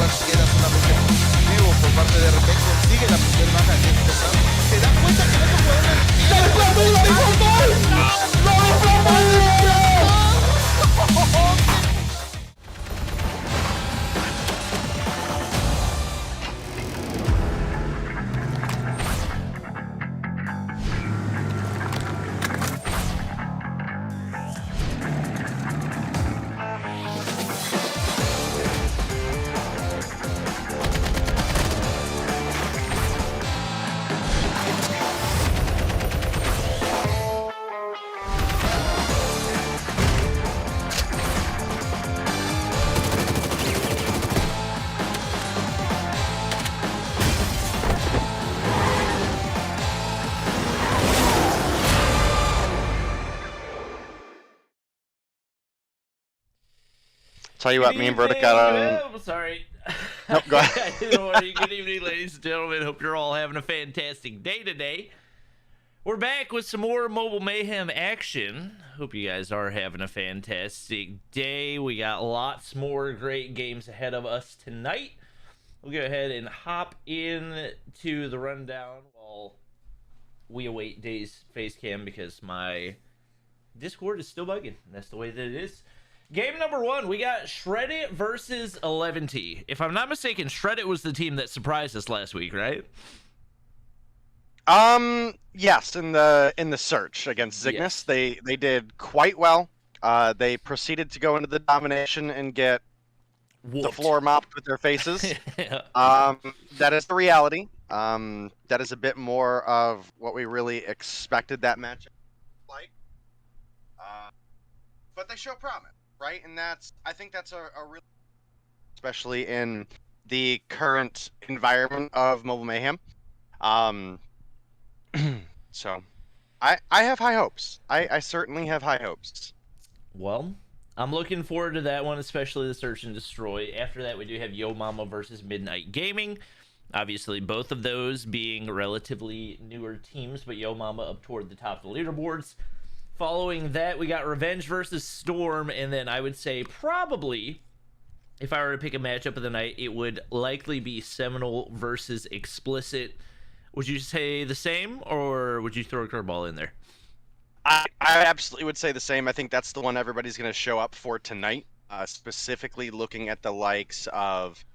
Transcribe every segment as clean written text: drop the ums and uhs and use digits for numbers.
era solamente positivo por parte de repente, sigue la primera baja que se da cuenta que no se puede. ¡Se desplazó y lo dijo mal! ¡No lo Tell you what, me and Verdict got on. Sorry. Nope, go ahead. Good evening, ladies and gentlemen. Hope you're all having a fantastic day today. We're back with some more Mobile Mayhem action. Hope you guys are having a fantastic day. We got lots more great games ahead of us tonight. We'll go ahead and hop in to the rundown while we await Dave's face cam because my Discord is still bugging. That's the way that it is. Game number one, we got Shredit versus 11T. If I'm not mistaken, Shredit was the team that surprised us last week, right? Yes, in the search against Cygnus, yes. They did quite well. They proceeded to go into the domination and get the floor mopped with their faces. Yeah. That is the reality. That is a bit more of what we really expected that match like. But they show promise. Right, and I think that's a really, especially in the current environment of Mobile Mayhem. So, I have high hopes. I certainly have high hopes. Well, I'm looking forward to that one, especially the Search and Destroy. After that, we do have Yo Mama versus Midnight Gaming. Obviously, both of those being relatively newer teams, but Yo Mama up toward the top of the leaderboards. Following that, we got Revenge versus Storm, and then I would say probably, if I were to pick a matchup of the night, it would likely be Seminal versus Explicit. Would you say the same, or would you throw a curveball in there? I absolutely would say the same. I think that's the one everybody's going to show up for tonight, specifically looking at the likes of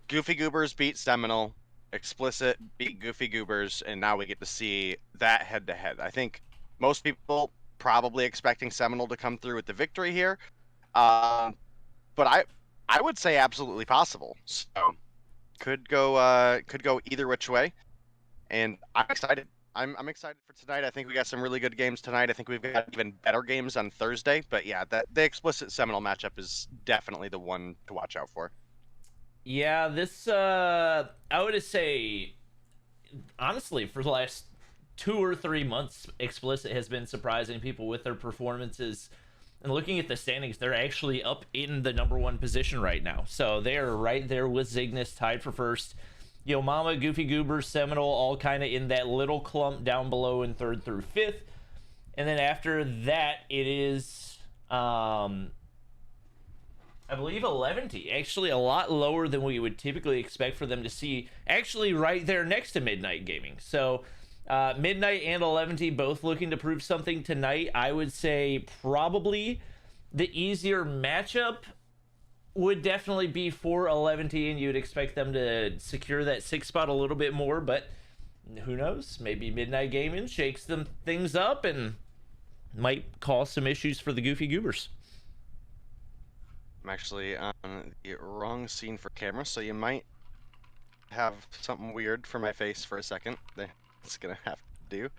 Goofy Goobers beat Seminal, Explicit beat Goofy Goobers, and now we get to see that head-to-head. I think most people probably expecting Seminal to come through with the victory here, but I would say absolutely possible. So could go either which way, and I'm excited. I'm excited for tonight. I think we got some really good games tonight. I think we've got even better games on Thursday. But yeah, the Explicit Seminal matchup is definitely the one to watch out for. Yeah, this, I would say, honestly, for the last 2 or 3 months, Explicit has been surprising people with their performances. And looking at the standings, they're actually up in the #1 position right now. So they are right there with Cygnus, tied for first. Yo Mama, Goofy Goober, Seminal, all kind of in that little clump down below in 3rd through 5th. And then after that, it is... I believe 11T, actually a lot lower than we would typically expect for them to see, actually right there next to Midnight Gaming. So Midnight and 11T both looking to prove something tonight. I would say probably the easier matchup would definitely be for 11T, and you'd expect them to secure that 6th spot a little bit more, but who knows? Maybe Midnight Gaming shakes them things up and might cause some issues for the Goofy Goobers. I'm actually on the wrong scene for camera, so you might have something weird for my face for a second. It's gonna have to do.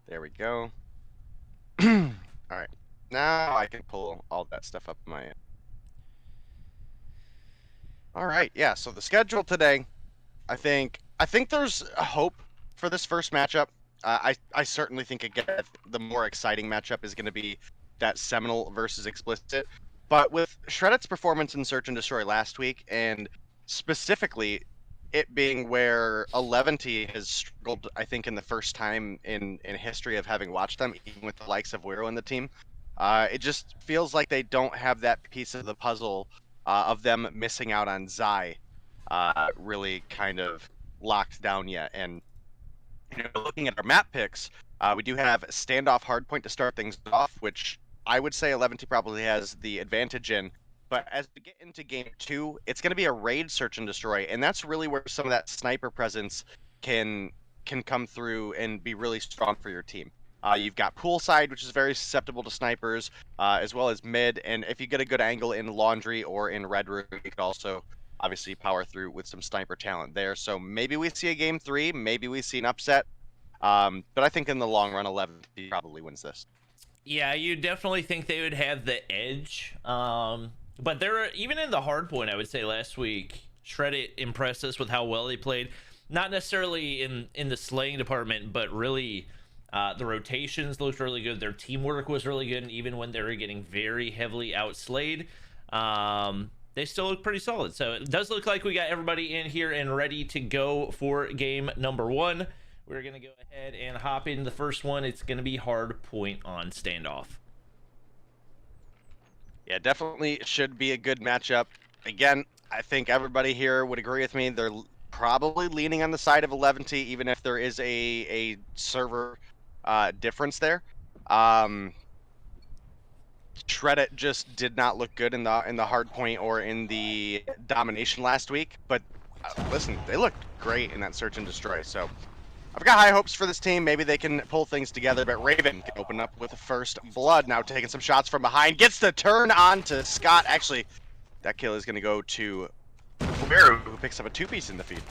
There we go. Alright. Now I can pull all that stuff up in my end. Alright, yeah, so the schedule today, I think there's a hope for this first matchup. I certainly think, again, the more exciting matchup is going to be that Seminal versus Explicit. But with Shredit's performance in Search and Destroy last week, and specifically it being where 11T has struggled, I think, in the first time in history of having watched them, even with the likes of Wiro in the team, it just feels like they don't have that piece of the puzzle of them missing out on Zai really kind of locked down yet. And looking at our map picks, we do have standoff hardpoint to start things off, which I would say 11T probably has the advantage in. But as we get into game 2, it's going to be a raid search and destroy, and that's really where some of that sniper presence can come through and be really strong for your team. You've got poolside, which is very susceptible to snipers, as well as mid, and if you get a good angle in laundry or in red room, you could also obviously power through with some sniper talent there. So maybe we see a game 3, maybe we see an upset, but I think in the long run, 11 probably wins this. Yeah, you definitely think they would have the edge. But they're even in the hard point, I would say last week, shredit impressed us with how well they played. Not necessarily in the slaying department, but really the rotations looked really good. Their teamwork was really good, and even when they were getting very heavily outslayed, they still look pretty solid. So it does look like we got everybody in here and ready to go for game number 1. We're going to go ahead and hop into the first one. It's going to be hard point on standoff. Yeah, definitely should be a good matchup. Again, I think everybody here would agree with me. They're probably leaning on the side of 11T, even if there is a server difference there. Shredit just did not look good in the hard point or in the domination last week. But listen, they looked great in that search and destroy. So I've got high hopes for this team. Maybe they can pull things together, but Raven can open up with the first blood. Now taking some shots from behind. Gets the turn on to Scott. Actually, that kill is going to go to Weru, who picks up a 2-piece in the feed.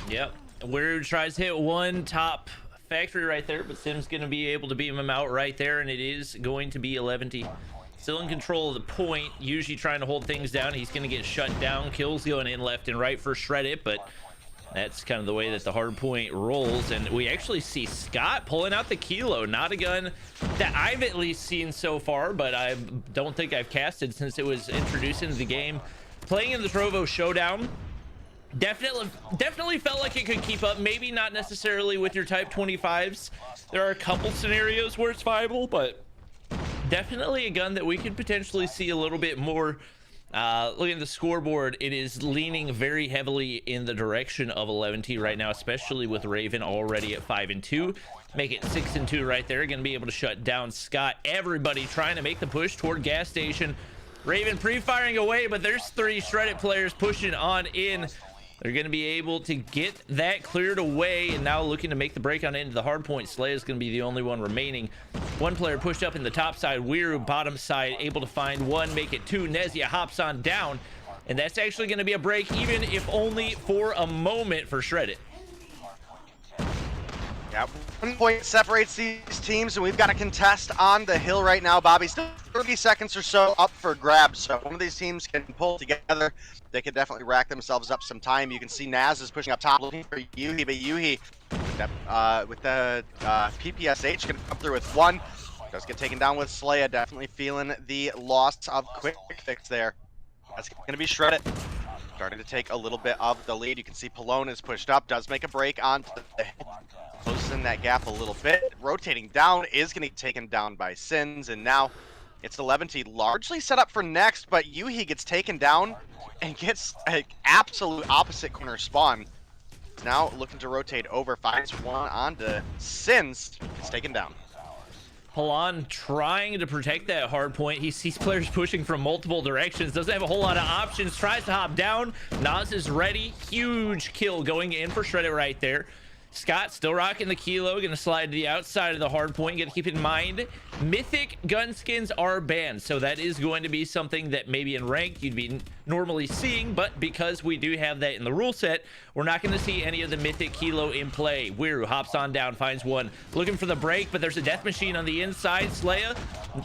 Yep. Weru tries to hit one top factory right there, but Sim's going to be able to beam him out right there, and it is going to be 11T. Still in control of the point, usually trying to hold things down. He's going to get shut down. Kills going in left and right for Shredit, but that's kind of the way that the hard point rolls. And we actually see Scott pulling out the kilo. Not a gun that I've at least seen so far, but I don't think I've casted since it was introduced into the game. Playing in the Trovo Showdown, definitely felt like it could keep up. Maybe not necessarily with your Type 25s. There are a couple scenarios where it's viable, but definitely a gun that we could potentially see a little bit more. Looking at the scoreboard, it is leaning very heavily in the direction of 11T right now, especially with Raven already at 5-2. Make it 6-2 right there. Going to be able to shut down Scott. Everybody trying to make the push toward gas station. Raven pre-firing away, but there's 3 shredded players pushing on in. They're going to be able to get that cleared away, and now looking to make the break on into the hard point. Slay is going to be the only one remaining. One player pushed up in the top side. Weru bottom side able to find one, make it 2. Nezia hops on down, and that's actually going to be a break, even if only for a moment for Shredit. Yeah, 1 point separates these teams, and we've got a contest on the hill right now, Bobby. Still 30 seconds or so up for grabs, so one of these teams can pull together. They could definitely rack themselves up some time. You can see Naz is pushing up top, looking for Yuhi, but Yuhi with the PPSH can come through with 1. Does get taken down with Slaya. Definitely feeling the loss of quick fix there. That's going to be Shredded. Starting to take a little bit of the lead. You can see Palone is pushed up, does make a break onto the head. Closes in that gap a little bit. Rotating down is going to get taken down by Sins, and now it's 11T largely set up for next, but Yuhi gets taken down and gets an absolute opposite corner spawn. Now looking to rotate over, finds one onto Sins. It's taken down. Palon trying to protect that hard point. He sees players pushing from multiple directions. Doesn't have a whole lot of options. Tries to hop down. Nas is ready. Huge kill going in for Shredder right there. Scott still rocking the kilo. Gonna slide to the outside of the hard point. Gotta keep in mind, mythic gun skins are banned. So that is going to be something that maybe in ranked you'd be normally seeing. But because we do have that in the rule set, we're not gonna see any of the mythic kilo in play. Weru hops on down, finds one. Looking for the break, but there's a death machine on the inside. Slaya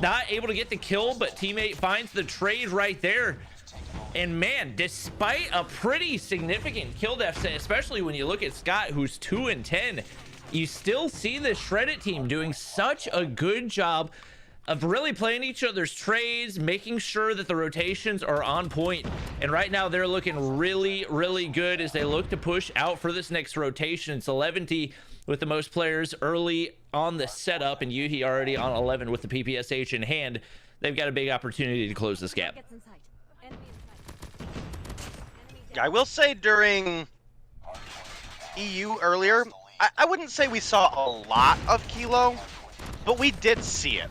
not able to get the kill, but teammate finds the trade right there. And man, despite a pretty significant kill deficit, especially when you look at Scott, who's 2-10, you still see the Shredded team doing such a good job of really playing each other's trades, making sure that the rotations are on point. And right now they're looking really, really good as they look to push out for this next rotation. It's 11T with the most players early on the setup, and Yuhi already on 11 with the PPSH in hand. They've got a big opportunity to close this gap. I will say during EU earlier, I wouldn't say we saw a lot of Kilo, but we did see it.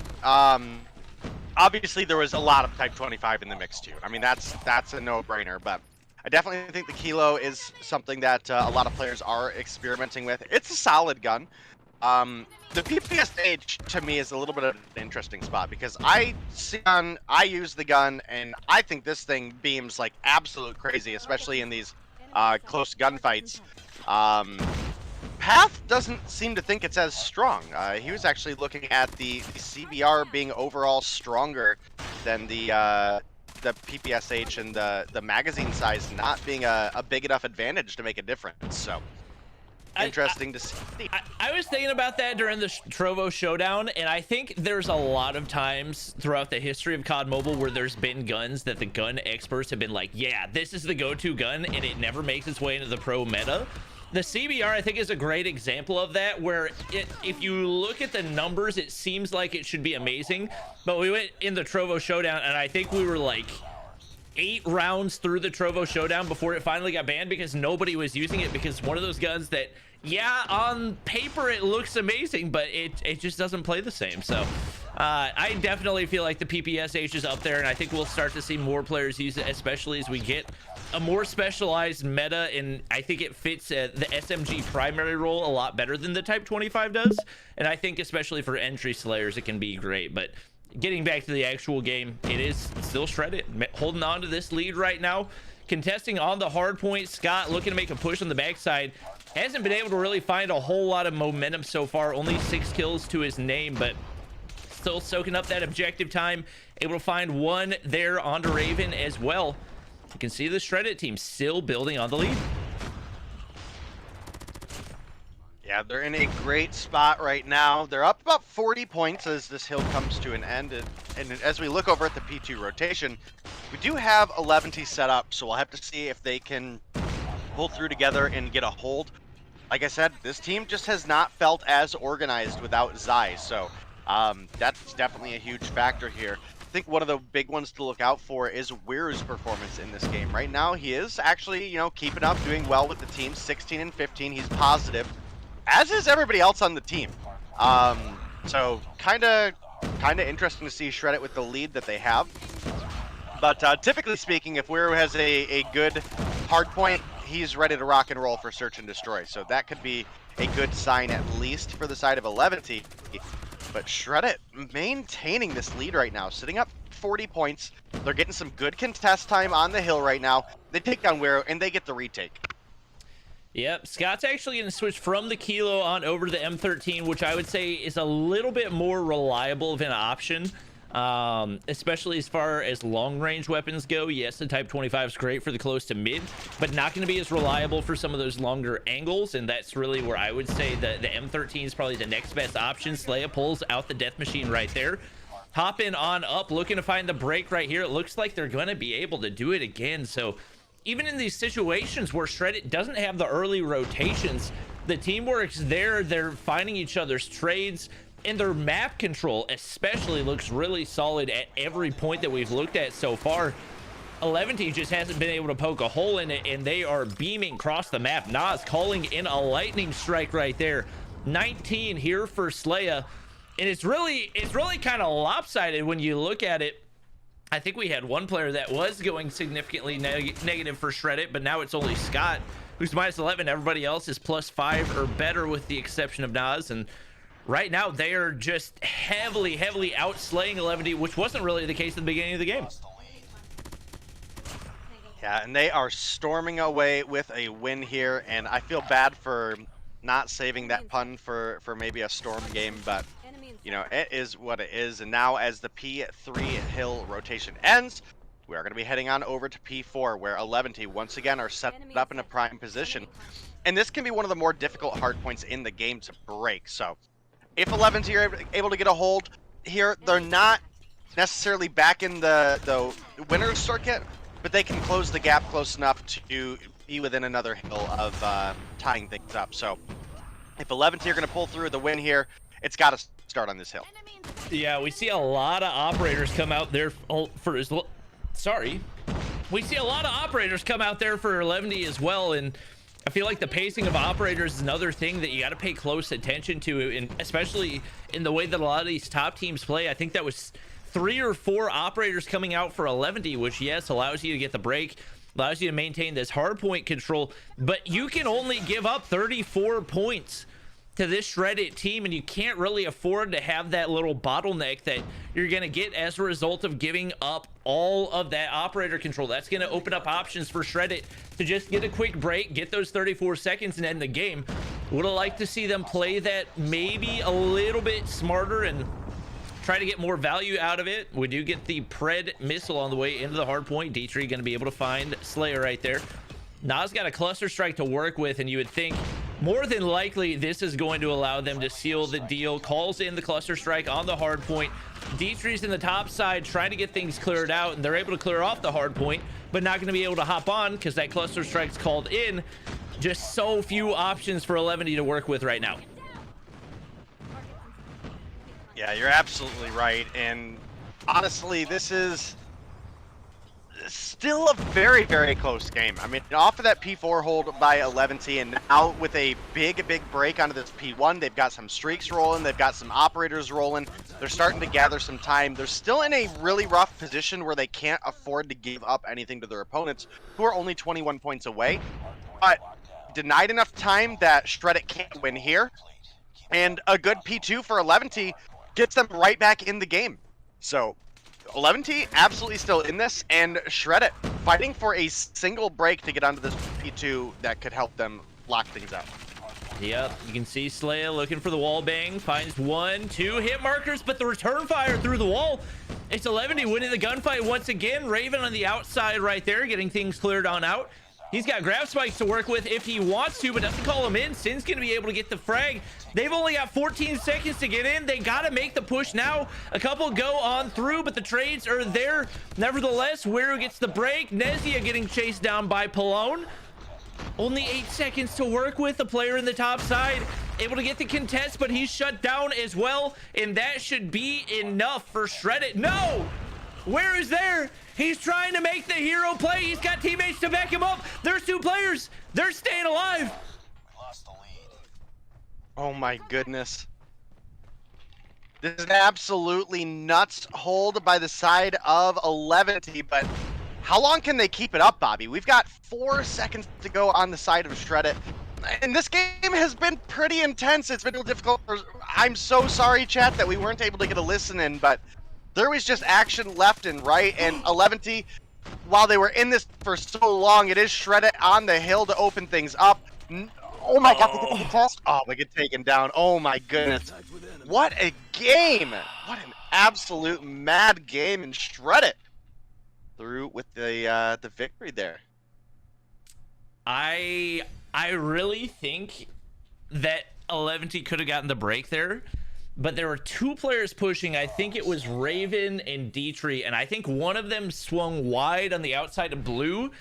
Obviously, there was a lot of Type 25 in the mix too. I mean, that's a no-brainer, but I definitely think the Kilo is something that a lot of players are experimenting with. It's a solid gun. The PPSH to me is a little bit of an interesting spot because I use the gun and I think this thing beams like absolute crazy, especially in these close gunfights. Path doesn't seem to think it's as strong. He was actually looking at the CBR being overall stronger than the PPSH and the magazine size not being a big enough advantage to make a difference. So interesting to see. I was thinking about that during the Trovo showdown, and I think there's a lot of times throughout the history of COD Mobile where there's been guns that the gun experts have been like, yeah, this is the go-to gun, and it never makes its way into the pro meta. The CBR, I think, is a great example of that, where if you look at the numbers, it seems like it should be amazing, but we went in the Trovo showdown, and I think we were like 8 rounds through the Trovo showdown before it finally got banned because nobody was using it, because one of those guns that, yeah, on paper it looks amazing, but it just doesn't play the same. So I definitely feel like the PPSH is up there, and I think we'll start to see more players use it, especially as we get a more specialized meta, and I think it fits the SMG primary role a lot better than the Type 25 does, and I think especially for entry slayers it can be great. But getting back to the actual game, it is still shredded, holding on to this lead right now, contesting on the hard point. Scott looking to make a push on the backside, hasn't been able to really find a whole lot of momentum so far, only 6 kills to his name, but still soaking up that objective time, able to find one there onto Raven as well. You can see the shredded team still building on the lead. Yeah, they're in a great spot right now. They're up about 40 points as this hill comes to an end. And as we look over at the P2 rotation, we do have 11T set up, so we'll have to see if they can pull through together and get a hold. Like I said, this team just has not felt as organized without Zai, so that's definitely a huge factor here. I think one of the big ones to look out for is Weiru's performance in this game. Right now, he is actually, you know, keeping up, doing well with the team, 16 and 15. He's positive, as is everybody else on the team. So kind of interesting to see shredit with the lead that they have. But typically speaking, if Weiru has a good hard point, he's ready to rock and roll for search and destroy. So that could be a good sign at least for the side of 11T. But shredit maintaining this lead right now, sitting up 40 points. They're getting some good contest time on the hill right now. They take down Weiru and they get the retake. Yep, Scott's actually going to switch from the Kilo on over to the M13, which I would say is a little bit more reliable of an option, especially as far as long-range weapons go. Yes, the Type 25 is great for the close to mid, but not going to be as reliable for some of those longer angles, and that's really where I would say the M13 is probably the next best option. Slaya pulls out the death machine right there. Hopping on up, looking to find the break right here. It looks like they're going to be able to do it again, so even in these situations where shredit doesn't have the early rotations, the teamwork's there. They're finding each other's trades, and their map control especially looks really solid at every point that we've looked at so far. 11T just hasn't been able to poke a hole in it, and they are beaming across the map. Nas calling in a lightning strike right there. 19 here for Slaya, and it's really kind of lopsided when you look at it. I think we had one player that was going significantly negative for shredit, but now it's only Scott who's minus 11. Everybody else is +5 or better with the exception of Nas, and right now they are just heavily outslaying 11D, which wasn't really the case at the beginning of the game. Yeah, and they are storming away with a win here, and I feel bad for not saving that pun for maybe a storm game, but you know, it is what it is. And now as the P3 hill rotation ends, we are going to be heading on over to P4, where 11T once again are set up in a prime position. And this can be one of the more difficult hard points in the game to break. So if 11T are able to get a hold here, they're not necessarily back in the winner's circuit, but they can close the gap close enough to be within another hill of tying things up. So if 11T are going to pull through the win here, it's got to start on this hill. Yeah, we see a lot of operators come out there for as sorry. We see a lot of operators come out there for 11D as well, and I feel like the pacing of operators is another thing that you got to pay close attention to, and especially in the way that a lot of these top teams play. I think that was 3 or 4 operators coming out for 11D, which, yes, allows you to get the break, allows you to maintain this hardpoint control, but you can only give up 34 points to this shredded team, and you can't really afford to have that little bottleneck that you're going to get as a result of giving up all of that operator control. That's going to open up options for shredded to just get a quick break, get those 34 seconds, and end the game. Would have liked to see them play that maybe a little bit smarter and try to get more value out of it. We do get the Pred missile on the way into the hard point. Dietrich going to be able to find Slayer right there. Nas got a cluster strike to work with, and you would think more than likely this is going to allow them to seal the deal. Calls in the cluster strike on the hard point. Dietrich's in the top side trying to get things cleared out, and they're able to clear off the hard point, but not going to be able to hop on because that cluster strike's called in. Just so few options for 11D to work with right now. Yeah, you're absolutely right. And honestly, this is still a very, very close game. I mean, off of that P4 hold by 11T, and now with a big break onto this P1, they've got some streaks rolling, they've got some operators rolling, they're starting to gather some time. They're still in a really rough position where they can't afford to give up anything to their opponents, who are only 21 points away, but denied enough time that shredit can't win here, and a good P2 for 11T gets them right back in the game. So 11T absolutely still in this, and shredit fighting for a single break to get onto this P2 that could help them lock things out. Yep, you can see Slaya looking for the wall bang, finds 1, 2 hit markers, but the return fire through the wall. It's 11T winning the gunfight once again. Raven on the outside right there, getting things cleared on out. He's got grab spikes to work with if he wants to, but doesn't call him in. Sin's going to be able to get the frag. They've only got 14 seconds to get in. They got to make the push now. A couple go on through, but the trades are there. Nevertheless, Weru gets the break. Nezia getting chased down by Pallone. Only 8 seconds to work with. The player in the top side able to get the contest, but he's shut down as well, and that should be enough for shredit. No! Where is there? He's trying to make the hero play. He's got teammates to back him up. There's 2 players. They're staying alive. Oh my goodness. This is an absolutely nuts hold by the side of 11T, but how long can they keep it up, Bobby? We've got 4 seconds to go on the side of shredit. And this game has been pretty intense. It's been real difficult. I'm so sorry, chat, that we weren't able to get a listen in, but there was just action left and right, and 11T, while they were in this for so long, it is shredit on the hill to open things up. Oh my god, they get the contest? Oh, they get taken down. Oh my goodness. What a game! What an absolute mad game, and shredit through with the victory there. I really think that 11T could have gotten the break there, but there were 2 players pushing. I think it was Raven and Dietrich, and I think one of them swung wide on the outside of blue,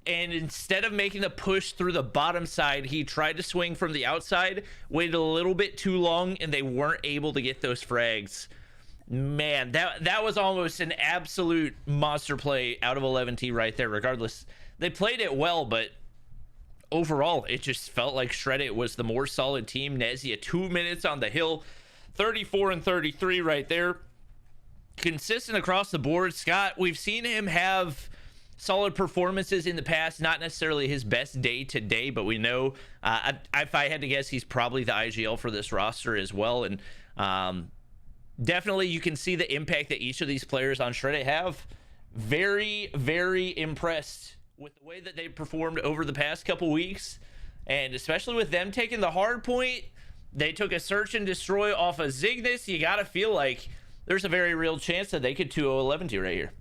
and instead of making the push through the bottom side, he tried to swing from the outside, waited a little bit too long, and they weren't able to get those frags. Man, that was almost an absolute monster play out of 11T right there. Regardless, they played it well, but overall, it just felt like shredit was the more solid team. Nezia 2 minutes on the hill, 34 and 33 right there. Consistent across the board. Scott, we've seen him have solid performances in the past, not necessarily his best day to day, but we know if I had to guess, he's probably the IGL for this roster as well. And definitely you can see the impact that each of these players on shredit have. Very, very impressed with the way that they performed over the past couple weeks, and especially with them taking the hard point. They took a search and destroy off of Zygnus. You gotta feel like there's a very real chance that they could 2-0 11T right here.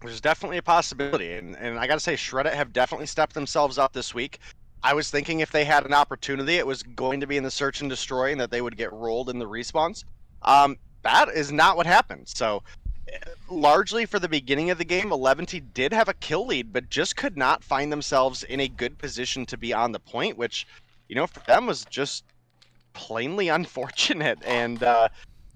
There's definitely a possibility, and I gotta say, shredit have definitely stepped themselves up this week. I was thinking if they had an opportunity, it was going to be in the search and destroy, and that they would get rolled in the respawns. That is not what happened. So largely for the beginning of the game, 11T did have a kill lead, but just could not find themselves in a good position to be on the point, which, you know, for them was just plainly unfortunate. And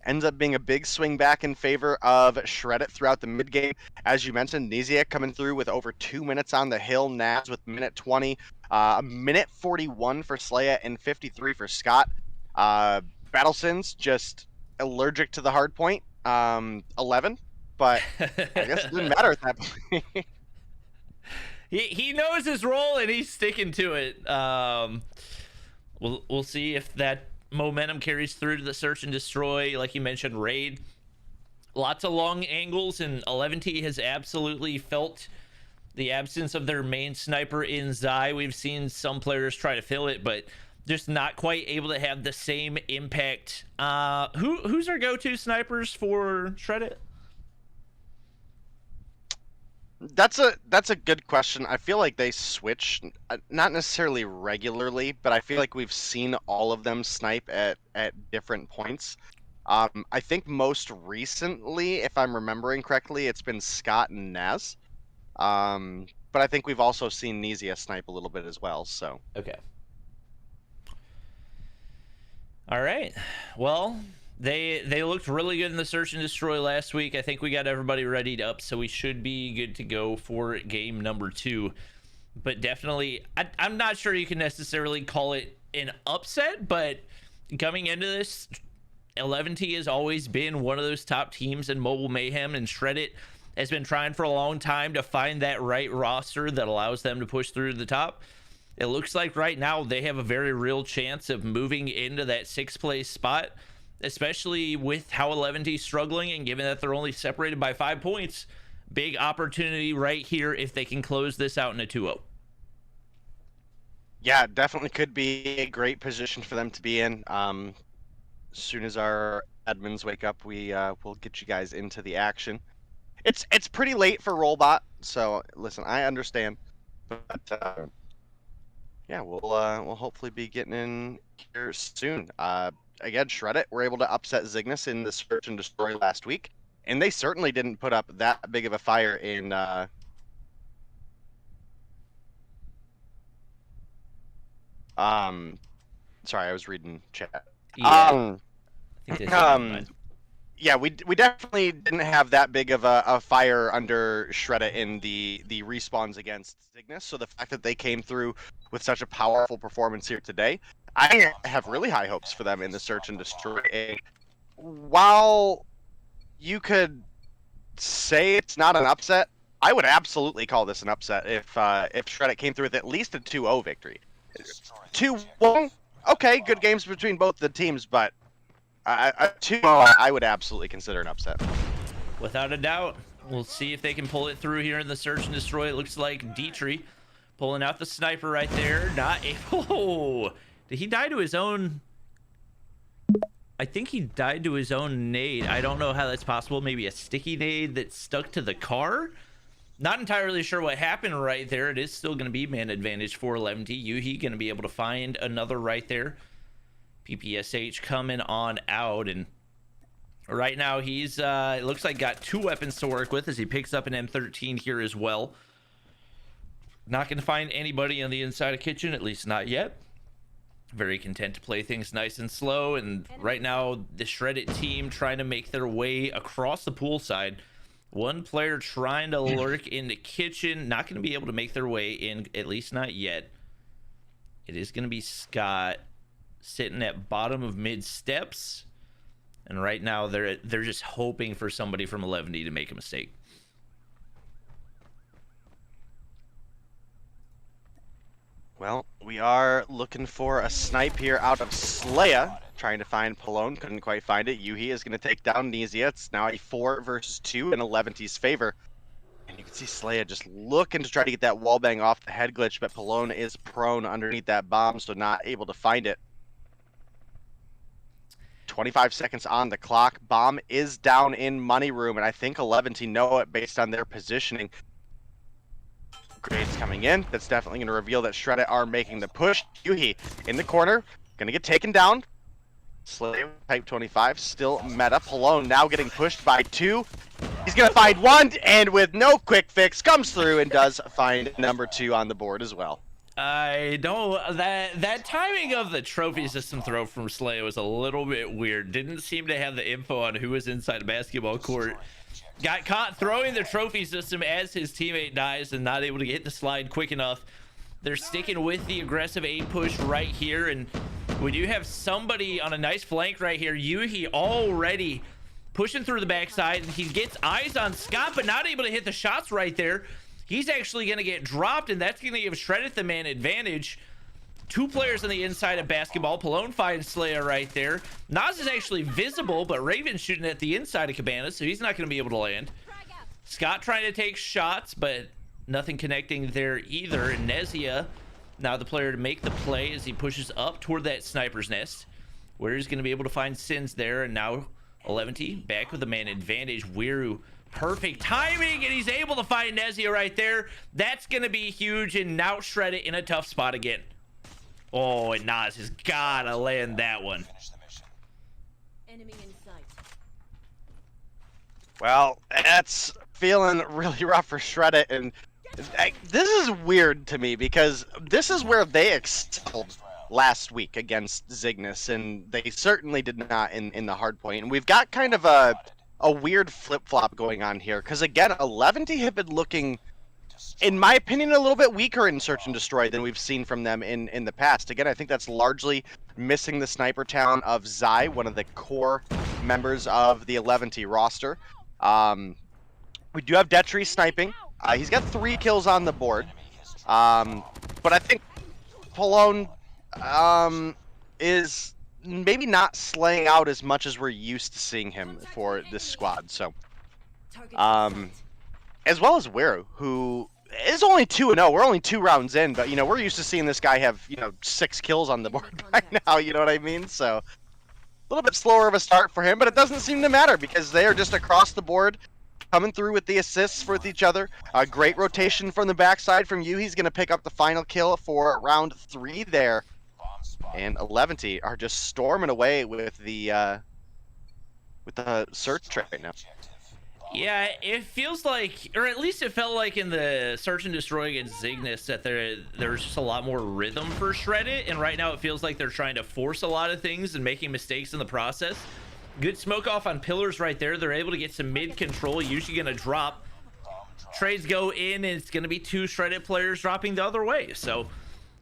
ends up being a big swing back in favor of shredit throughout the mid game. As you mentioned, Nizia coming through with over 2 minutes on the hill. Naz with minute 20, minute 41 for Slaya, and 53 for Scott. Battlesins just allergic to the hard point, 11, but I guess it didn't matter at that point. He knows his role and he's sticking to it. We'll see if that momentum carries through to the search and destroy. Like you mentioned, raid, lots of long angles, and 11T has absolutely felt the absence of their main sniper in Zai. We've seen some players try to fill it, but just not quite able to have the same impact. Who's our go-to snipers for shredit? That's a good question. I feel like they switch, not necessarily regularly, but I feel like we've seen all of them snipe at different points. I think most recently, if I'm remembering correctly, it's been Scott and Naz. But I think we've also seen Nizia snipe a little bit as well. So okay. All right. Well, they looked really good in the search and destroy last week. I think we got everybody readied up, so we should be good to go for game number 2. But definitely, I'm not sure you can necessarily call it an upset, but coming into this, 11T has always been one of those top teams in Mobile Mayhem, and Shredit has been trying for a long time to find that right roster that allows them to push through to the top. It looks like right now they have a very real chance of moving into that 6th place spot, especially with how 11T is struggling, and given that they're only separated by 5 points. Big opportunity right here if they can close this out in a 2-0. Yeah, definitely could be a great position for them to be in. As soon as our admins wake up, we'll get you guys into the action. It's pretty late for Rollbot, so listen, I understand, but yeah, we'll hopefully be getting in here soon. Again, Shredit were able to upset Zygnus in the search and destroy last week, and they certainly didn't put up that big of a fire in sorry, I was reading chat. Yeah. I think yeah, we definitely didn't have that big of a fire under Shredit in the respawns against Zygnus, so the fact that they came through with such a powerful performance here today, I have really high hopes for them in the search and destroy. And while you could say it's not an upset, I would absolutely call this an upset if Shredit came through with at least a 2-0 victory. 2-1, okay, good games between both the teams, but 2-0 I would absolutely consider an upset. Without a doubt. We'll see if they can pull it through here in the search and destroy. It looks like Dietrich pulling out the sniper right there. Not able. Oh, did he die to his own? I think he died to his own nade. I don't know how that's possible. Maybe a sticky nade that stuck to the car. Not entirely sure what happened right there. It is still going to be man advantage for 11T. Yuhi going to be able to find another right there. PPSH coming on out, and right now he's it looks like got 2 weapons to work with as he picks up an M13 here as well. Not going to find anybody on the inside of kitchen, at least not yet. Very content to play things nice and slow, and right now the Shredit team trying to make their way across the pool side. One player trying to lurk in the kitchen, not going to be able to make their way in, at least not yet. It is going to be Scott sitting at bottom of mid steps, and right now they're just hoping for somebody from 11D to make a mistake. Well, we are looking for a snipe here out of Slaya, trying to find Palone, couldn't quite find it. Yuhi is going to take down Nizia. It's now a 4 versus 2 in 11T's favor. And you can see Slaya just looking to try to get that wallbang off the head glitch, but Palone is prone underneath that bomb, so not able to find it. 25 seconds on the clock. Bomb is down in money room, and I think 11T know it based on their positioning. Grades coming in. That's definitely going to reveal that Shredit are making the push. Yuhi in the corner, going to get taken down. Slay type 25, still meta. Palone now getting pushed by 2. He's going to find 1, and with no quick fix, comes through and does find number 2 on the board as well. I don't. That timing of the trophy system throw from Slay was a little bit weird. Didn't seem to have the info on who was inside the basketball court. Got caught throwing the trophy system as his teammate dies and not able to get the slide quick enough. They're sticking with the aggressive A push right here, and we do have somebody on a nice flank right here. Yuhi already pushing through the backside, and he gets eyes on Scott, but not able to hit the shots right there. He's actually going to get dropped, and that's going to give Shredit the man advantage. Two players on the inside of basketball. Palone finds Slayer right there. Nas is actually visible, but Raven's shooting at the inside of Cabana, so he's not going to be able to land. Scott trying to take shots, but nothing connecting there either. And Nezia, now the player to make the play as he pushes up toward that sniper's nest, where he's going to be able to find Sins there. And now 11T back with the man advantage. Wiru, perfect timing, and he's able to find Nezia right there. That's going to be huge, and now Shredit in a tough spot again. Oh, and Nas has got to land that one. Enemy in sight. Well, that's feeling really rough for Shredit, and this is weird to me because this is where they excelled last week against Zygnus, and they certainly did not in the hard point. And we've got kind of a weird flip-flop going on here, because again, 11T have been looking, in my opinion, a little bit weaker in Search and Destroy than we've seen from them in the past. Again, I think that's largely missing the sniper talent of Zai, one of the core members of the 11T roster. We do have Detri sniping. He's got 3 kills on the board. But I think Palone is maybe not slaying out as much as we're used to seeing him for this squad. So, as well as Wiru, who is only 2-0. We're only 2 rounds in, but, you know, we're used to seeing this guy have, 6 kills on the board by now, you know what I mean? So, a little bit slower of a start for him, but it doesn't seem to matter because they are just across the board, coming through with the assists with each other. A great rotation from the backside from you. He's going to pick up the final kill for round 3 there. And 11T are just storming away with the search right now. Yeah, it feels like, or at least it felt like in the Search and Destroy against Zygnus that there's just a lot more rhythm for Shredit, and right now it feels like they're trying to force a lot of things and making mistakes in the process. Good smoke off on pillars right there. They're able to get some mid control, usually going to drop. Trades go in, and it's going to be 2 Shredit players dropping the other way. So,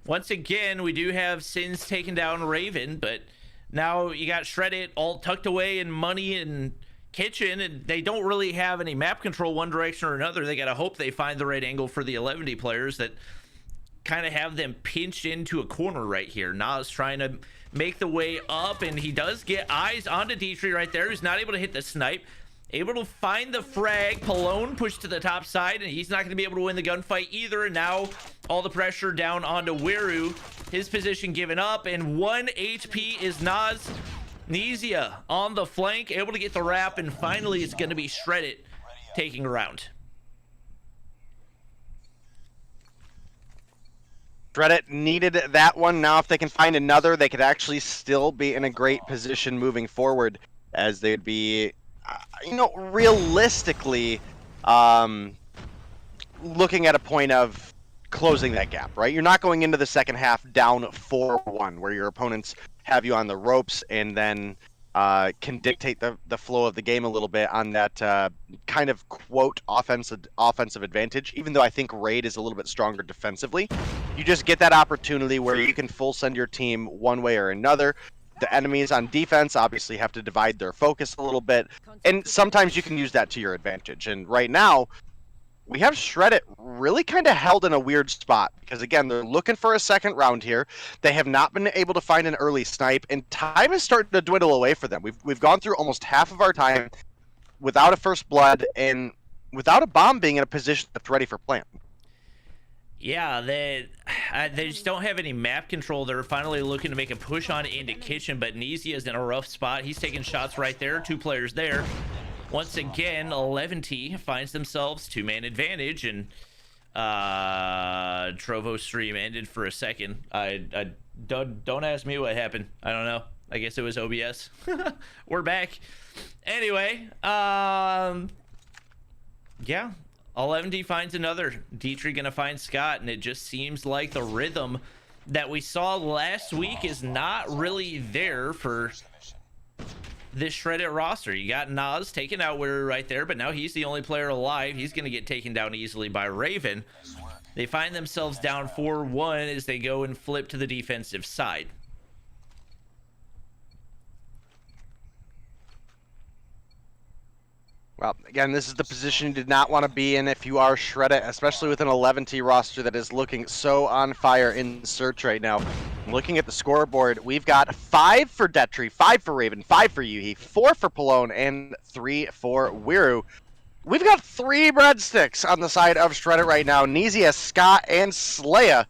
once again, we do have Sins taking down Raven, but now you got Shredit all tucked away in money and kitchen, and they don't really have any map control one direction or another. They gotta hope they find the right angle for the 11D players that kind of have them pinched into a corner right here. Nas trying to make the way up, and he does get eyes onto Dietrich right there, who's not able to hit the snipe. Able to find the frag. Palone pushed to the top side, and he's not going to be able to win the gunfight either. And now all the pressure down onto Wiru. His position given up, and 1 HP is Nas. Nezia on the flank, able to get the wrap, and finally it's going to be Shredit taking a round. Shredit needed that one. Now if they can find another, they could actually still be in a great position moving forward, as they'd be, realistically looking at a point of closing that gap, right? You're not going into the second half down 4-1, where your opponents have you on the ropes and then can dictate the flow of the game a little bit on that kind of quote offensive advantage. Even though I think Raid is a little bit stronger defensively, you just get that opportunity where you can full send your team one way or another. The enemies on defense obviously have to divide their focus a little bit, and sometimes you can use that to your advantage. And right now, we have Shredit really kind of held in a weird spot, because again, they're looking for a second round here. They have not been able to find an early snipe, and time is starting to dwindle away for them. We've gone through almost half of our time without a first blood and without a bomb being in a position that's ready for plant. Yeah, they just don't have any map control. They're finally looking to make a push on into kitchen, but Nezia is in a rough spot. He's taking shots right there. 2 players there. Once again, 11T finds themselves 2-man advantage, and Trovo stream ended for a second. I don't ask me what happened. I don't know. I guess it was OBS. We're back. Anyway, yeah, 11D finds another. Dietrich gonna find Scott, and it just seems like the rhythm that we saw last week is not really there for this shredded roster. You got Nas taking out Weary right there, but now he's the only player alive. He's gonna get taken down easily by Raven. They find themselves down 4-1 as they go and flip to the defensive side. Well, again, this is the position you did not want to be in if you are shredded, especially with an 11T roster that is looking so on fire in search right now. Looking at the scoreboard, we've got 5 for Detri, 5 for Raven, 5 for Yuhi, 4 for Palone, and 3 for Wiru. We've got 3 breadsticks on the side of shredded right now. Nizia, Scott, and Slaya,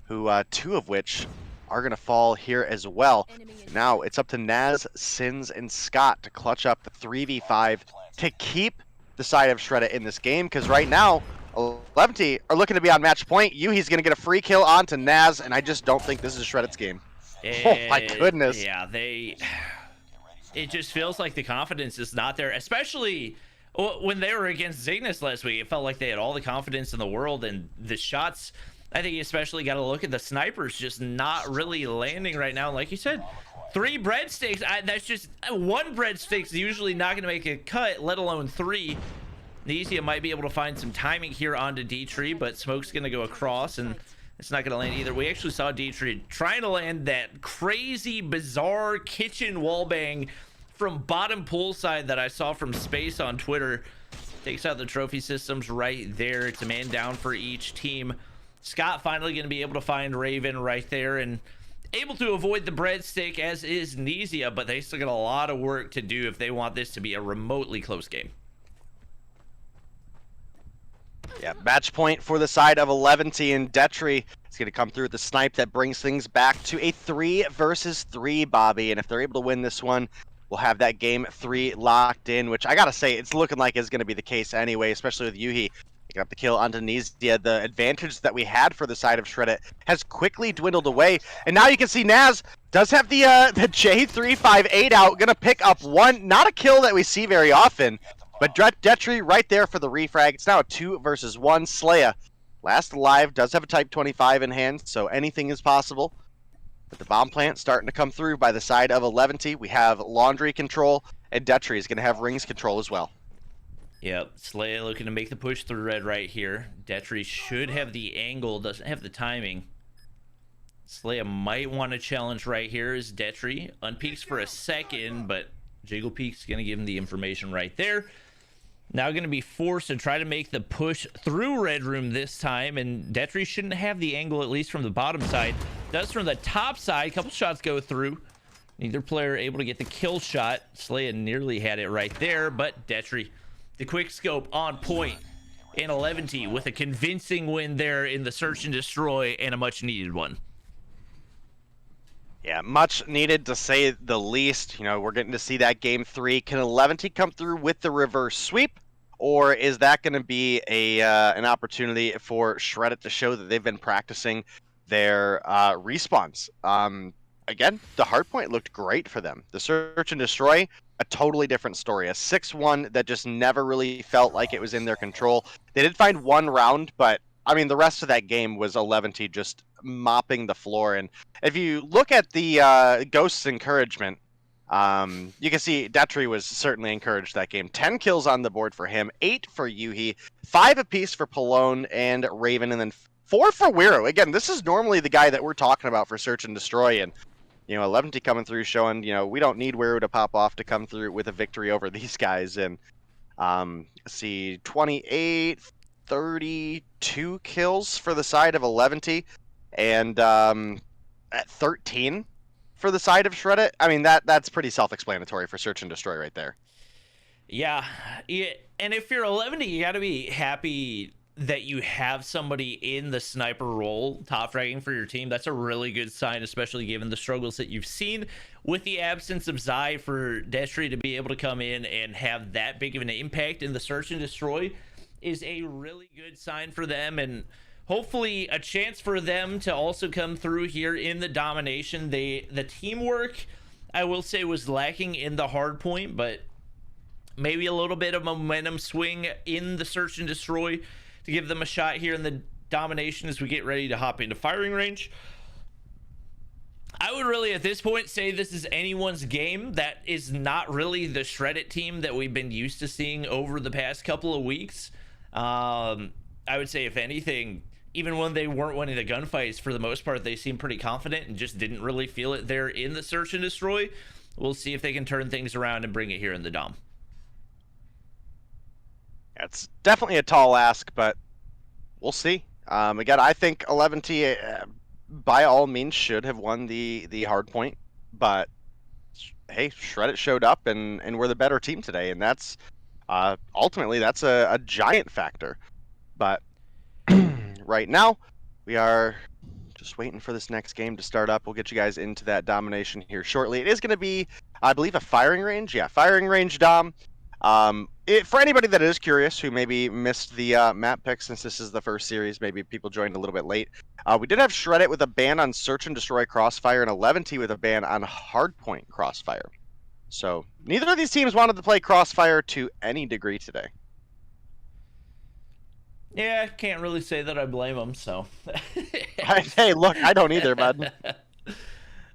who 2 of which are going to fall here as well. Now it's up to Naz, Sins, and Scott to clutch up the 3v5 to keep the side of shredded in this game, because right now 11T are looking to be on match point. Yuhi's going to get a free kill onto Naz, and I just don't think this is shredded's game. Oh my goodness. Yeah, it just feels like the confidence is not there, especially when they were against Zygnus last week. It felt like they had all the confidence in the world, and the shots, I think you especially got to look at the snipers just not really landing right now. Like you said, 3 breadsticks, that's just 1 breadstick's usually not going to make a cut, let alone 3. Nizia might be able to find some timing here onto D-Tree, but Smoke's going to go across, and it's not going to land either. We actually saw D-Tree trying to land that crazy, bizarre kitchen wallbang from bottom poolside that I saw from Space on Twitter. Takes out the trophy systems right there. It's a man down for each team. Scott finally going to be able to find Raven right there and able to avoid the breadstick, as is Nizia, but they still got a lot of work to do if they want this to be a remotely close game. Yeah, match point for the side of 11T, and Detri is going to come through with the snipe that brings things back to a 3 versus 3, Bobby. And if they're able to win this one, we'll have that game 3 locked in, which I got to say, it's looking like is going to be the case anyway, especially with Yuhi picking up the kill onto Nizia. The advantage that we had for the side of Shredit has quickly dwindled away. And now you can see Naz does have the J358 out, going to pick up 1. Not a kill that we see very often, but Detri right there for the refrag. It's now a 2 versus 1. Slaya, last alive, does have a Type 25 in hand, so anything is possible. But the bomb plant starting to come through by the side of 11T. We have laundry control, and Detri is going to have rings control as well. Yep, Slaya looking to make the push through red right here. Detri should have the angle, doesn't have the timing. Slaya might want to challenge right here as Detri unpeaks for a second, but Jiggle Peak's going to give him the information right there. Now going to be forced to try to make the push through Red Room this time, and Detri shouldn't have the angle, at least from the bottom side. Does from the top side. A couple shots go through. Neither player able to get the kill shot. Slaya nearly had it right there, but Detri, the quick scope on point. And 11T with a convincing win there in the search and destroy, and a much needed one. Yeah, much needed to say the least. You know, we're getting to see that game 3. Can 11T come through with the reverse sweep, or is that going to be an opportunity for Shredit to show that they've been practicing their respawns? Again, the hardpoint looked great for them. The search and destroy, a totally different story. A 6-1 that just never really felt like it was in their control. They did find 1 round, but I mean, the rest of that game was 11T just mopping the floor. And if you look at the Ghost's encouragement, you can see Detri was certainly encouraged that game. 10 kills on the board for him, 8 for Yuhi, 5 apiece for Palone and Raven, and then 4 for Wiru. Again, this is normally the guy that we're talking about for search and destroy, and you know, 11T coming through showing, you know, we don't need Wiru to pop off to come through with a victory over these guys. And see, 28, 32 kills for the side of 11T, and at 13 for the side of Shredit. I mean, that's pretty self-explanatory for search and destroy right there. Yeah, and if you're 11, you got to be happy that you have somebody in the sniper role top fragging for your team. That's a really good sign, especially given the struggles that you've seen with the absence of Zai. For Detri to be able to come in and have that big of an impact in the search and destroy is a really good sign for them, and hopefully a chance for them to also come through here in the domination. The teamwork, I will say, was lacking in the hard point, but maybe a little bit of momentum swing in the search and destroy to give them a shot here in the domination as we get ready to hop into firing range. I would really at this point say this is anyone's game. That is not really the shredit team that we've been used to seeing over the past couple of weeks. I would say if anything, even when they weren't winning the gunfights, for the most part they seemed pretty confident and just didn't really feel it there in the search and destroy. We'll see if they can turn things around and bring it here in the dom. It's definitely a tall ask, but we'll see. Again, I think 11T by all means should have won the hard point, but hey, shredit showed up and we're the better team today, and that's ultimately that's a giant factor. But right now we are just waiting for this next game to start up. We'll get you guys into that domination here shortly. It is going to be, I believe, a firing range. Yeah, firing range dom. For anybody that is curious, who maybe missed the map pick since this is the first series, maybe people joined a little bit late. We did have shredit with a ban on search and destroy crossfire, and 11T with a ban on hardpoint crossfire. So neither of these teams wanted to play crossfire to any degree today. Yeah, can't really say that I blame them. So Hey, look, I don't either, bud.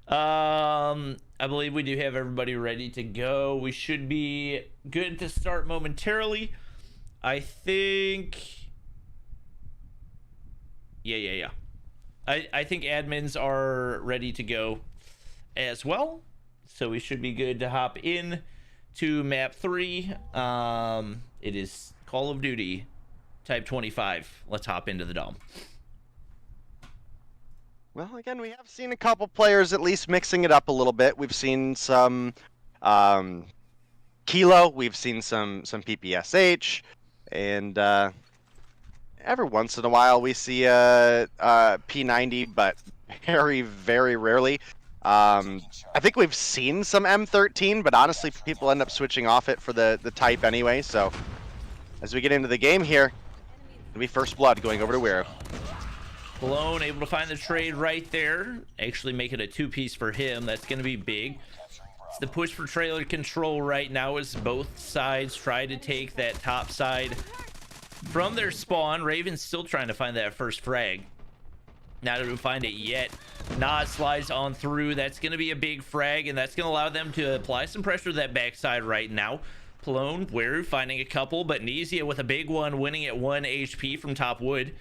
I believe we do have everybody ready to go. We should be good to start momentarily. I think. Yeah. I think admins are ready to go as well, so we should be good to hop in to map 3. It is Call of Duty Type 25. Let's hop into the dome. Well, again, we have seen a couple players at least mixing it up a little bit. We've seen some Kilo, we've seen some PPSH, and every once in a while we see a P90, but very, very rarely. I think we've seen some M13, but honestly, people end up switching off it for the type anyway. So as we get into the game here, it'll be first blood going over to Wero. Blown able to find the trade right there, actually make it a 2-piece for him. That's going to be big. It's the push for trailer control right now as both sides try to take that top side from their spawn. Raven's still trying to find that first frag, not able to find it yet. Nas slides on through. That's going to be a big frag, and that's going to allow them to apply some pressure to that backside right now. Plone, Weru finding a couple, but Nezia with a big one, winning at 1 HP from top wood.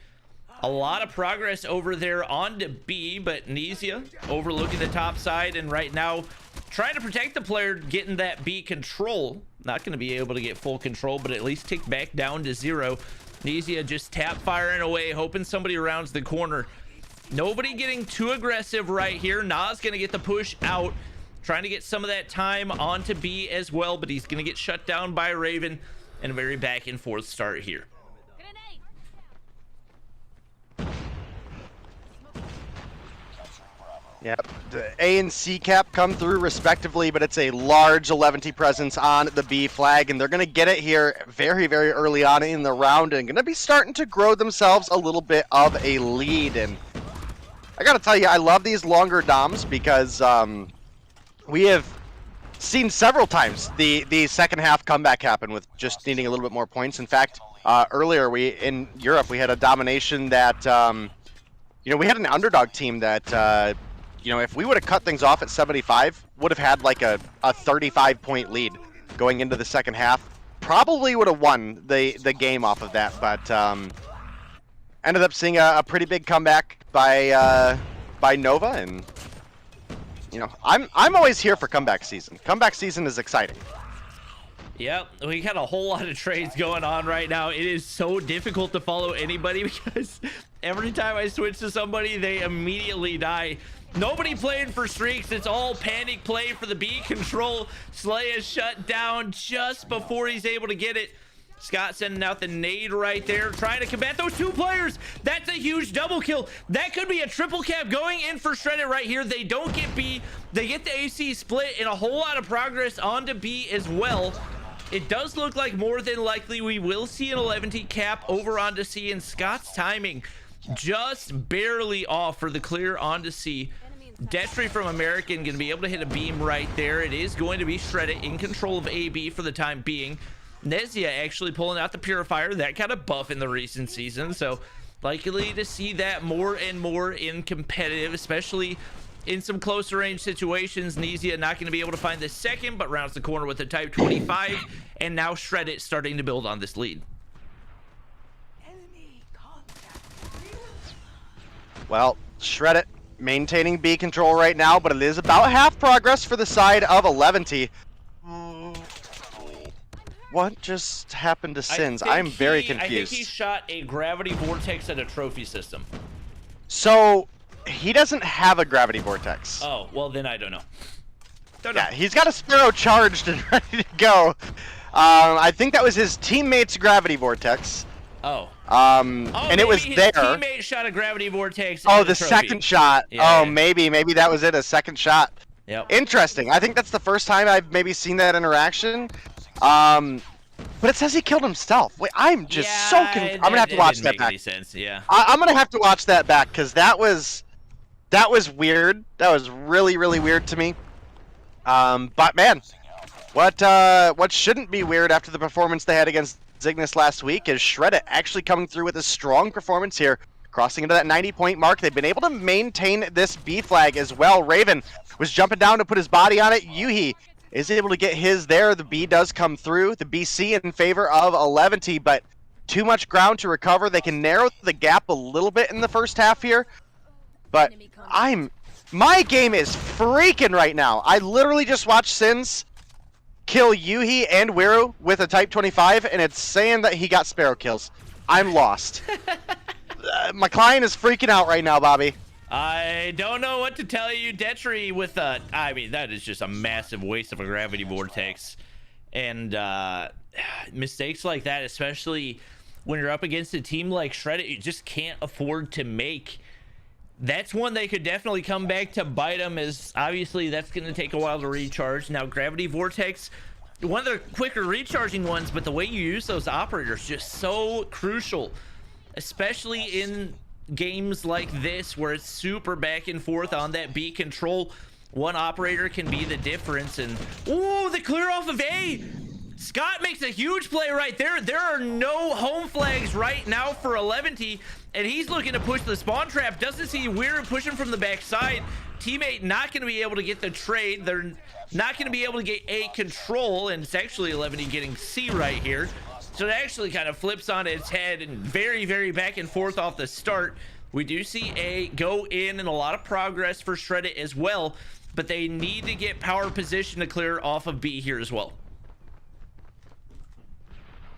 A lot of progress over there on to B, but Nezia overlooking the top side, and right now trying to protect the player getting that B control. Not going to be able to get full control, but at least tick back down to 0. Nezia just tap firing away, hoping somebody rounds the corner. Nobody getting too aggressive right here. Nas going to get the push out, trying to get some of that time onto B as well, but he's going to get shut down by Raven, and a very back and forth start here. Yep, the A and C cap come through respectively, but it's a large 11T presence on the B flag, and they're going to get it here very, very early on in the round, and going to be starting to grow themselves a little bit of a lead. And I got to tell you, I love these longer doms because we have seen several times the second half comeback happen with just needing a little bit more points. In fact, earlier in Europe, we had a domination that, we had an underdog team that, if we would have cut things off at 75, would have had like a 35-point lead going into the second half. Probably would have won the game off of that, but ended up seeing a pretty big comeback by Nova, and I'm always here for comeback season. Comeback season is exciting. Yep, we got a whole lot of trades going on right now. It is so difficult to follow anybody because every time I switch to somebody, they immediately die. Nobody playing for streaks. It's all panic play for the B control. Slay is shut down just before he's able to get it. Scott sending out the nade right there, trying to combat those two players. That's a huge double kill. That could be a triple cap going in for shredit right here. They don't get B. They get the AC split, and a whole lot of progress onto B as well. It does look like more than likely we will see an 11T cap over onto C, and Scott's timing just barely off for the clear onto C. Destry from American going to be able to hit a beam right there. It is going to be Shredit in control of AB for the time being. Nezia actually pulling out the Purifier. That kind of buff in the recent season, so likely to see that more and more in competitive, especially in some closer range situations. Nezia not going to be able to find the second, but rounds the corner with a Type 25, and now Shredit starting to build on this lead. Well, Shredit maintaining B control right now, but it is about half progress for the side of 11. What just happened to Sins? I'm very confused. I think he shot a gravity vortex at a trophy system. So, he doesn't have a gravity vortex. Oh, well then I don't know. Yeah, he's got a Sparrow charged and ready to go. I think that was his teammate's gravity vortex. Oh. And it was his there. Teammate shot a gravity vortex. Oh, the second shot. Yeah, oh, maybe that was it. A second shot. Yep. Interesting. I think that's the first time I've maybe seen that interaction. But it says he killed himself. Wait, I'm just so confused. I'm gonna have to watch that back. Sense. Yeah. I'm gonna have to watch that back because that was weird. That was really weird to me. But man, what shouldn't be weird after the performance they had against Zygnus last week is Shredit actually coming through with a strong performance here, crossing into that 90-point mark. They've been able to maintain this B flag as well. Raven was jumping down to put his body on it. Yuhi is able to get his there. The B does come through. The BC in favor of 11, but too much ground to recover. They can narrow the gap a little bit in the first half here, but my game is freaking right now. I literally just watched Sins kill Yuhi and Wiru with a Type 25, and it's saying that he got Sparrow kills. I'm lost. My client is freaking out right now, Bobby. I don't know what to tell you. Detry with I mean, that is just a massive waste of a gravity vortex. And mistakes like that, especially when you're up against a team like Shredit, you just can't afford to make. That's one they could definitely come back to bite them, as obviously that's going to take a while to recharge. Now, Gravity Vortex, one of the quicker recharging ones, but the way you use those operators just so crucial, especially in games like this where it's super back and forth on that B control. One operator can be the difference. And ooh, the clear off of A. Scott makes a huge play right there. There are no home flags right now for 11, and he's looking to push the spawn trap. Doesn't see Weird pushing from the backside. Teammate not going to be able to get the trade. They're not going to be able to get A control, and it's actually 11 getting C right here. So it actually kind of flips on its head, and very back and forth off the start. We do see A go in, and a lot of progress for Shredit as well, but they need to get power position to clear off of B here as well.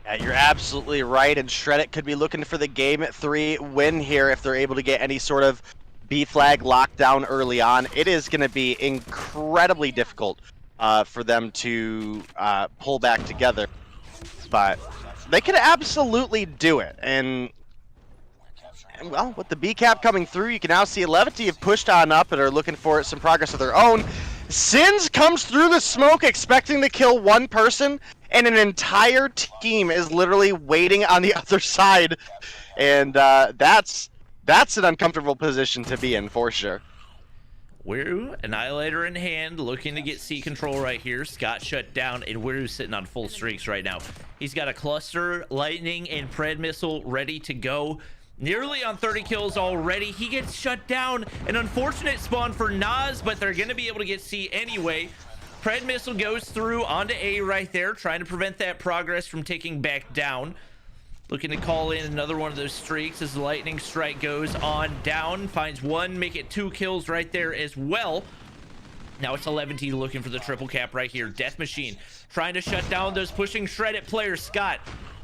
Yeah, you're absolutely right, and Shredit could be looking for the game 3 win here if they're able to get any sort of B flag lockdown early on. It is going to be incredibly difficult for them to pull back together, but they could absolutely do it. And well, with the B cap coming through, you can now see 11 have pushed on up and are looking for some progress of their own. Sins comes through the smoke expecting to kill one person, and an entire team is literally waiting on the other side. And that's an uncomfortable position to be in for sure. Wiru, Annihilator in hand, looking to get C control right here. Scott shut down, and Wiru's sitting on full streaks right now. He's got a cluster, lightning, and pred missile ready to go. Nearly on 30 kills already. He gets shut down. An unfortunate spawn for Nas, but they're going to be able to get C anyway. Pred missile goes through onto A right there, trying to prevent that progress from taking back down. Looking to call in another one of those streaks as the lightning strike goes on down. Finds one, make it 2 kills right there as well. Now it's 11 looking for the triple cap right here. Death Machine trying to shut down those pushing Shredit players. Scott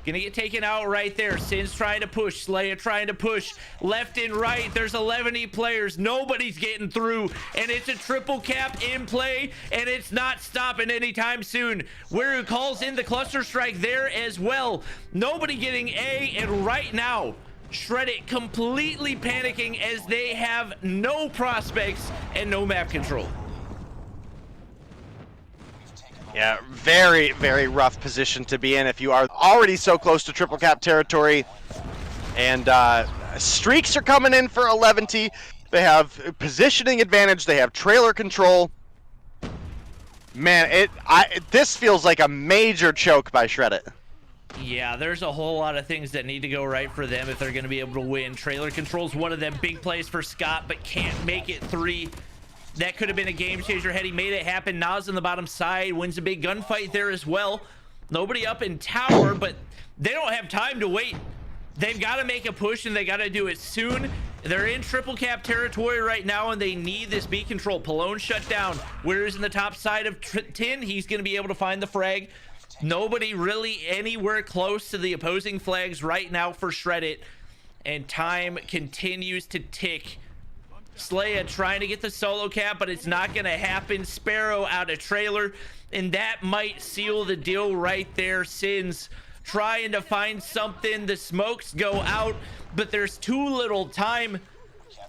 gonna get taken out right there. Sin's trying to push. Slayer trying to push left and right. There's 11 players. Nobody's getting through, and it's a triple cap in play, and it's not stopping anytime soon. Wiru calls in the cluster strike there as well. Nobody getting A, and right now Shredit completely panicking as they have no prospects and no map control. Yeah, very rough position to be in if you are already so close to triple cap territory. And streaks are coming in for 11. They have positioning advantage. They have trailer control. Man, this feels like a major choke by shredit. Yeah, there's a whole lot of things that need to go right for them if they're going to be able to win. Trailer control's one of them. Big plays for Scott, but can't make it 3. That could have been a game changer had he made it happen. Nas on the bottom side wins a big gunfight there as well. Nobody up in tower, but they don't have time to wait. They've got to make a push, and they got to do it soon. They're in triple cap territory right now, and they need this B control. Pallone shut down. Where's in the top side of Tin? He's going to be able to find the frag. Nobody really anywhere close to the opposing flags right now for shredit, and time continues to tick. Slaya trying to get the solo cap, but it's not going to happen. Sparrow out of trailer, and that might seal the deal right there. Sins trying to find something. The smokes go out, but there's too little time.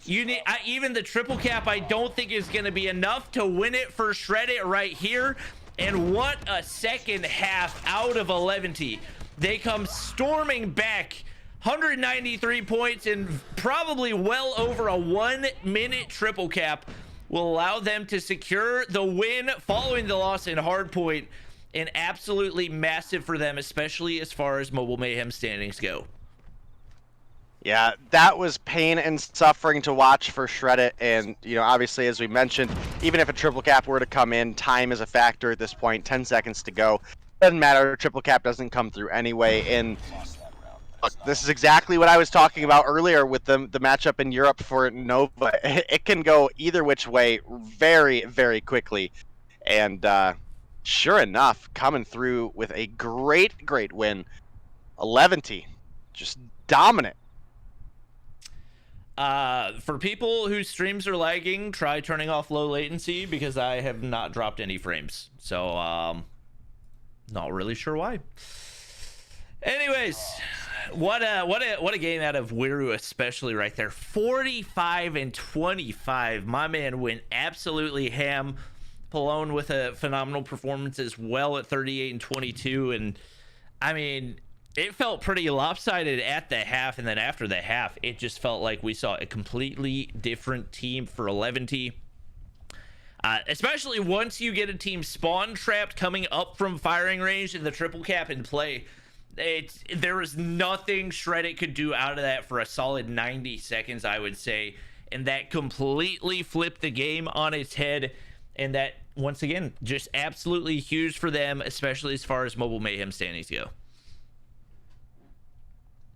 You need even the triple cap. I don't think is going to be enough to win it for shredit right here. And what a second half out of 11T. They come storming back. 193 points and probably well over a 1-minute triple cap will allow them to secure the win following the loss in hardpoint. And absolutely massive for them, especially as far as Mobile Mayhem standings go. Yeah, that was pain and suffering to watch for shredit. And, you know, obviously, as we mentioned, even if a triple cap were to come in, time is a factor at this point. 10 seconds to go. Doesn't matter. Triple cap doesn't come through anyway. And look, this is exactly what I was talking about earlier with the matchup in Europe for Nova. It can go either which way very, very quickly. And sure enough, coming through with a great win. 11T, just dominant. For people whose streams are lagging, try turning off low latency because I have not dropped any frames. So, not really sure why. Anyways, what a game out of Wiru, especially right there. 45-25. My man went absolutely ham. Pallone with a phenomenal performance as well at 38-22. And I mean, it felt pretty lopsided at the half, and then after the half, it just felt like we saw a completely different team for 11T. Especially once you get a team spawn trapped coming up from firing range and the triple cap in play. There was nothing shredit could do out of that for a solid 90 seconds, I would say. And that completely flipped the game on its head. And that, once again, just absolutely huge for them, especially as far as Mobile Mayhem standings go.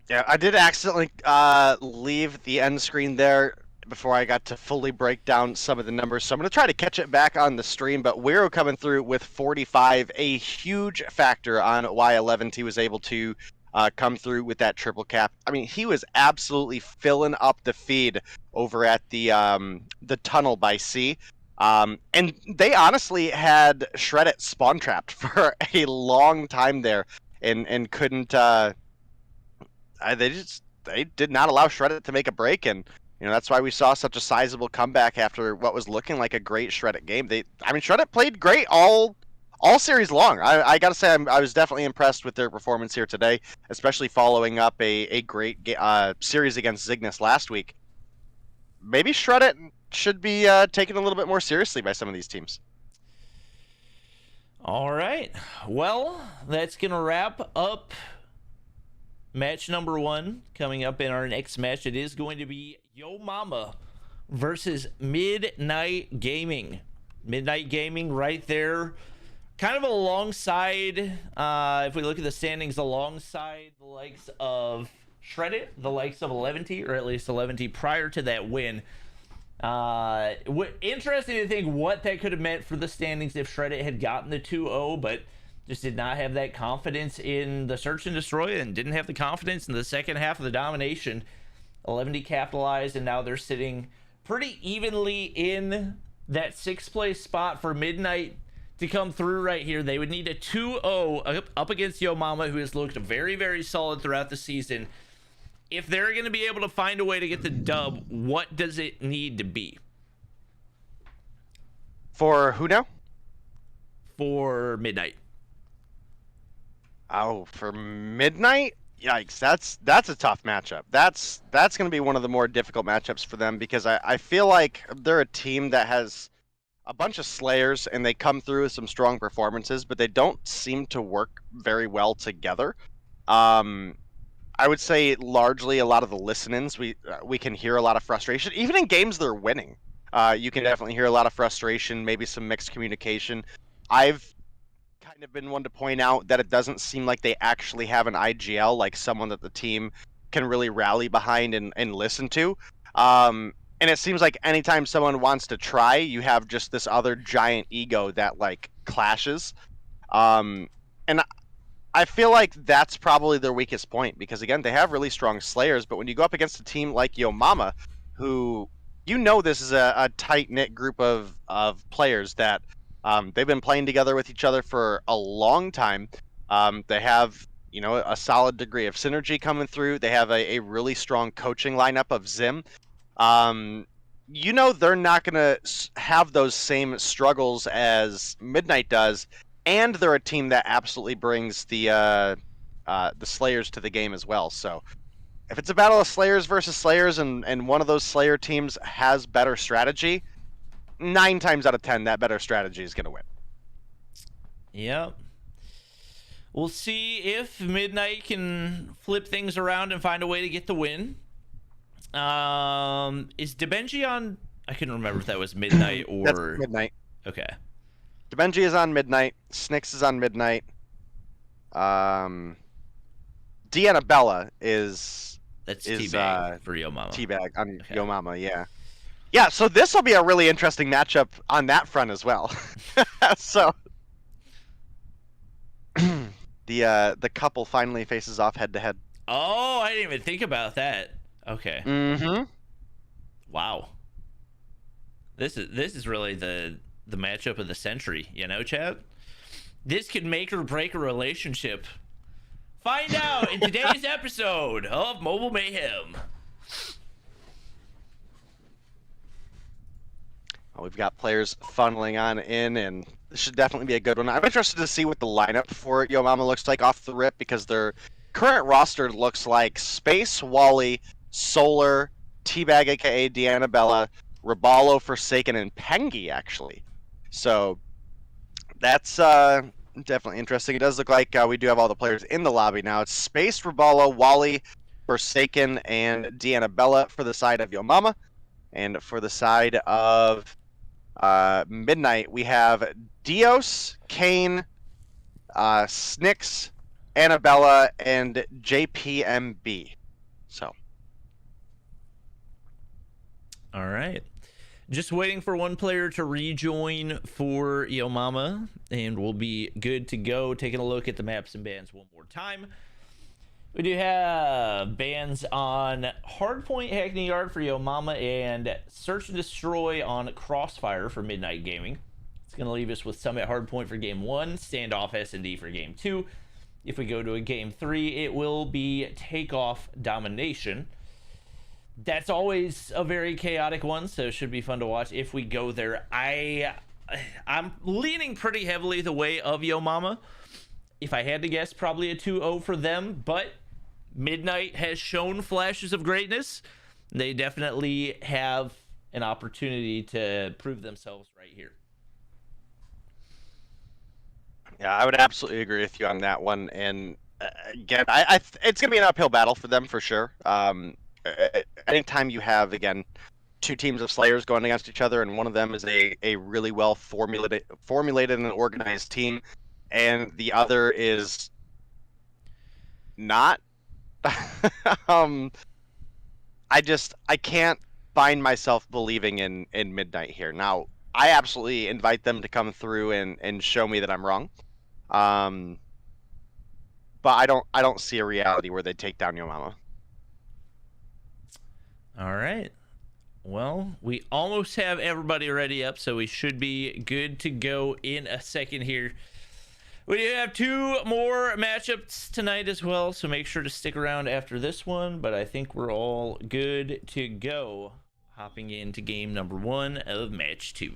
Yeah, I did accidentally leave the end screen there before I got to fully break down some of the numbers. So I'm going to try to catch it back on the stream. But Wiro coming through with 45, a huge factor on why 11T was able to come through with that triple cap. I mean, he was absolutely filling up the feed over at the tunnel by C. And they honestly had shredit spawn trapped for a long time there and couldn't... They did not allow shredit to make a break, and you know that's why we saw such a sizable comeback after what was looking like a great shredit game. Shredit played great all series long. I gotta say I was definitely impressed with their performance here today, especially following up a great series against Zygnus last week. Maybe shredit should be taken a little bit more seriously by some of these teams. All right, well, that's gonna wrap up match number 1. Coming up in our next match, it is going to be Yo Mama versus Midnight Gaming. Midnight Gaming right there, kind of alongside, if we look at the standings, alongside the likes of shredit, the likes of 11T, or at least 11T prior to that win. Interesting to think what that could have meant for the standings if shredit had gotten the 2-0, but just did not have that confidence in the search and destroy and didn't have the confidence in the second half of the domination. 11D capitalized, and now they're sitting pretty evenly in that 6th place spot for Midnight to come through right here. They would need a 2-0 up against Yo Mama, who has looked very, very solid throughout the season. If they're going to be able to find a way to get the dub, what does it need to be? For who now? For Midnight. Oh, for Midnight? Yikes, that's a tough matchup. That's going to be one of the more difficult matchups for them because I feel like they're a team that has a bunch of slayers and they come through with some strong performances, but they don't seem to work very well together. I would say largely a lot of the listen-ins we can hear a lot of frustration, even in games they're winning. You can definitely hear a lot of frustration, maybe some mixed communication. I've kind of been one to point out that it doesn't seem like they actually have an IGL, like someone that the team can really rally behind and listen to. And it seems like anytime someone wants to try, you have just this other giant ego that like clashes. And I feel like that's probably their weakest point because again, they have really strong slayers, but when you go up against a team like Yo Mama, who this is a tight knit group of players that they've been playing together with each other for a long time. They have a solid degree of synergy coming through. They have a really strong coaching lineup of Zim. They're not going to have those same struggles as Midnight does, and they're a team that absolutely brings the Slayers to the game as well. So if it's a battle of Slayers versus Slayers and one of those Slayer teams has better strategy, 9 times out of 10, that better strategy is going to win. Yep. We'll see if Midnight can flip things around and find a way to get the win. Is DeBenji on? I couldn't remember if that was Midnight or... That's Midnight. Okay. DeBenji is on Midnight. Snicks is on Midnight. Deanna Bella is... That's Teabag for Yo Mama. Teabag on Yo Mama, yeah. Yeah, so this will be a really interesting matchup on that front as well. So the couple finally faces off head to head. Oh, I didn't even think about that. Okay. Mm-hmm. Wow. This is really the matchup of the century, Chad? This could make or break a relationship. Find out in today's episode of Mobile Mayhem. We've got players funneling on in, and this should definitely be a good one. I'm interested to see what the lineup for Yo Mama looks like off the rip, because their current roster looks like Space, Wally, Solar, Teabag, aka Deanna Bella, Raballo, Forsaken, and Pengi, actually. So that's definitely interesting. It does look like we do have all the players in the lobby now. It's Space, Raballo, Wally, Forsaken, and Deanna Bella for the side of Yo Mama. And for the side of Midnight, we have Dios, Kane, Snicks, Annabella, and JPMB. So. All right. Just waiting for one player to rejoin for Yo Mama, and we'll be good to go. Taking a look at the maps and bans one more time. We do have bans on Hardpoint, Hackney Yard for Yo Mama, and Search and Destroy on Crossfire for Midnight Gaming. It's going to leave us with Summit Hardpoint for Game 1, Standoff S&D for Game 2. If we go to a Game 3, it will be Takeoff Domination. That's always a very chaotic one, so it should be fun to watch if we go there. I'm leaning pretty heavily the way of Yo Mama. If I had to guess, probably a 2-0 for them, but Midnight has shown flashes of greatness. They definitely have an opportunity to prove themselves right here. Yeah, I would absolutely agree with you on that one. And again, it's going to be an uphill battle for them for sure. Anytime you have, again, 2 teams of Slayers going against each other, and one of them is a really well formulated and organized team, and the other is not. I can't find myself believing in Midnight here. Now, I absolutely invite them to come through and show me that I'm wrong. But I don't see a reality where they take down Yo Mama. All right. Well, we almost have everybody ready up, so we should be good to go in a second here. We do have 2 more matchups tonight as well, so make sure to stick around after this one, but I think we're all good to go, hopping into game number 1 of match 2.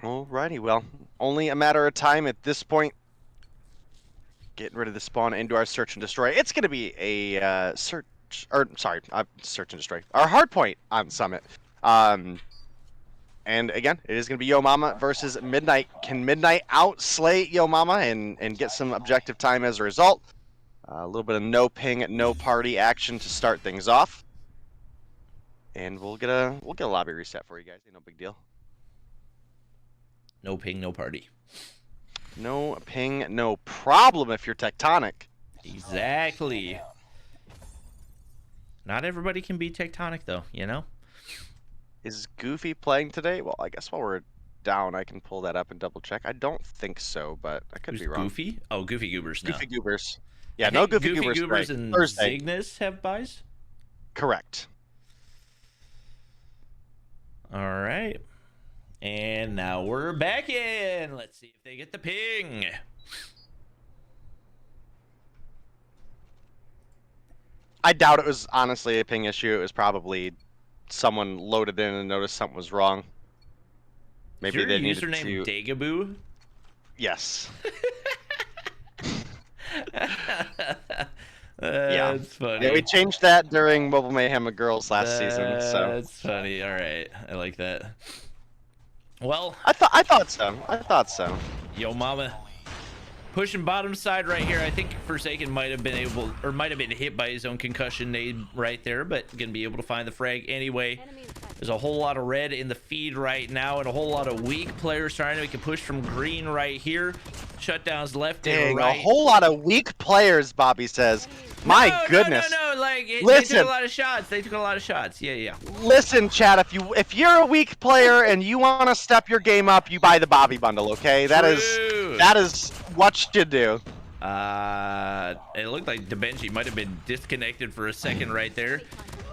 Alrighty, well, only a matter of time at this point. Getting rid of the spawn into our search and destroy. It's going to be a search and destroy. Our hardpoint on Summit. And again, it is going to be Yo Mama versus Midnight. Can Midnight outslay Yo Mama and get some objective time as a result? A little bit of no ping, no party action to start things off. And we'll get a lobby reset for you guys. No big deal. No ping, no party. No ping, no problem if you're tectonic. Exactly. Not everybody can be tectonic, though, you know? Is Goofy playing today? Well, I guess while we're down, I can pull that up and double check. I don't think so, but I could be wrong. Goofy? Oh, Goofy Goobers, no. Goofy Goobers. Yeah, no Goofy Goobers. Goobers and Thursday. Cygnus have buys? Correct. All right. And now we're back in. Let's see if they get the ping. I doubt it was honestly a ping issue. It was probably someone loaded in and noticed something was wrong. Maybe Is your they needed username to... Dagaboo? Yes. Yeah, that's funny. Yeah, we changed that during Mobile Mayhem of Girls last season. So That's funny. All right, I like that. Well, I thought so. Yo Mama pushing bottom side right here. I think Forsaken might have been hit by his own concussion nade right there, but gonna be able to find the frag anyway. There's a whole lot of red in the feed right now and a whole lot of weak players trying to make a push from green right here. Shutdowns left and right. A whole lot of weak players, Bobby says. My goodness. No. Like, Listen. they took a lot of shots. They took a lot of shots. Yeah. Listen, Chad, if you're a weak player and you want to step your game up, you buy the Bobby bundle, okay? That is what you do. It looked like DaBenji might have been disconnected for a second right there.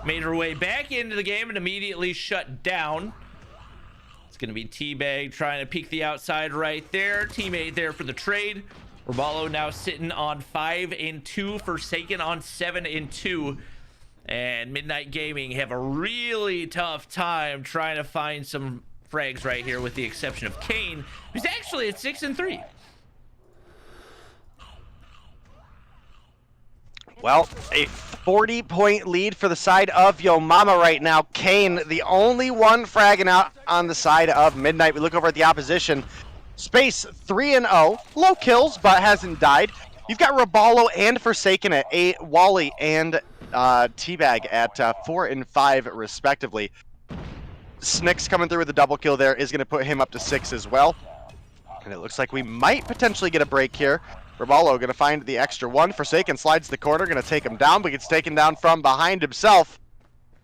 Made her way back into the game and immediately shut down. It's going to be Teabag trying to peek the outside right there. Teammate there for the trade. Roballo now sitting on 5 and 2. Forsaken on 7 and 2. And Midnight Gaming have a really tough time trying to find some frags right here, with the exception of Kane, who's actually at 6 and 3. Well, a 40-point lead for the side of Yo Mama right now. Kane, the only one fragging out on the side of Midnight. We look over at the opposition. Space 3-0, low kills, but hasn't died. You've got Roballo and Forsaken at 8, Wally and Teabag at 4 and 5 respectively. Snicks coming through with a double kill there is going to put him up to 6 as well. And it looks like we might potentially get a break here. Roballo going to find the extra one. Forsaken slides the corner, going to take him down, but gets taken down from behind himself.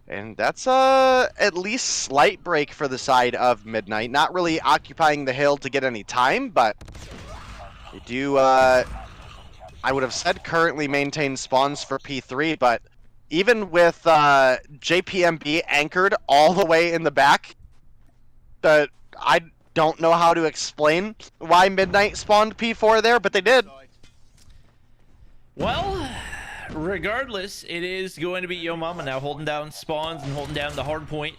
And that's at least slight break for the side of Midnight. Not really occupying the hill to get any time, but they do, I would have said currently maintain spawns for P3, but even with JPMB anchored all the way in the back, I don't know how to explain why Midnight spawned P4 there, but they did. Well, regardless, it is going to be Yo Mama now holding down spawns and holding down the hard point.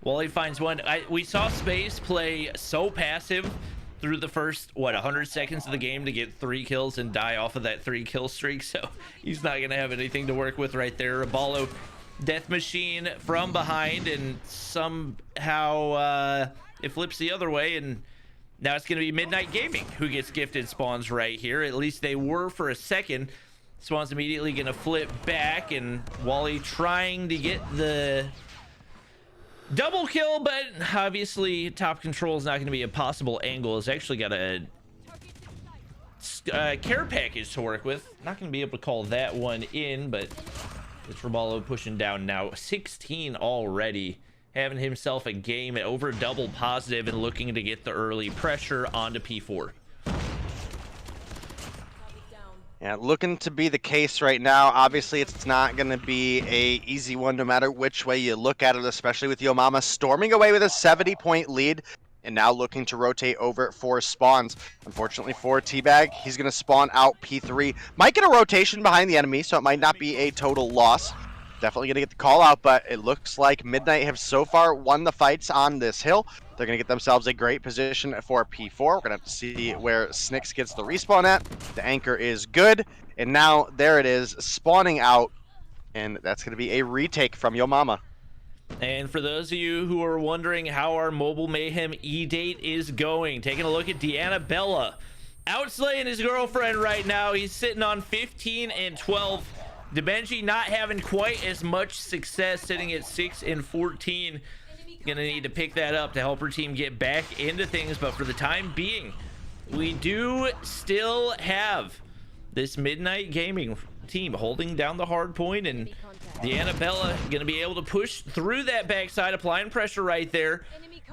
Wally finds one. We saw Space play so passive through the first, 100 seconds of the game to get 3 kills and die off of that 3-kill streak, so he's not going to have anything to work with right there. Roballo, Death Machine from behind, and somehow it flips the other way, and now it's going to be Midnight Gaming who gets gifted spawns right here. At least they were for a second. Spawn's immediately going to flip back, and Wally trying to get the double kill, but obviously top control is not going to be a possible angle. It's actually got a care package to work with. Not going to be able to call that one in, but it's Roballo pushing down now. 16 already, having himself a game at over double positive and looking to get the early pressure onto P4. Yeah, looking to be the case right now. Obviously, it's not going to be a easy one no matter which way you look at it, especially with Yo Mama storming away with a 70-point lead and now looking to rotate over for spawns. Unfortunately for Teabag, he's going to spawn out P3. Might get a rotation behind the enemy, so it might not be a total loss. definitely going to get the call out, but it looks like Midnight have so far won the fights on this hill. They're going to get themselves a great position for P4. We're going to have to see where Snicks gets the respawn at. The anchor is good, and now there it is, spawning out, and that's going to be a retake from Yo Mama. And for those of you who are wondering how our Mobile Mayhem E-Date is going, taking a look at Deanna Bella. Outslaying his girlfriend right now. He's sitting on 15 and 12. Debenji not having quite as much success, sitting at 6 and 14. Gonna need to pick that up to help her team get back into things, but for the time being, we do still have this Midnight Gaming team holding down the hard point, and Deanna Bella gonna be able to push through that backside, applying pressure right there,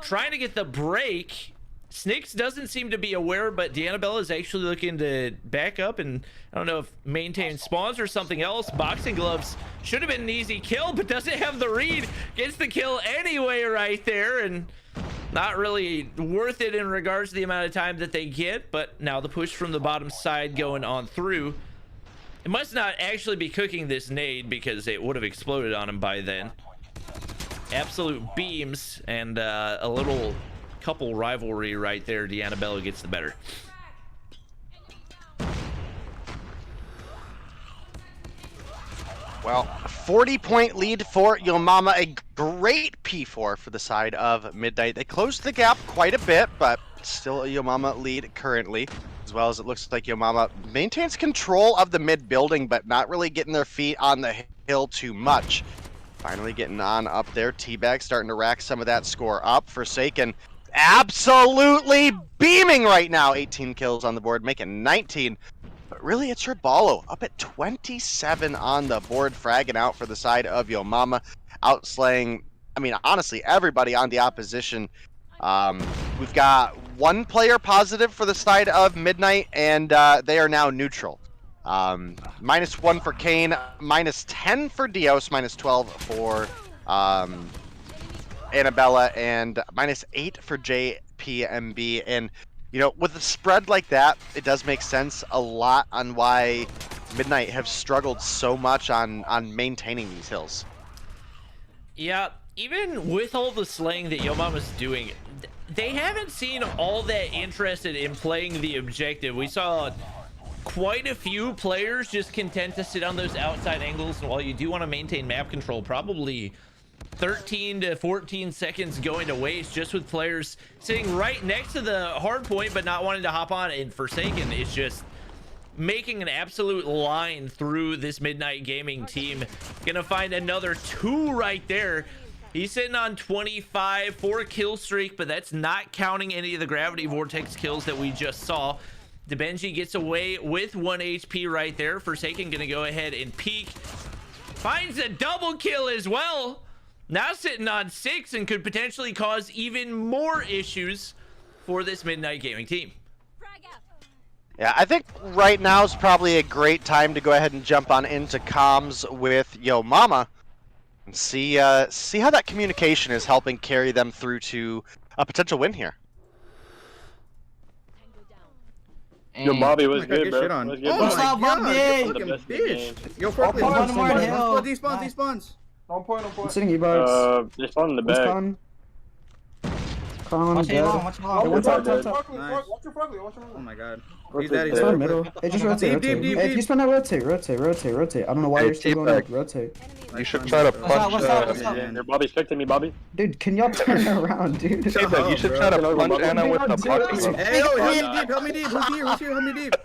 trying to get the break. Snicks doesn't seem to be aware, but Deanna Bella is actually looking to back up, and I don't know if maintain spawns or something else. Boxing gloves should have been an easy kill, but doesn't have the read. Gets the kill anyway right there, and not really worth it in regards to the amount of time that they get. But now the push from the bottom side going on through. It must not actually be cooking this nade, because it would have exploded on him by then. Absolute beams, and a little couple rivalry right there. Deanna Bella gets the better. Well, 40-point lead for Yo Mama. A great P4 for the side of Midnight. They closed the gap quite a bit, but still a Yo Mama lead currently, as well as it looks like Yo Mama maintains control of the mid building, but not really getting their feet on the hill too much. Finally getting on up there. Teabag starting to rack some of that score up. Forsaken absolutely beaming right now. 18 kills on the board, making 19. But really, it's Rebalo up at 27 on the board, fragging out for the side of Yo Mama, outslaying, I mean, honestly, everybody on the opposition. We've got one player positive for the side of Midnight, and they are now neutral. -1 for Kane, -10 for Dios, -12 for Annabella, and -8 for JPMB. And you know, with a spread like that, it does make sense a lot on why Midnight have struggled so much on maintaining these hills. Yeah, even with all the slaying that Yo Mama's doing, they haven't seen all that interested in playing the objective. We saw quite a few players just content to sit on those outside angles, and while you do want to maintain map control, probably 13 to 14 seconds going to waste just with players sitting right next to the hard point but not wanting to hop on. And Forsaken is just making an absolute line through this Midnight Gaming team. Gonna find another 2 right there. He's sitting on 25, 4 kill streak, but that's not counting any of the gravity vortex kills that we just saw. Debenji gets away with 1 HP right there. Forsaken gonna go ahead and peek, finds a double kill as well. Now sitting on 6 and could potentially cause even more issues for this Midnight Gaming team. Yeah, I think right now is probably a great time to go ahead and jump on into comms with Yo Mama and see how that communication is helping carry them through to a potential win here. Yo, Bobby was good, bro. Oh Was good, my Bobby. god, The best bitch. Yo, One forklift, more hill. Despawns. On point. I'm sitting E-bugs. They're spawning in the back. Watch it long, watch it long. One top. Nice. Watch Oh my god. He's Rotate dead, he's there. It's dead. middle. Hey, just rotate, Deep, rotate. deep, Hey, deep. you spin that rotate. I don't know why Hey, you're still going T-Bag. up. Rotate. You should try to punch. What's up? Your Bobby's fixing me, Bobby. Dude, can y'all turn around, dude? T-Bag, you should try to Bro. punch Anna with the boxing. Hey, yo, help me deep. Who's here? Help me deep.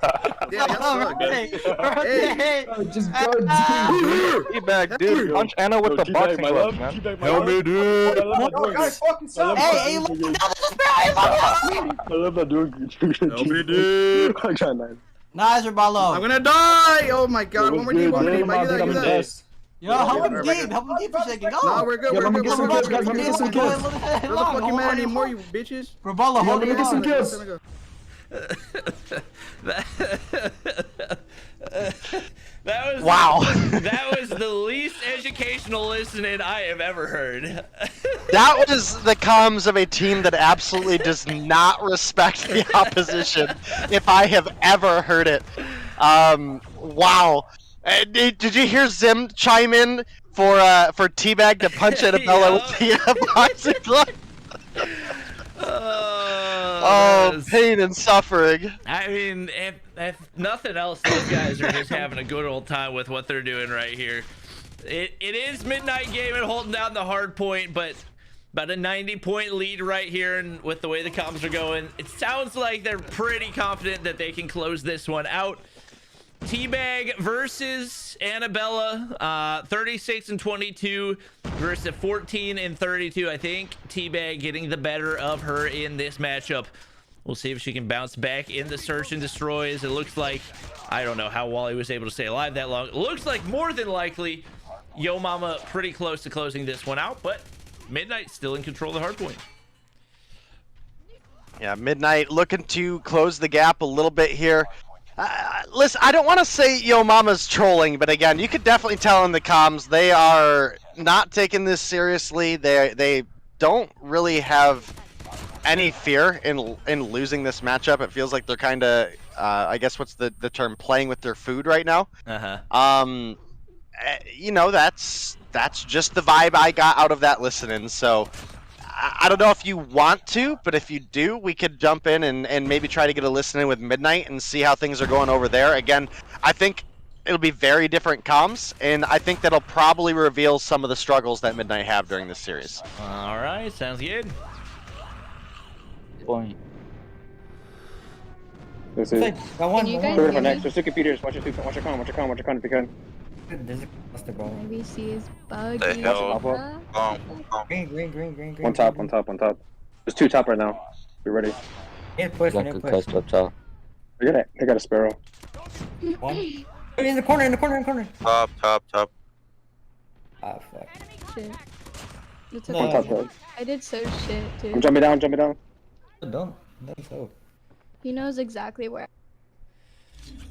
Yeah, y'all suck. Hey, Oh, just go deep. T-Bag, dude, punch Anna with the boxing gloves, man. Help me, dude. Hey, look down the barrel! I love that dude. help me deep. I'm trying to. Nice, Rebalo. I'm gonna die. Oh my god, one more deep. One more deep. You that. Yo, help him deep for a second. Go. No, we're good, Yo, we're let me good. get some kills, guys. Let me get some kills. Doesn't fucking matter anymore, you bitches. Rebalo, Yo, hold let me get some kills. That was Wow. that was the least educational listening I have ever heard. That was the comms of a team that absolutely does not respect the opposition, if I have ever heard it. Wow. Did you hear Zim chime in for Teabag to punch Annabella with the boxing glove. Oh, pain and suffering. I mean, if nothing else, those guys are just having a good old time with what they're doing right here. It is Midnight Gaming holding down the hard point, but about a 90-point lead right here, and with the way the comms are going, it sounds like they're pretty confident that they can close this one out. Teabag versus Annabella, 36 and 22 versus 14 and 32. I think Teabag getting the better of her in this matchup. We'll see if she can bounce back in the search and destroys. It looks like, I don't know how Wally was able to stay alive that long. It looks like more than likely Yo Mama pretty close to closing this one out, but Midnight still in control of the hardpoint. Yeah, Midnight looking to close the gap a little bit here. Listen, I don't want to say Yo Mama's trolling, but again, you could definitely tell in the comms they are not taking this seriously. They don't really have any fear in losing this matchup. It feels like they're kind of, I guess what's the term, playing with their food right now. You know, that's just the vibe I got out of that listening. So I don't know if you want to, but if you do, we could jump in and maybe try to get a listen in with Midnight and see how things are going over there. Again, I think it'll be very different comms, and I think that'll probably reveal some of the struggles that Midnight have during this series. All right, sounds good. Point. This is. Got one. Third for next. There's two computers. Watch your con if you can. There's a cluster ball. ABC is buggy. The hell? Green. One top. There's two top right now. Be ready. Push. They got a sparrow. One. In the corner. Top. Ah, fuck. Shit. It's No. One top. okay. I did so shit, dude. Jump me down. Don't so. He knows exactly where.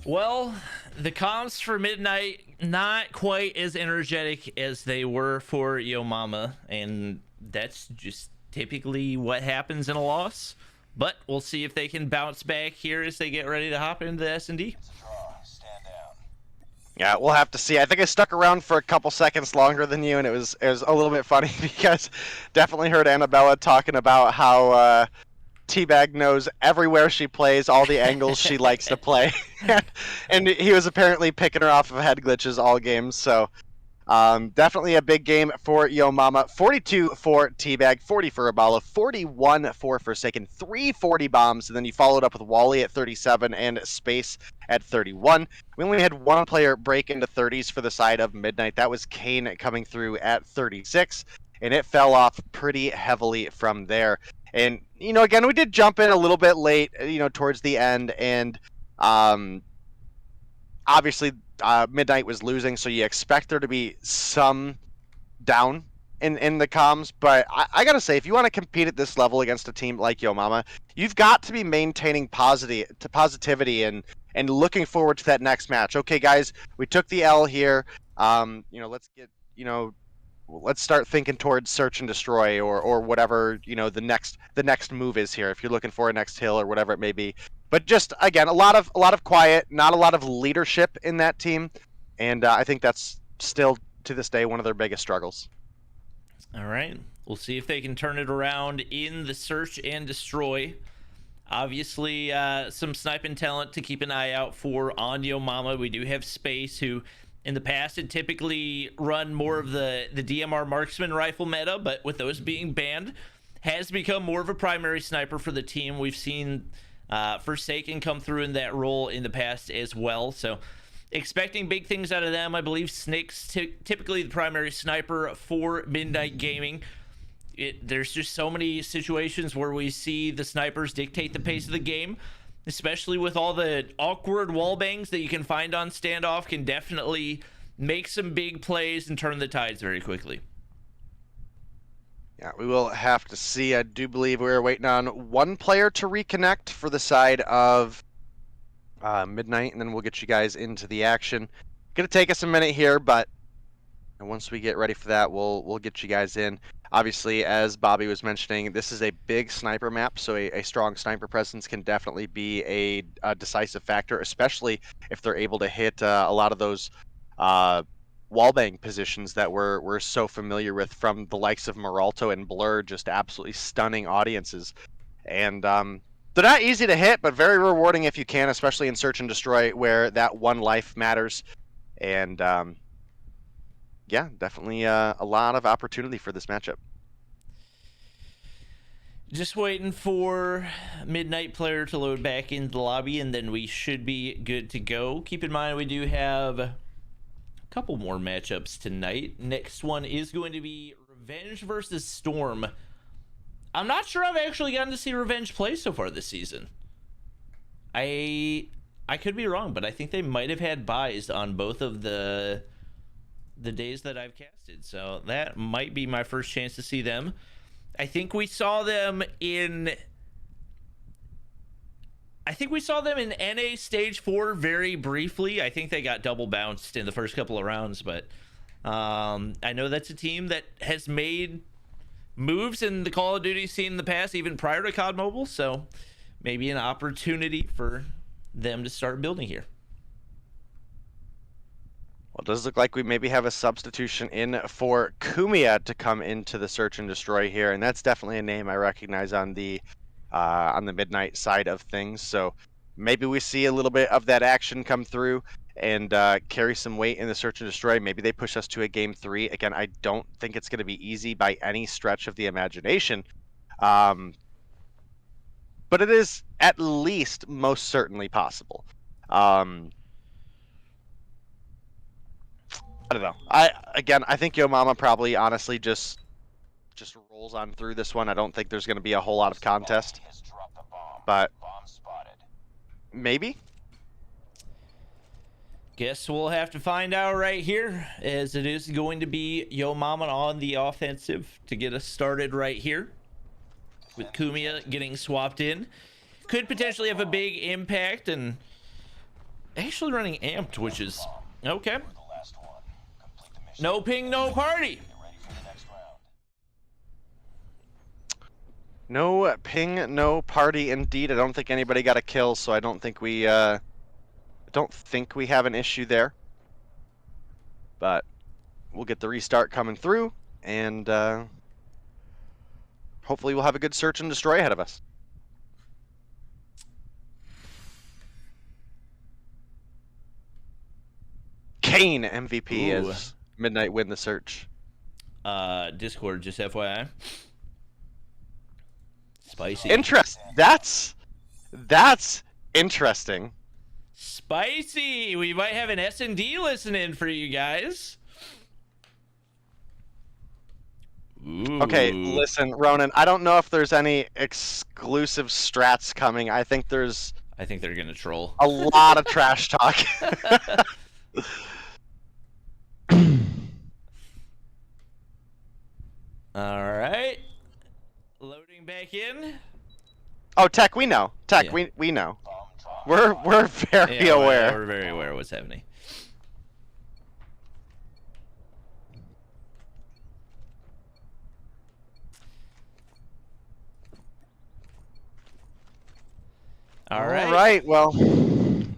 Well, the comms for Midnight not quite as energetic as they were for Yo Mama, and that's just typically what happens in a loss. But we'll see if they can bounce back here as they get ready to hop into the S&D. Yeah, we'll have to see. I think I stuck around for a couple seconds longer than you, and it was a little bit funny because definitely heard Annabella talking about how Teabag knows everywhere she plays, all the angles she likes to play. And he was apparently picking her off of head glitches all games, so definitely a big game for Yo Mama. 42 for Teabag, 40 for Abala, 41 for Forsaken, 340 bombs, and then you followed up with Wally at 37 and Space at 31. We only had one player break into 30s for the side of Midnight. That was Kane coming through at 36, and it fell off pretty heavily from there. And, you know, again, we did jump in a little bit late, you know, towards the end, and obviously Midnight was losing, so you expect there to be some down in the comms, but I gotta say, if you want to compete at this level against a team like Yo Mama, you've got to be maintaining positivity and looking forward to that next match. Okay, guys, we took the L here. You know, let's start thinking towards search and destroy or whatever, you know, the next move is here, if you're looking for a next hill or whatever it may be. But just, again, a lot of quiet, not a lot of leadership in that team, and I think that's still to this day one of their biggest struggles. All right, we'll see if they can turn it around in the search and destroy. Obviously, some sniping talent to keep an eye out for on Yo Mama. We do have Space, who in the past had typically run more of the DMR marksman rifle meta, but with those being banned, has become more of a primary sniper for the team. We've seen Forsaken come through in that role in the past as well, so expecting big things out of them. I believe Snick's typically the primary sniper for Midnight Gaming. There's just so many situations where we see the snipers dictate the pace of the game, especially with all the awkward wall bangs that you can find on standoff. Can definitely make some big plays and turn the tides very quickly. Yeah, we will have to see. I do believe we're waiting on one player to reconnect for the side of Midnight, and then we'll get you guys into the action. Gonna take us a minute here, but once we get ready for that, we'll get you guys in. Obviously, as Bobby was mentioning, this is a big sniper map, so a strong sniper presence can definitely be a decisive factor, especially if they're able to hit a lot of those wallbang positions that we're so familiar with from the likes of Maralto and Blur, just absolutely stunning audiences. And they're not easy to hit, but very rewarding if you can, especially in Search and Destroy, where that one life matters. And yeah, definitely a lot of opportunity for this matchup. Just waiting for Midnight player to load back into the lobby, and then we should be good to go. Keep in mind, we do have a couple more matchups tonight. Next one is going to be Revenge versus Storm. I'm not sure I've actually gotten to see Revenge play so far this season. I could be wrong, but I think they might have had buys on both of the days that I've casted, so that might be my first chance to see them. I think we saw them in NA Stage 4 very briefly. I think they got double bounced in the first couple of rounds, but I know that's a team that has made moves in the Call of Duty scene in the past, even prior to COD Mobile, so maybe an opportunity for them to start building here. Well, it does look like we maybe have a substitution in for Kumia to come into the Search and Destroy here, and that's definitely a name I recognize on the Midnight side of things. So maybe we see a little bit of that action come through and carry some weight in the Search and Destroy. Maybe they push us to a game 3. Again, I don't think it's going to be easy by any stretch of the imagination, but it is at least most certainly possible. I don't know. I think Yo Mama probably honestly just rolls on through this one. I don't think there's going to be a whole lot of contest, but maybe. Guess we'll have to find out right here, as it is going to be Yo Mama on the offensive to get us started right here, with Kumia getting swapped in. Could potentially have a big impact, and actually running amped, which is okay. No ping, no party. No ping, no party indeed. I don't think anybody got a kill, so I don't think we have an issue there. But we'll get the restart coming through, and hopefully we'll have a good Search and Destroy ahead of us. Kane MVP as Midnight win the Search. Discord, just FYI. Spicy. That's interesting. Spicy. We might have an S&D listening for you guys. Ooh. Okay, listen, Ronan, I don't know if there's any exclusive strats coming. I think they're gonna troll. A lot of trash talk. All right. Loading back in. Oh, Tech, we know. Tech, Yeah. we know. We're very aware. We're very aware of what's happening. All right. Well,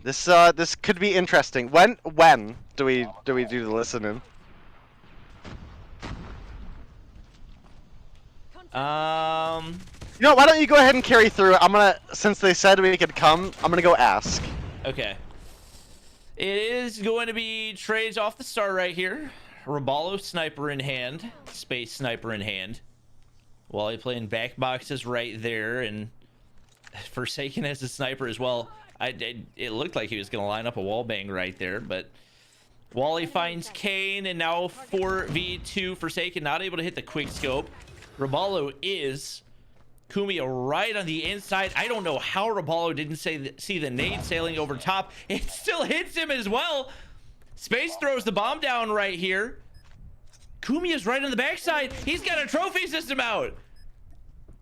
this could be interesting. When do we do the listening? You know, why don't you go ahead and carry through? Since they said we could come, I'm gonna go ask. Okay. It is going to be trades off the start right here. Raballo sniper in hand, space sniper in hand. Wally playing back boxes right there, and Forsaken has a sniper as well. It looked like he was going to line up a wall bang right there, but Wally finds Kane, and now 4v2 Forsaken, not able to hit the quick scope. Raballo is Kumia right on the inside. I don't know how Raballo didn't see the nade sailing over top. It still hits him as well. Space throws the bomb down right here. Kumia's right on the backside. He's got a trophy system out.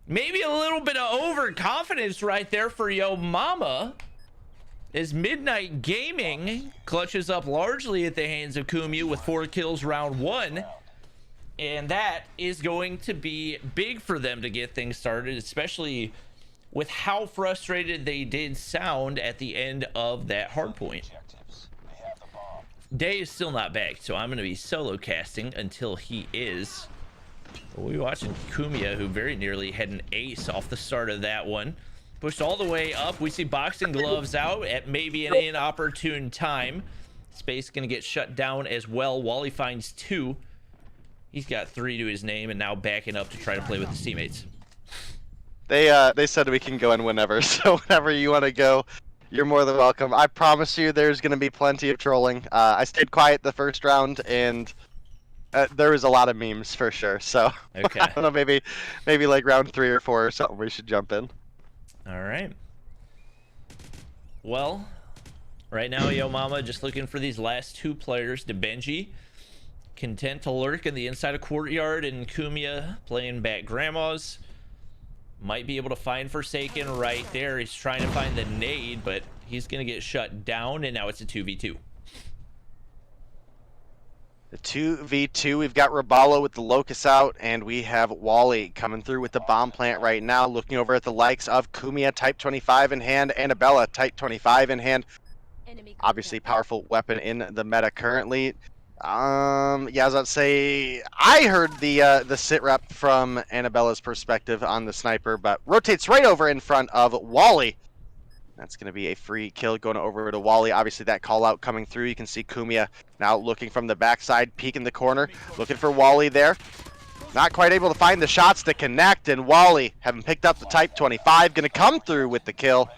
Maybe a little bit of overconfidence right there for Yo Mama, as Midnight Gaming clutches up largely at the hands of Kumia with 4 kills round 1. And that is going to be big for them to get things started, especially with how frustrated they did sound at the end of that hardpoint. Day is still not back, so I'm going to be solo casting until he is. We're watching Kumia, who very nearly had an ace off the start of that one. Pushed all the way up. We see boxing gloves out at maybe an inopportune time. Space going to get shut down as well. Wally finds 2. He's got 3 to his name and now backing up to try to play with his teammates. They said we can go in whenever, so whenever you want to go, you're more than welcome. I promise you there's going to be plenty of trolling. I stayed quiet the first round, and there was a lot of memes for sure. So Okay. I don't know, maybe like round 3 or 4 or something we should jump in. All right. Well, right now, Yo Mama just looking for these last 2 players. DeBenji, content to lurk in the inside of courtyard, and Kumia playing back grandmas. Might be able to find Forsaken right there. He's trying to find the nade, but he's going to get shut down, and now it's a 2v2. The 2v2, we've got Robalo with the Locust out, and we have Wally coming through with the bomb plant right now, looking over at the likes of Kumia, Type 25 in hand, Annabella, Type 25 in hand. Obviously, powerful weapon in the meta currently. Yeah, I was about to say, I heard the sit rep from Annabella's perspective on the sniper, but rotates right over in front of Wally. That's going to be a free kill going over to Wally. Obviously, that call out coming through. You can see Kumia now looking from the backside, peeking the corner, looking for Wally there. Not quite able to find the shots to connect, and Wally, having picked up the Type 25, going to come through with the kill.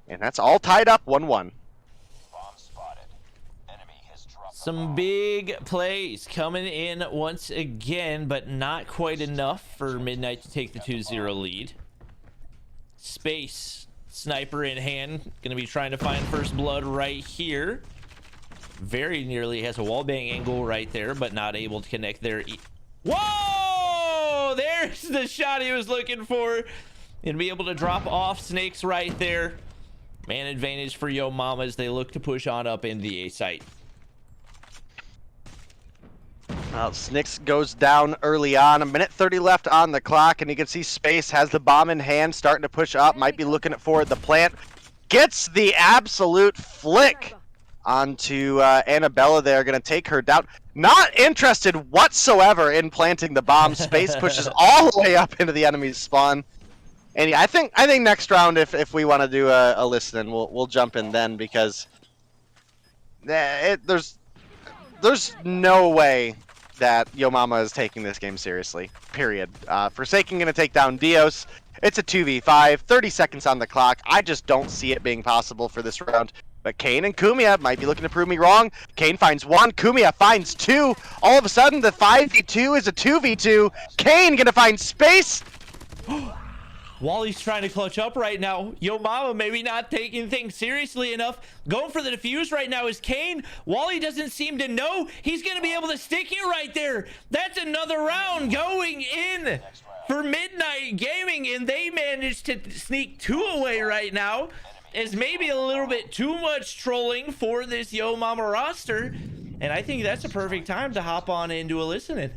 And that's all tied up 1-1. Some big plays coming in once again, but not quite enough for Midnight to take the 2-0 lead. Space, sniper in hand, gonna be trying to find first blood right here. Very nearly has a wallbang angle right there, but not able to connect there. Whoa! There's the shot he was looking for. And be able to drop off Snakes right there. Man advantage for Yo Mama as they look to push on up in the A site. Well, Snicks goes down early on. 1:30 left on the clock, and you can see Space has the bomb in hand, starting to push up. Might be looking for the plant. Gets the absolute flick onto Annabella there. Going to take her down. Not interested whatsoever in planting the bomb. Space pushes all the way up into the enemy's spawn. And yeah, I think next round, if we want to do a listen, we'll jump in then, because there's no way that Yo Mama is taking this game seriously, period. Forsaken going to take down Dios. It's a 2v5, 30 seconds on the clock. I just don't see it being possible for this round. But Kane and Kumia might be looking to prove me wrong. Kane finds 1, Kumia finds 2. All of a sudden, the 5v2 is a 2v2. Kane going to find Space. Wally's trying to clutch up right now. Yo Mama maybe not taking things seriously enough. Going for the defuse right now is Kane. Wally doesn't seem to know he's going to be able to stick it right there. That's another round going in for Midnight Gaming, and they managed to sneak 2 away right now. Is maybe a little bit too much trolling for this Yo Mama roster, and I think that's a perfect time to hop on into a listening.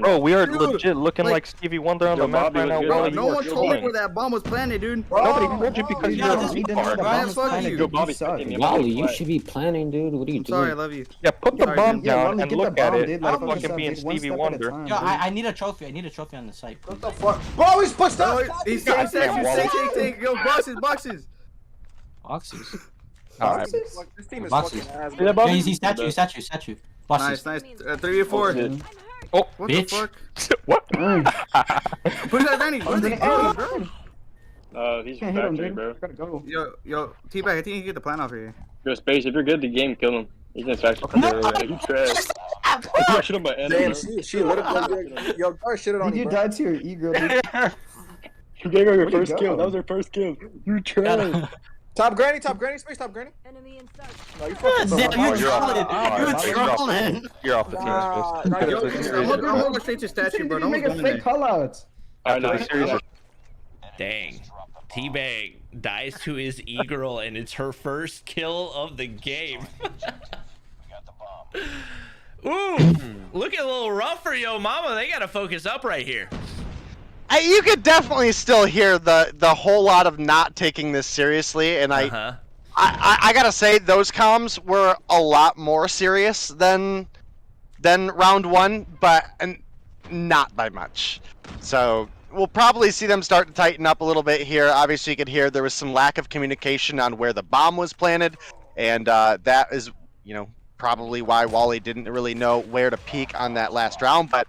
Bro, we are legit looking like Stevie Wonder on the map right now. Bro, no one told me where that bomb was planted, dude. Nobody told you because you're a retard. Ryan, fuck you. Wally, you should be planning, dude. What are you doing? Sorry, I love you. Yeah, put the Sorry, bomb dude. Yeah, down let me and get look the at bomb, it. dude. Like Like, fucking being one Stevie step at a Wonder. time, Yo, dude. I need a trophy. I need a trophy on the site. What the fuck? Bro, he's pushed up. He's God saying damn, take. Yo, boxes. Boxes. Alright. This team is Boxes. fucking ass. Yeah, he's statue. Boxes. Nice. 3v4. Oh, What bitch. the fuck? What? Push that Danny. Where's the bro? He's Can't hit him, factory, dude. bro. Gotta go. Yo, T-Bag, I think you can get the plan off here. Yo, Space, if you're good, the game, kill him. He's in factory. You trash. I shit on my end. Damn, she lit up. Yo, guard shit on Did you, you bro. die to your e-girl, dude? You gave her your Where'd he first go? kill. That was her first kill. You trash. Top granny, Space, top granny. Enemy in sight. No, you fucking Damn, you're Alright, trolling. You're off the team, Space. Nah, yo, I'm gonna go straight to statue, bro. Oh, Don't make a fake call-out. After the series, Dang. T-Bag dies to his e-girl, and it's her first kill of the game. Ooh, looking a little rough for Yo Mama. They got to focus up right here. You could definitely still hear the whole lot of not taking this seriously, and I gotta say, those comms were a lot more serious than round one, but not by much. So we'll probably see them start to tighten up a little bit here. Obviously, you could hear there was some lack of communication on where the bomb was planted, and that is, probably why Wally didn't really know where to peek on that last round. But,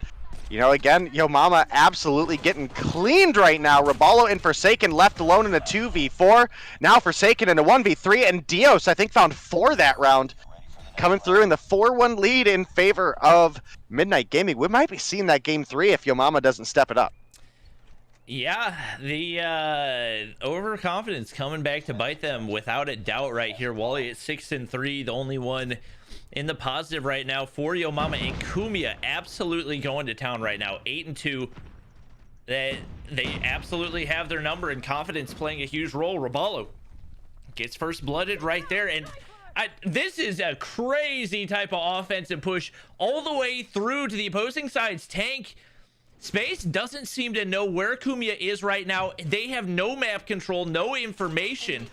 again, Yo Mama absolutely getting cleaned right now. Roballo and Forsaken left alone in a 2v4. Now Forsaken in a 1v3, and Dios, I think, found 4 that round. Coming through in the 4-1 lead in favor of Midnight Gaming. We might be seeing that game 3 if Yo Mama doesn't step it up. Yeah, the overconfidence coming back to bite them without a doubt right here. Wally at 6-3, the only one in the positive right now for Yo Mama, and Kumia absolutely going to town right now. 8-2. They absolutely have their number, and confidence playing a huge role. Roballo gets first blooded right there, and this is a crazy type of offensive push all the way through to the opposing side's tank. Space doesn't seem to know where Kumia is right now. They have no map control, no information.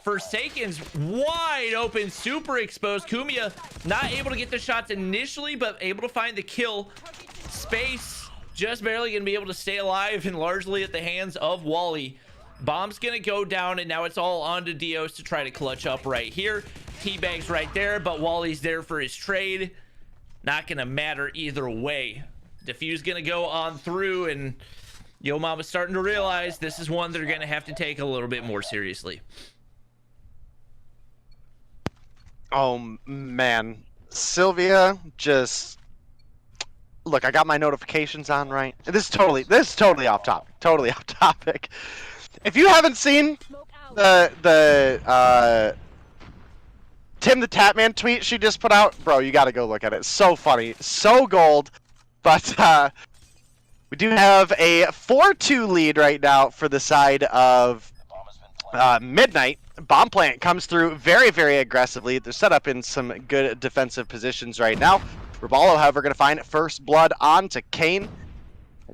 Forsaken's wide open, super exposed. Kumia not able to get the shots initially, but able to find the kill. Space just barely gonna be able to stay alive, and largely at the hands of Wally. Bomb's gonna go down, and now it's all on to Dios to try to clutch up right here. Teabag's right there, but Wally's there for his trade. Not gonna matter either way. Diffuse gonna go on through, and Yo Mama's starting to realize this is one they're gonna have to take a little bit more seriously. Oh man, Sylvia just look. I got my notifications on, right? This is totally off topic. Totally off topic. If you haven't seen the Tim the Tatman tweet she just put out, bro, you gotta go look at it. It's so funny, so gold. But we do have a 4-2 lead right now for the side of Midnight. Bomb plant comes through very, very aggressively. They're set up in some good defensive positions right now. Roballo, however, going to find first blood on to Kane.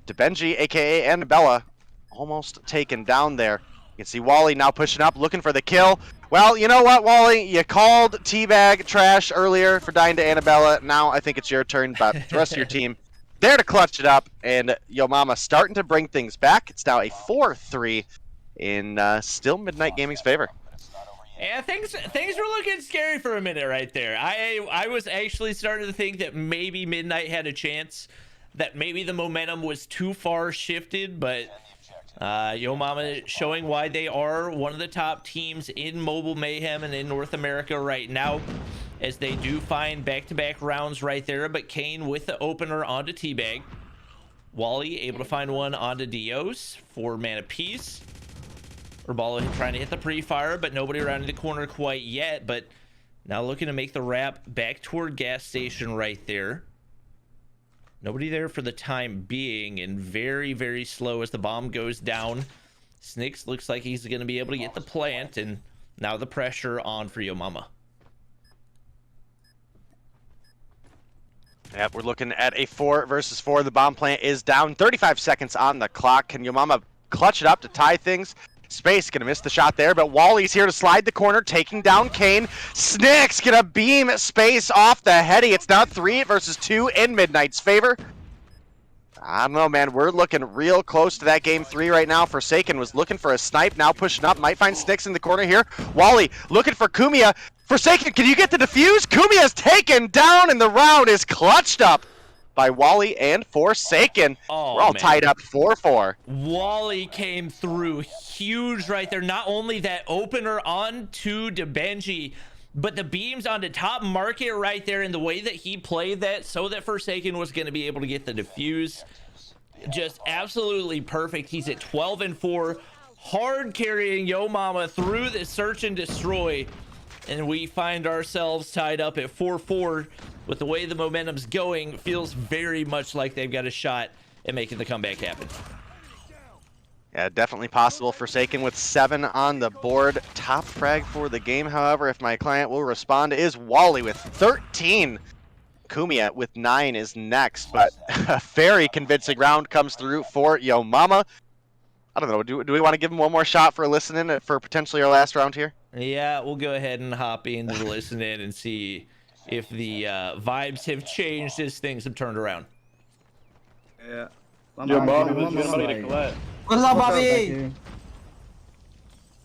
DeBenji, a.k.a. Annabella, almost taken down there. You can see Wally now pushing up, looking for the kill. Well, you know what, Wally? You called Teabag trash earlier for dying to Annabella. Now I think it's your turn, but the rest of your team there to clutch it up. And Yo Mama starting to bring things back. It's now a 4-3 in still Midnight Gaming's favor. Yeah, things were looking scary for a minute right there. I was actually starting to think that maybe Midnight had a chance, that maybe the momentum was too far shifted, but Yo Mama showing why they are one of the top teams in Mobile Mayhem and in North America right now, as they do find back-to-back rounds right there. But Kane with the opener onto Teabag. Wally able to find one onto Dios, 4 man apiece. Roballo trying to hit the pre-fire, but nobody around the corner quite yet. But now looking to make the wrap back toward gas station right there. Nobody there for the time being, and very, very slow as the bomb goes down. Snicks looks like he's going to be able to get the plant, and now the pressure on for Yo Mama. Yep, we're looking at a 4 versus 4. The bomb plant is down. 35 seconds on the clock. Can Yo Mama clutch it up to tie things? Space gonna miss the shot there, but Wally's here to slide the corner, taking down Kane. Snicks gonna beam Space off the heady. It's now 3 versus 2 in Midnight's favor. I don't know, man. We're looking real close to that game 3 right now. Forsaken was looking for a snipe, now pushing up. Might find Snicks in the corner here. Wally looking for Kumia. Forsaken, can you get the defuse? Kumia's taken down, and the round is clutched up by Wally and Forsaken. Oh, we're all man. tied up 4-4. Wally came through huge right there. Not only that opener onto DeBenji, but the beams onto top market right there, and the way that he played that so that Forsaken was going to be able to get the defuse. Just absolutely perfect. He's at 12-4, hard carrying Yo Mama through the search and destroy. And we find ourselves tied up at 4-4. With the way the momentum's going, feels very much like they've got a shot at making the comeback happen. Yeah, definitely possible. Forsaken with 7 on the board. Top frag for the game, however, if my client will respond, is Wally with 13. Kumia with 9 is next, but a very convincing round comes through for Yo Mama. I don't know, do we want to give him one more shot for listening for potentially our last round here? Yeah, we'll go ahead and hop into the listen in and see if the vibes have changed as things have turned around. Yeah. Yo, Bob, Mama, who's somebody to like- collect? What's up, Back Bobby? here.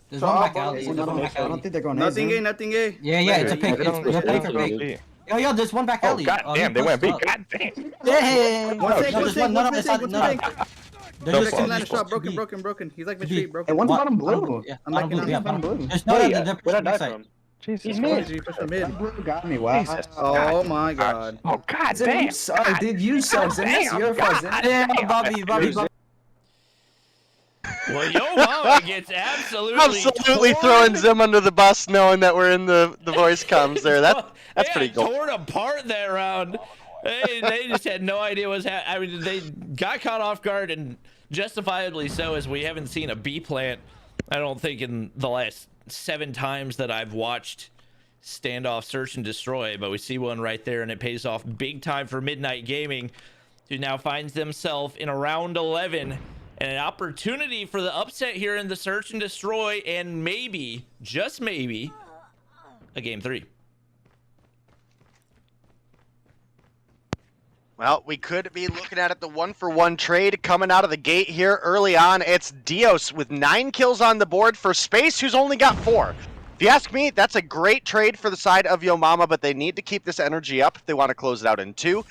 There's one back alley. I There's one back don't alley. think they're going Nothing in. gay, nothing gay. Yeah, it's a pick. They don't- It's a they pick. don't Pick. go B. Yo, there's one back Oh alley. god He damn, they went pushed B. up. God damn. Yeah. One sec, No, one there's sec, one. No, one there's sec, not. one No, sec. There's Check just the line of supposed shot, to broken, be. broken, broken. He's like To be- mid-street, broken. And one's What? bottom blue. Yeah, I'm bottom like, blue, yeah, bottom blue. There's no Hey, other where'd I die side. from? Jesus He's Christ. mid. He pushed from mid. Blue got me. Wow. Jesus. Oh my god. Oh god Zin, damn. you suck, dude. You suck. Zin, that's your fault, Zin. Damn, Bobby. Well, Yo Mama gets absolutely Absolutely torn. throwing Zim under the bus, knowing that we're in the voice comms there. That's They pretty got cool. torn apart that round. They just had no idea what's happening. I mean, they got caught off guard, and justifiably so, as we haven't seen a B plant, I don't think, in the last 7 times that I've watched Standoff Search and Destroy, but we see one right there, and it pays off big time for Midnight Gaming, who now finds themselves in a round 11 and an opportunity for the upset here in the Search and Destroy, and maybe, just maybe, a game 3. Well, we could be looking at it, the 1-for-1 trade coming out of the gate here early on. It's Dios with 9 kills on the board for Space, who's only got 4. If you ask me, that's a great trade for the side of Yo Mama, but they need to keep this energy up if they want to close it out in 2.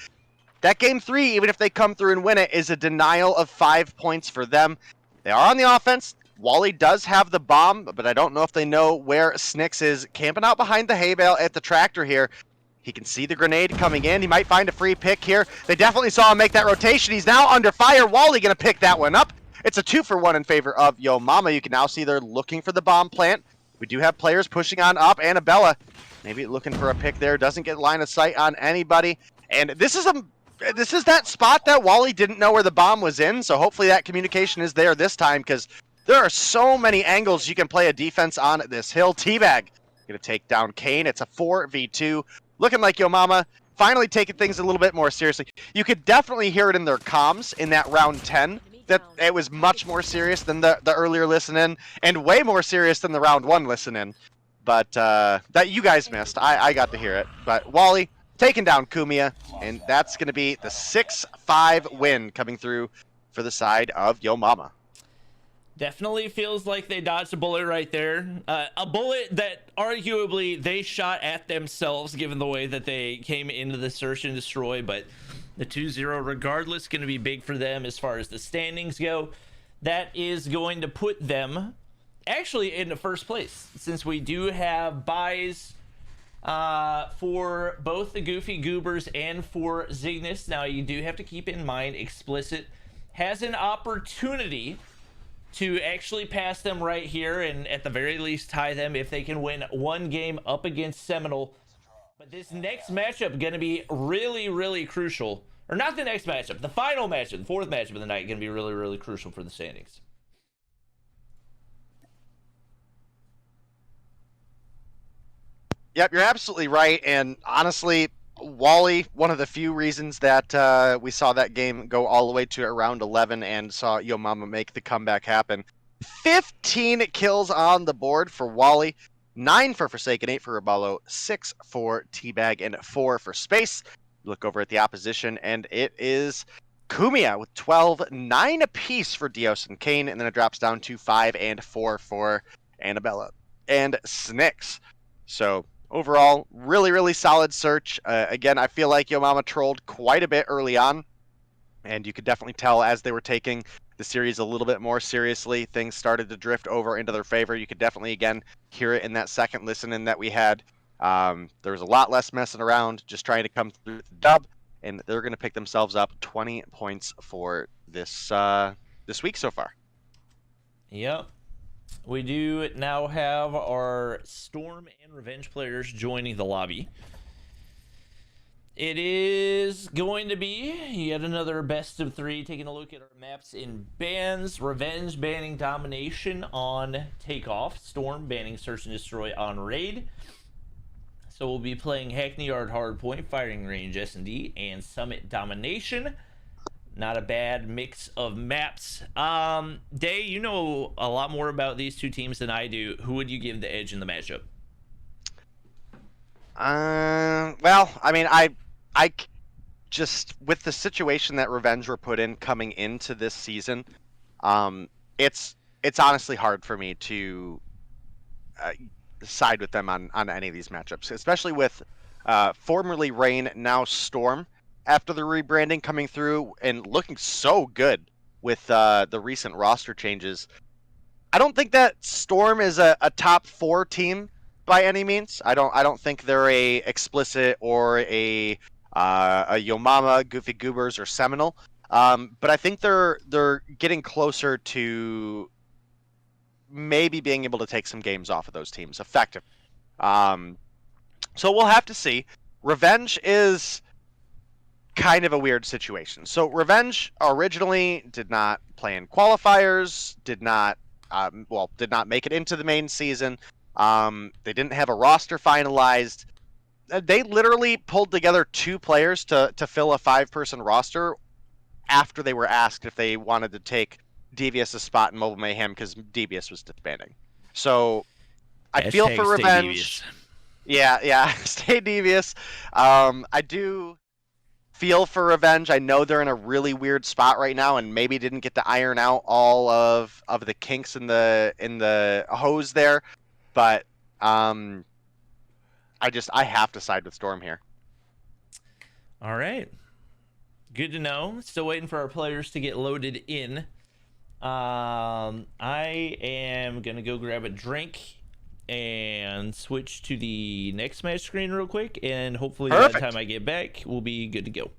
That game 3, even if they come through and win it, is a denial of 5 points for them. They are on the offense. Wally does have the bomb, but I don't know if they know where Snicks is camping out behind the hay bale at the tractor here. He can see the grenade coming in. He might find a free pick here. They definitely saw him make that rotation. He's now under fire. Wally going to pick that one up. It's a 2-for-1 in favor of Yo Mama. You can now see they're looking for the bomb plant. We do have players pushing on up. Annabella maybe looking for a pick there. Doesn't get line of sight on anybody. And this is that spot that Wally didn't know where the bomb was in. So hopefully that communication is there this time, because there are so many angles you can play a defense on this hill. Teabag going to take down Kane. It's a 4v2. Looking like Yo Mama finally taking things a little bit more seriously. You could definitely hear it in their comms in that round 10 that it was much more serious than the earlier listen-in, and way more serious than the round 1 listen-in. But that you guys missed. I got to hear it. But Wally taking down Kumia, and that's going to be the 6-5 win coming through for the side of Yo Mama. Definitely feels like they dodged a bullet right there. A bullet that arguably they shot at themselves, given the way that they came into the Search and Destroy. But the 2-0, regardless, going to be big for them as far as the standings go. That is going to put them actually in the first place, since we do have buys for both the Goofy Goobers and for Zygnus. Now, you do have to keep in mind, Explicit has an opportunity to actually pass them right here, and at the very least tie them if they can win 1 game up against Seminal. But this next matchup going to be really, really crucial. Or not the next matchup, the final matchup, the 4th matchup of the night, going to be really, really crucial for the standings. Yep, you're absolutely right. And honestly, Wally, one of the few reasons that we saw that game go all the way to around 11 and saw Yo Mama make the comeback happen. 15 kills on the board for Wally, 9 for Forsaken, 8 for Raballo, 6 for Teabag, and 4 for Space. Look over at the opposition, and it is Kumia with 12, 9 apiece for Dios and Kane, and then it drops down to 5 and 4 for Annabella and Snicks. So overall, really, really solid search. Again, I feel like Yo Mama trolled quite a bit early on, and you could definitely tell as they were taking the series a little bit more seriously, things started to drift over into their favor. You could definitely, again, hear it in that second listen-in that we had. There was a lot less messing around, just trying to come through the dub, and they're going to pick themselves up 20 points for this this week so far. Yep. We do now have our Storm and Revenge players joining the lobby. It is going to be yet another best of 3, taking a look at our maps in bans. Revenge banning Domination on Takeoff. Storm banning Search and Destroy on Raid. So we'll be playing Hackney Yard Hardpoint, Firing Range S&D, and Summit Domination. Not a bad mix of maps. Day, you know a lot more about these two teams than I do. Who would you give the edge in the matchup? Well, I mean, I just with the situation that Revenge were put in coming into this season, it's honestly hard for me to side with them on any of these matchups, especially with formerly Rain, now Storm, after the rebranding coming through and looking so good with the recent roster changes. I don't think that Storm is a top 4 team by any means. I don't think they're a Explicit or a Yo Mama, Goofy Goobers, or Seminal. But I think they're getting closer to maybe being able to take some games off of those teams effectively. So we'll have to see. Revenge is kind of a weird situation. So Revenge originally did not play in qualifiers, did not make it into the main season. They didn't have a roster finalized. They literally pulled together 2 players to fill a 5-person roster after they were asked if they wanted to take Devious' spot in Mobile Mayhem because Devious was disbanding. So I feel for Revenge. Yeah, stay Devious. I do feel for Revenge. I know they're in a really weird spot right now and maybe didn't get to iron out all of the kinks in the hose there, but I have to side with Storm here. All right. Good to know. Still waiting for our players to get loaded in. I am going to go grab a drink and switch to the next match screen real quick, and hopefully by the time I get back, we'll be good to go.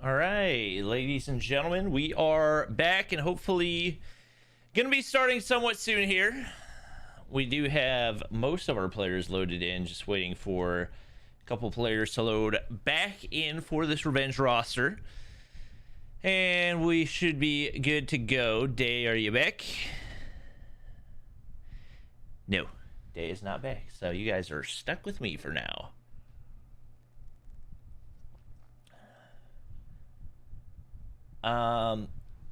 All right, ladies and gentlemen, we are back and hopefully going to be starting somewhat soon here. We do have most of our players loaded in, just waiting for a couple players to load back in for this revenge roster. And we should be good to go. Day, are you back? No, Day is not back. So you guys are stuck with me for now.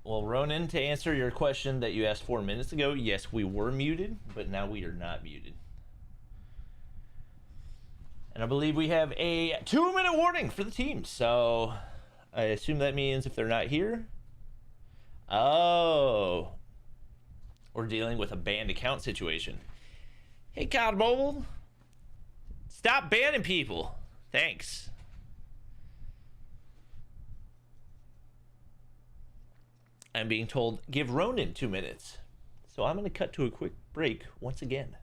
Well, Ronan, to answer your question that you asked 4 minutes ago, yes, we were muted, but now we are not muted. And I believe we have a 2-minute warning for the team, so I assume that means if they're not here. Oh, we're dealing with a banned account situation. Hey, COD Mobile, stop banning people. Thanks. I'm being told, give Ronan 2 minutes. So I'm going to cut to a quick break once again.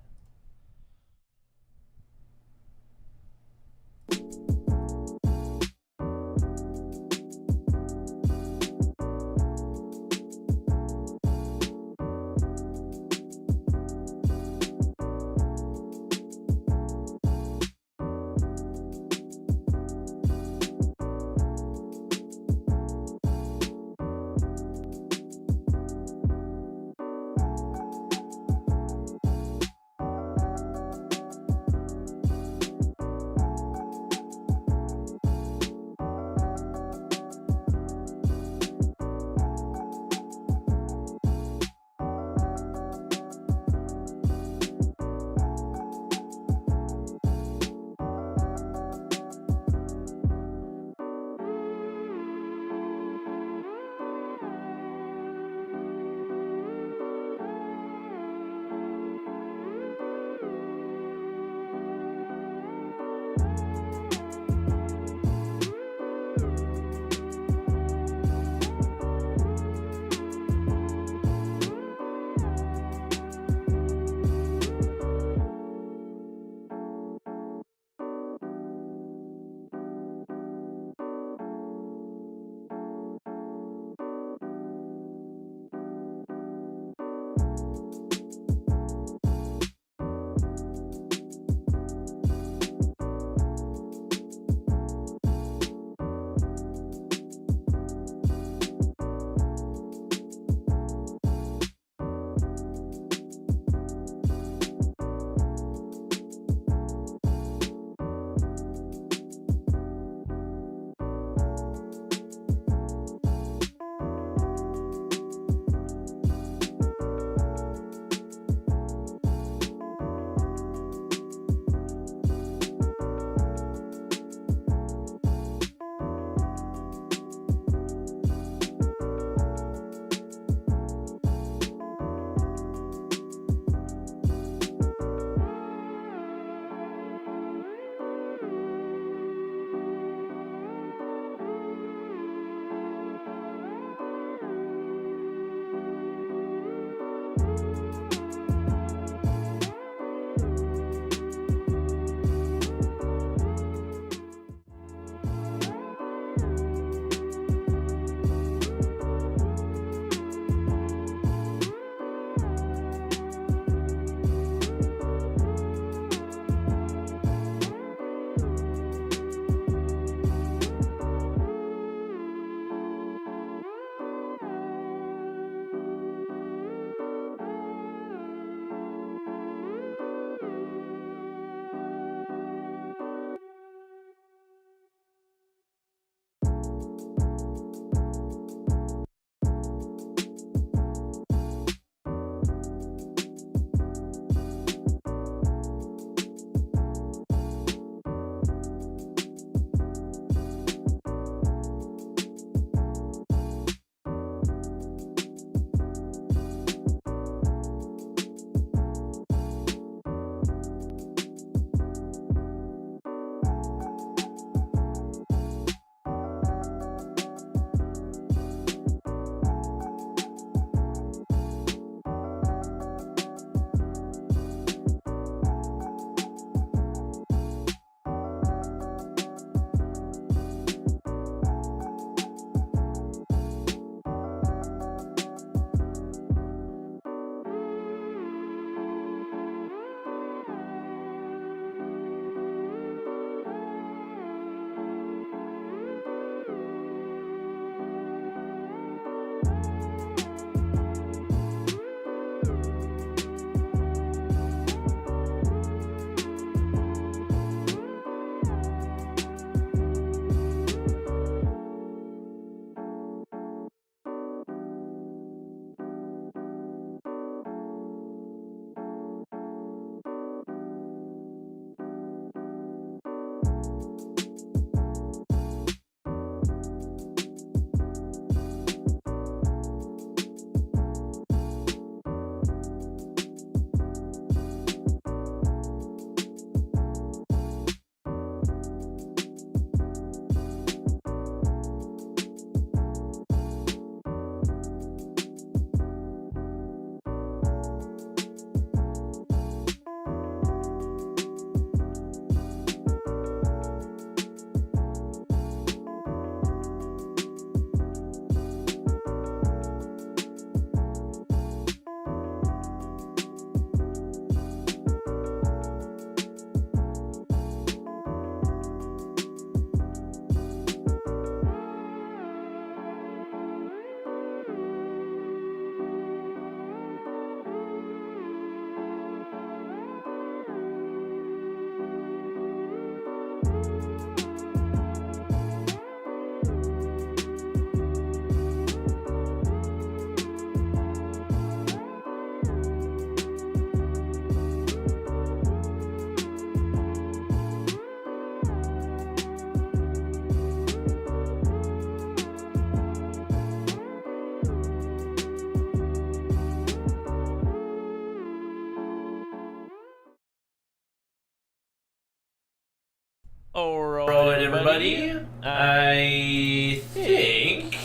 Alright, everybody. I think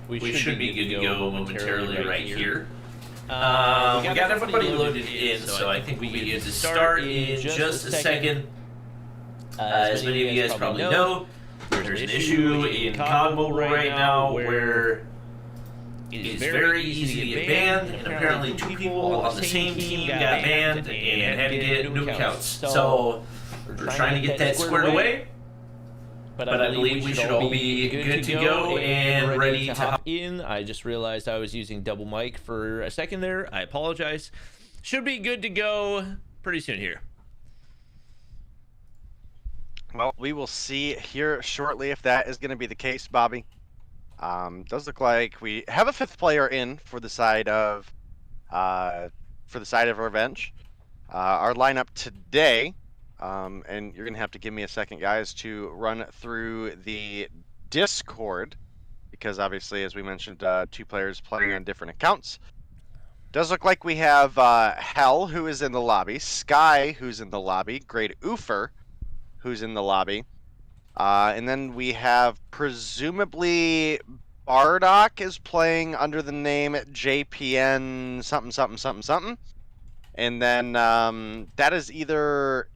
we should be good to go momentarily right here. We got everybody loaded in, so I think we get to start in just a second. As many of you guys probably know, there's an issue in COD Mobile right now where it's very easy to get banned, and apparently 2 people on the same team got banned and had to get new accounts. So we're trying to get that squared away. But I believe we should all be good to go and ready to hop in. I just realized I was using double mic for a second there. I apologize. Should be good to go pretty soon here. Well, we will see here shortly if that is going to be the case, Bobby. Does look like we have a 5th player in for the side of Revenge. Our lineup today. And you're going to have to give me a second, guys, to run through the Discord, because obviously, as we mentioned, 2 players playing on different accounts. Does look like we have Hell, who is in the lobby, Sky, who's in the lobby, Great Oofer, who's in the lobby, and then we have presumably Bardock is playing under the name JPN something something something something, and then that is either...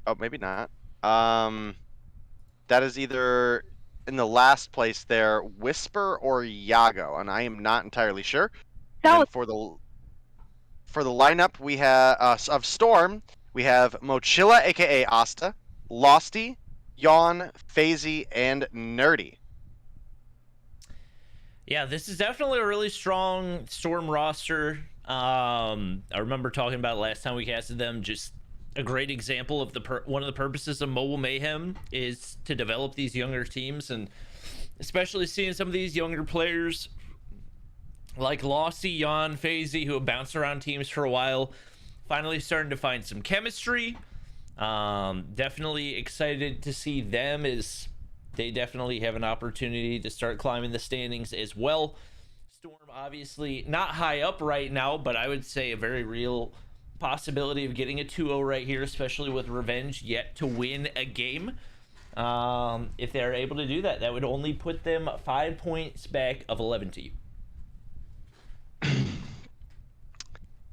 Oh, maybe not. That is either in the last place there, Whisper or Yago, and I am not entirely sure. And for the lineup, we have of Storm, we have Mochila, aka Asta, Losty, Yawn, Fazy, and Nerdy. Yeah, this is definitely a really strong Storm roster. I remember talking about it last time we casted them. Just a great example of one of the purposes of Mobile Mayhem is to develop these younger teams, and especially seeing some of these younger players like Losty, Yawn, Fazy, who have bounced around teams for a while, finally starting to find some chemistry. Definitely excited to see them, as they definitely have an opportunity to start climbing the standings as well. Storm obviously not high up right now, but I would say a very real possibility of getting a 2-0 right here, especially with Revenge yet to win a game. If they're able to do that, that would only put them 5 points back of 11 to you.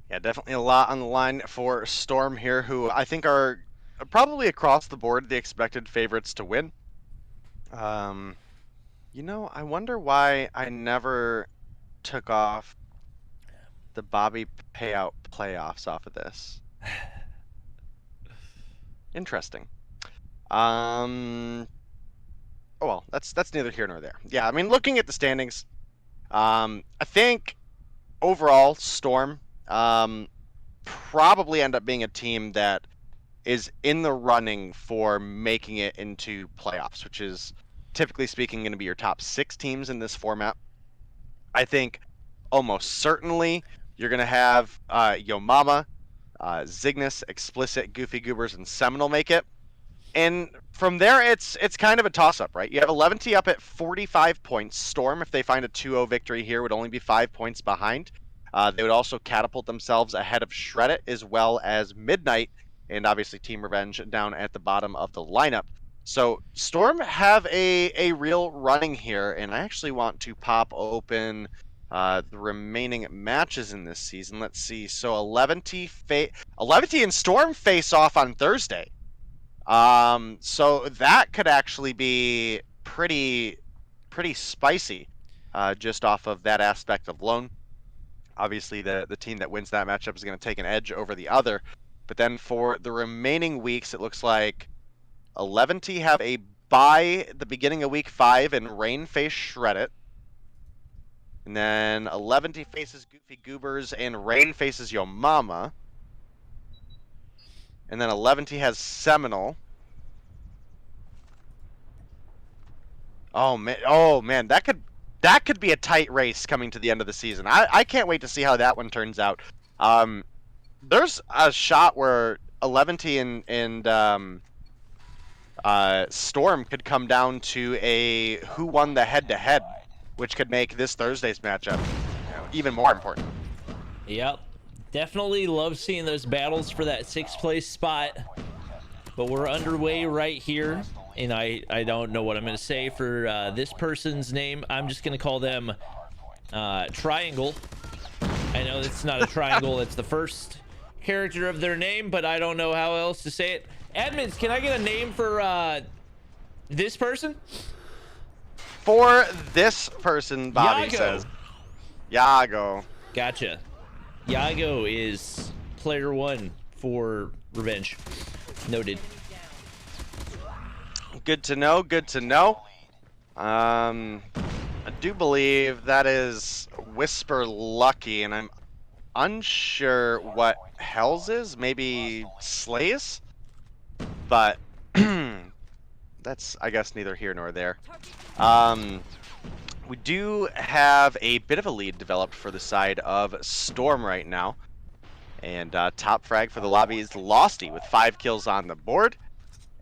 Yeah, definitely a lot on the line for Storm here, who I think are probably across the board the expected favorites to win. You know, I wonder why I never took off the Bobby payout playoffs off of this. Interesting. Oh well, that's neither here nor there. Yeah, I mean, looking at the standings, I think overall Storm probably end up being a team that is in the running for making it into playoffs, which is typically speaking going to be your top 6 teams in this format. I think almost certainly you're going to have Yo Mama, Zygnus, Explicit, Goofy Goobers, and Seminal make it. And from there, it's kind of a toss-up, right? You have 11T up at 45 points. Storm, if they find a 2-0 victory here, would only be 5 points behind. They would also catapult themselves ahead of Shredit, as well as Midnight, and obviously Team Revenge down at the bottom of the lineup. So Storm have a real running here, and I actually want to pop open the remaining matches in this season. Let's see. So 11T and Storm face off on Thursday. So that could actually be pretty spicy, just off of that aspect alone. Obviously, the team that wins that matchup is going to take an edge over the other. But then for the remaining weeks, it looks like 11T have a bye the beginning of week 5 and Rain face Shredit. And then 11T faces Goofy Goobers and Rain faces Yo Mama. And then 11T has Seminal. Oh man, that could be a tight race coming to the end of the season. I can't wait to see how that one turns out. There's a shot where 11T and Storm could come down to a who won the head-to-head, which could make this Thursday's matchup even more important. Yep. Definitely love seeing those battles for that 6th place spot. But we're underway right here. and I don't know what I'm going to say for this person's name. I'm just going to call them Triangle. I know it's not a triangle. It's the first character of their name, but I don't know how else to say it. Admins, can I get a name for this person? For this person, Bobby Yago. says. Yago. Gotcha. Yago is player 1 for Revenge. Noted. Good to know. Good to know. I do believe that is Whisper Lucky, and I'm unsure what Hell's is. Maybe Slays? But that's, I guess, neither here nor there. We do have a bit of a lead developed for the side of Storm right now. And top frag for the lobby is Losty with 5 kills on the board.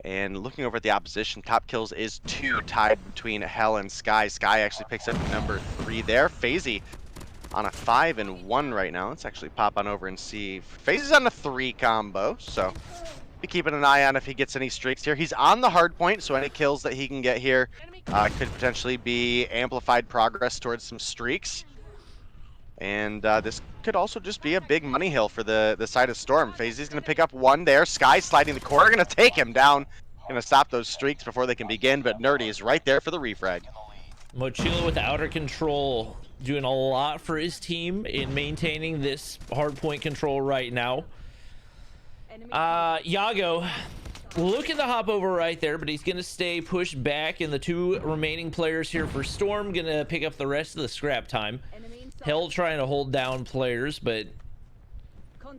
And looking over at the opposition, top kills is 2, tied between Hell and Sky. Sky actually picks up number 3 there. FaZe on a 5 and 1 right now. Let's actually pop on over and see. FaZe's on a 3 combo, so be keeping an eye on if he gets any streaks here. He's on the hard point, so any kills that he can get here could potentially be amplified progress towards some streaks. And this could also just be a big money hill for the side of Storm. FaZe's going to pick up 1 there. Sky sliding the corner, going to take him down. Going to stop those streaks before they can begin, but Nerdy is right there for the refrag. Mochila with outer control, doing a lot for his team in maintaining this hard point control right now. Yago looking to hop over right there, but he's going to stay pushed back, and the 2 remaining players here for Storm going to pick up the rest of the scrap time. Hell trying to hold down players, but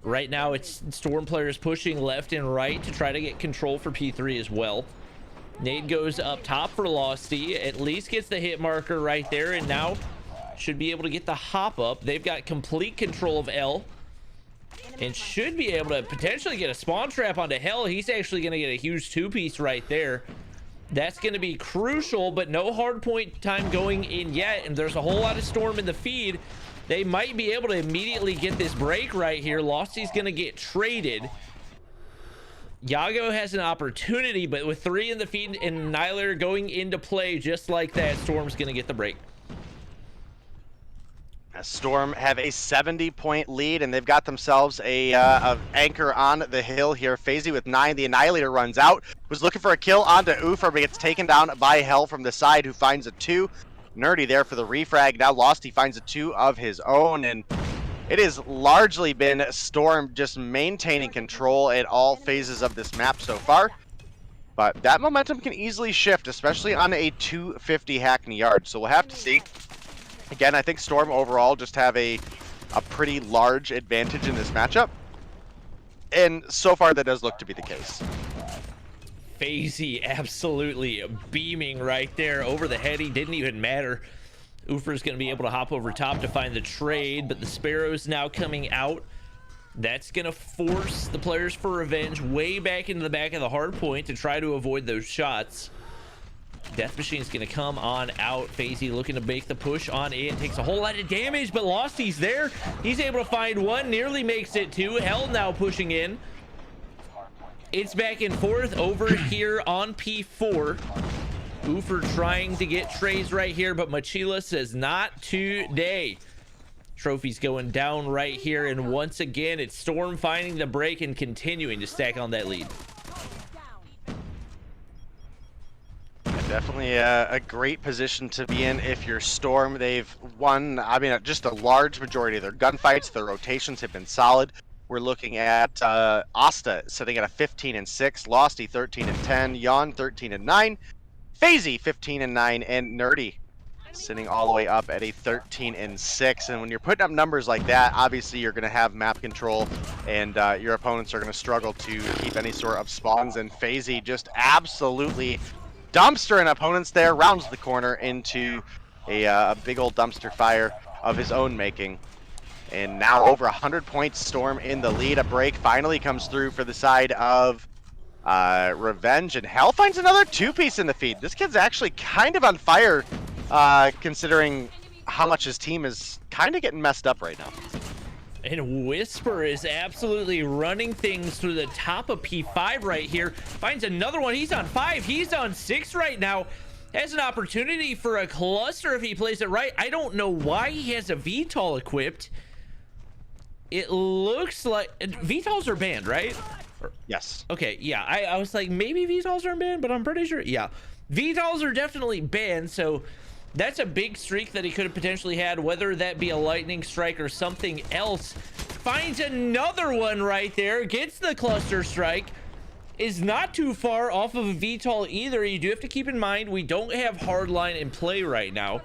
right now it's Storm players pushing left and right to try to get control for P3 as well. Nade goes up top for Losty, at least gets the hit marker right there, and now should be able to get the hop up. They've got complete control of L and should be able to potentially get a spawn trap onto Hell. He's actually going to get a huge 2-piece right there. That's going to be crucial, but no hard point time going in yet, and there's a whole lot of Storm in the feed. They might be able to immediately get this break right here. Losty's going to get traded. Yago has an opportunity, but with 3 in the feed and Annihilator going into play just like that, Storm's going to get the break. Storm have a 70-point lead, and they've got themselves a anchor on the hill here. FaZe with 9. The Annihilator runs out. Was looking for a kill onto Oofer, but gets taken down by Hell from the side, who finds a 2. Nerdy there for the refrag. Now Losty finds a 2 of his own, and it has largely been Storm just maintaining control at all phases of this map so far. But that momentum can easily shift, especially on a 250 Hackney yard. So we'll have to see. Again, I think Storm overall just have a pretty large advantage in this matchup. And so far, that does look to be the case. FaZe absolutely beaming right there over the head. He didn't even matter. Oofer's going to be able to hop over top to find the trade, but the Sparrow's now coming out. That's going to force the players for Revenge way back into the back of the hard point to try to avoid those shots. Death Machine's going to come on out. FaZe looking to make the push on it. Takes a whole lot of damage, but Losty's there. He's able to find 1, nearly makes it 2. Hell now pushing in. It's back and forth over here on P4. Oofer trying to get trays right here, but Mochila says not today. Trophy's going down right here, and once again, it's Storm finding the break and continuing to stack on that lead. Definitely a great position to be in if you're Storm. They've won, I mean, just a large majority of their gunfights. Their rotations have been solid. We're looking at Asta sitting at a 15 and 6, Losty 13 and 10, Yawn 13 and 9, FaZe 15 and 9, and Nerdy sitting all the way up at a 13 and 6. And when you're putting up numbers like that, obviously you're going to have map control, and your opponents are going to struggle to keep any sort of spawns. And FaZe just absolutely dumpstering opponents there, rounds the corner into a big old dumpster fire of his own making. And now over 100 points, Storm in the lead. A break finally comes through for the side of Revenge, and Hell finds another 2-piece in the feed. This kid's actually kind of on fire, considering how much his team is kind of getting messed up right now. And Whisper is absolutely running things through the top of P5 right here. Finds another one. He's on 5. He's on 6 right now. Has an opportunity for a cluster if he plays it right. I don't know why he has a VTOL equipped. It looks like VTOLs are banned, right? Yes. Okay, yeah. I was like, maybe VTOLs are banned, but I'm pretty sure. Yeah. VTOLs are definitely banned, so that's a big streak that he could have potentially had, whether that be a lightning strike or something else. Finds another one right there, gets the cluster strike, is not too far off of a VTOL either. You do have to keep in mind, we don't have hardline in play right now,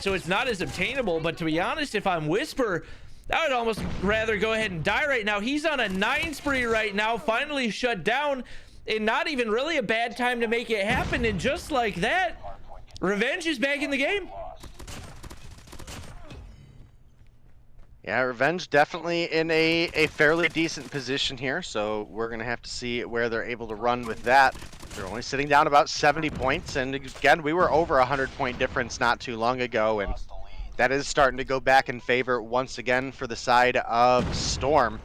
so it's not as obtainable. But to be honest, if I'm Whisper, I would almost rather go ahead and die right now. He's on a 9 spree right now, finally shut down, and not even really a bad time to make it happen. And just like that, Revenge is back in the game. Yeah, Revenge definitely in a fairly decent position here, so we're going to have to see where they're able to run with that. They're only sitting down about 70 points, and again, we were over 100-point difference not too long ago, and that is starting to go back in favor once again for the side of Storm,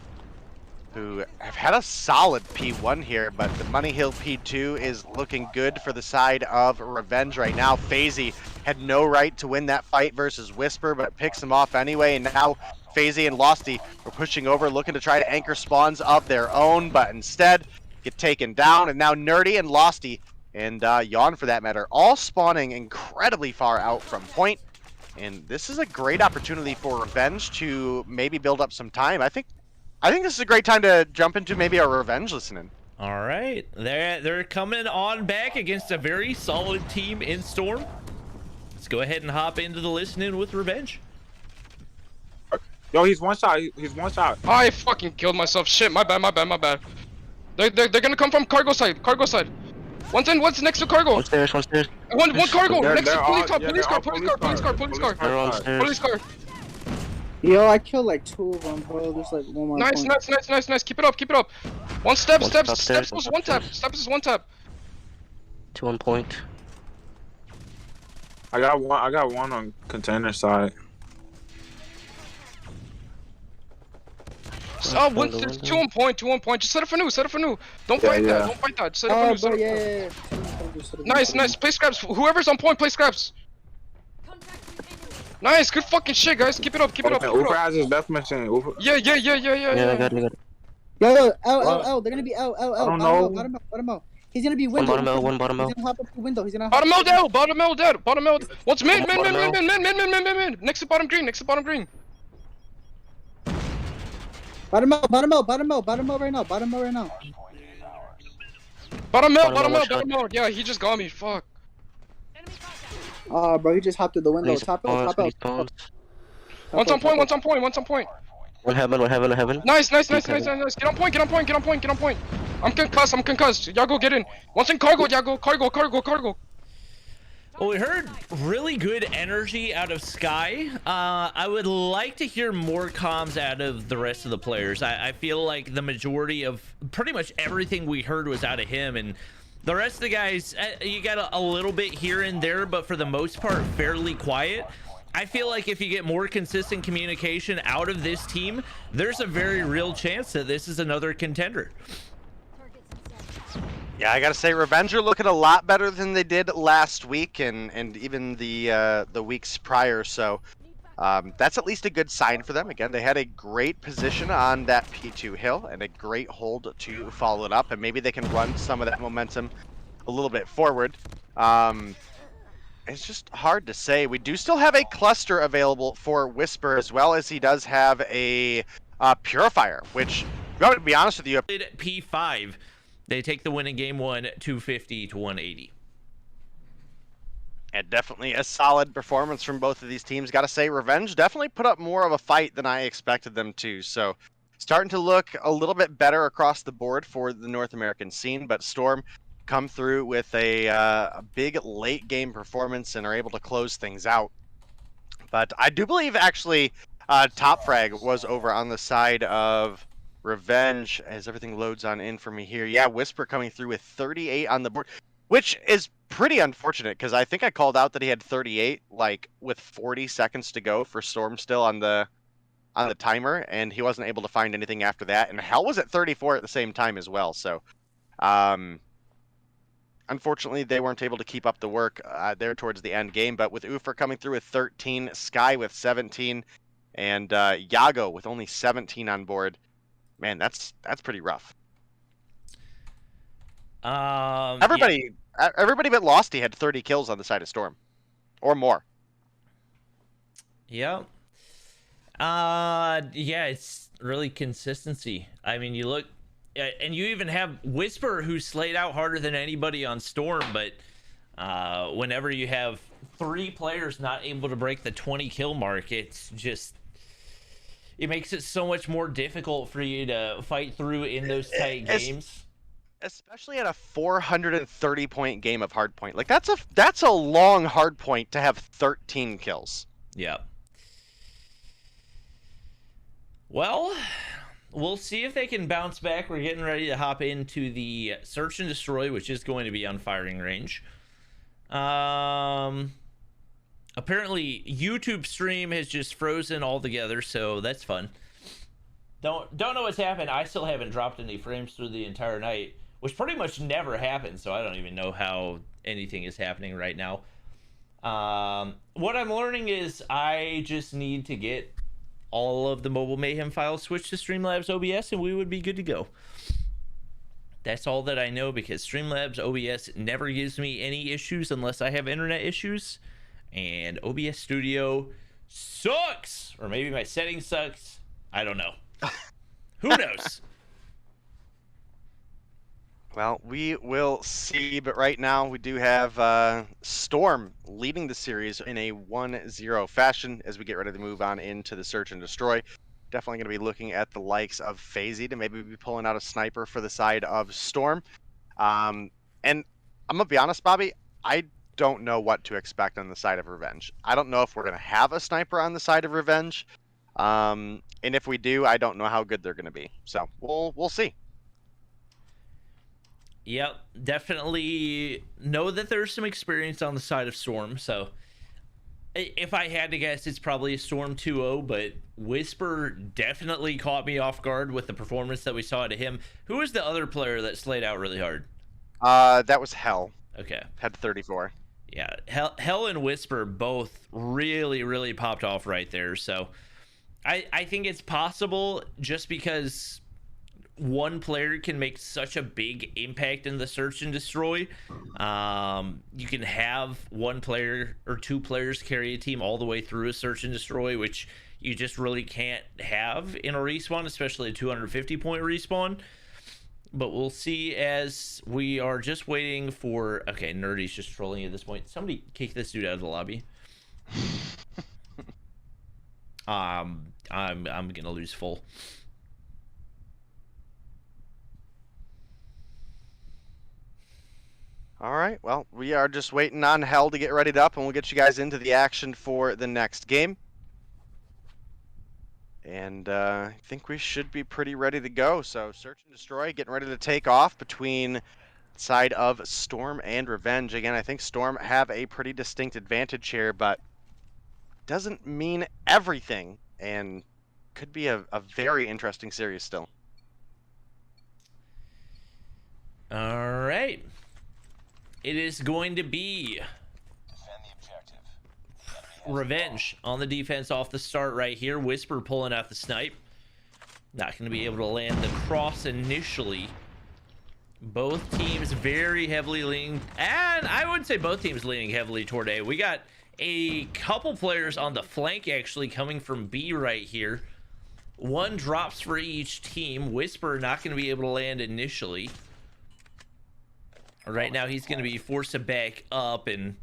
who have had a solid P1 here, but the Money Hill P2 is looking good for the side of Revenge right now. FaZe had no right to win that fight versus Whisper, but picks him off anyway, and now FaZe and Losty are pushing over, looking to try to anchor spawns of their own, but instead get taken down, and now Nerdy and Losty, and Yawn for that matter, all spawning incredibly far out from point, and this is a great opportunity for Revenge to maybe build up some time. I think this is a great time to jump into maybe a Revenge listening. All right, they're coming on back against a very solid team in Storm. Let's go ahead and hop into the listening with Revenge. Yo, he's one shot. He's one shot. I fucking killed myself. Shit, my bad. They're gonna come from cargo side. One's in, one's next to cargo. One stairs. One cargo, next to police car. Yo, I killed like 2 of them, bro. There's like one more. Nice. Keep it up. One steps was one tap. Steps is one tap. 2 on point. I got one on container side. There's 2 on point. Just set it for new. Don't fight that. Don't fight that. Just set it for new. Yeah. Nice. Play scraps. Whoever's on point, play scraps. Nice. Good fucking shit, guys. Keep it up. Uber has his death machine. Yeah. Yeah, I got it. Yo, L. They're gonna be L. I don't know. Bottom L. He's gonna be window. One bottom L. He's gonna hop up the window. Bottom L dead. What's mid? Next to bottom green. Bottom L right now. Bottom L. Yeah, he just got me. Fuck. Oh, bro, he just hopped through the window. Top L. One's on point. One heaven. Nice. Get on point. I'm concussed. Yago, get in. One's in cargo, Yago. Cargo. Well, we heard really good energy out of Sky. I would like to hear more comms out of the rest of the players. I feel like the majority of pretty much everything we heard was out of him, and the rest of the guys, you got a little bit here and there, but for the most part, fairly quiet. I feel like if you get more consistent communication out of this team, there's a very real chance that this is another contender. Yeah, I gotta say, Revenge are looking a lot better than they did last week and even the weeks prior. So that's at least a good sign for them. Again, they had a great position on that P2 hill and a great hold to follow it up, and maybe they can run some of that momentum a little bit forward. It's just hard to say. We do still have a cluster available for Whisper, as well as he does have a Purifier, which, to be honest with you, P5. They take the win in game 1, 250 to 180. And definitely a solid performance from both of these teams. Gotta say, Revenge definitely put up more of a fight than I expected them to. So starting to look a little bit better across the board for the North American scene, but Storm come through with a big late game performance and are able to close things out. But I do believe actually Top Frag was over on the side of Revenge as everything loads on in for me here. Yeah, Whisper coming through with 38 on the board, which is pretty unfortunate because I think I called out that he had 38 like with 40 seconds to go for Storm still on the on the timer, and he wasn't able to find anything after that. And Hell was at 34 at the same time as well. So, unfortunately, they weren't able to keep up the work there towards the end game. But with Ufer coming through with 13, Sky with 17, and Yago with only 17 on board, man, that's pretty rough. Everybody but Losty had 30 kills on the side of Storm, or more. Yeah. Yeah, it's really consistency. I mean, you look, and you even have Whisper, who slayed out harder than anybody on Storm, but whenever you have 3 players not able to break the 20 kill mark, it's just, it makes it so much more difficult for you to fight through in those tight games. Especially at a 430 point game of hardpoint. Like, that's a long hardpoint to have 13 kills. Yeah. Well, we'll see if they can bounce back. We're getting ready to hop into the search and destroy, which is going to be on firing range. Apparently YouTube stream has just frozen altogether, so that's fun. Don't know what's happened. I still haven't dropped any frames through the entire night, which pretty much never happens, so I don't even know how anything is happening right now. What I'm learning is I just need to get all of the Mobile Mayhem files switched to Streamlabs OBS, and we would be good to go. That's all that I know, because Streamlabs OBS never gives me any issues unless I have internet issues, and OBS Studio sucks, or maybe my settings sucks. I don't know. Who knows? Well, we will see, but right now we do have Storm leading the series in a 1-0 fashion as we get ready to move on into the search and destroy. Definitely going to be looking at the likes of FaZe to maybe be pulling out a sniper for the side of Storm. And I'm going to be honest, Bobby, I don't know what to expect on the side of Revenge. I don't know if we're going to have a sniper on the side of Revenge. And if we do, I don't know how good they're going to be. So we'll see. Yep, definitely know that there's some experience on the side of Storm, so if I had to guess, it's probably a Storm 2-0, but Whisper definitely caught me off guard with the performance that we saw to him. Who was the other player that slayed out really hard? That was Hell. Okay. Had 34. Yeah, Hell and Whisper both really popped off right there, so I think it's possible, just because one player can make such a big impact in the search and destroy. You can have one player or 2 players carry a team all the way through a search and destroy, which you just really can't have in a respawn, especially a 250 point respawn. But we'll see, as we are just waiting for... Okay, Nerdy's just trolling at this point. Somebody kick this dude out of the lobby. I'm gonna lose full. All right, well, we are just waiting on Hell to get readied up, and we'll get you guys into the action for the next game. And I think we should be pretty ready to go. So search and destroy, getting ready to take off between side of Storm and Revenge. Again, I think Storm have a pretty distinct advantage here, but doesn't mean everything, and could be a very interesting series still. All right. It is going to be Revenge on the defense off the start right here. Whisper pulling out the snipe. Not going to be able to land the cross initially. Both teams very heavily leaning, and I would say both teams leaning heavily toward A. We got a couple players on the flank actually coming from B right here. 1 drops for each team. Whisper not going to be able to land initially. Right now, he's going to be forced to back up, and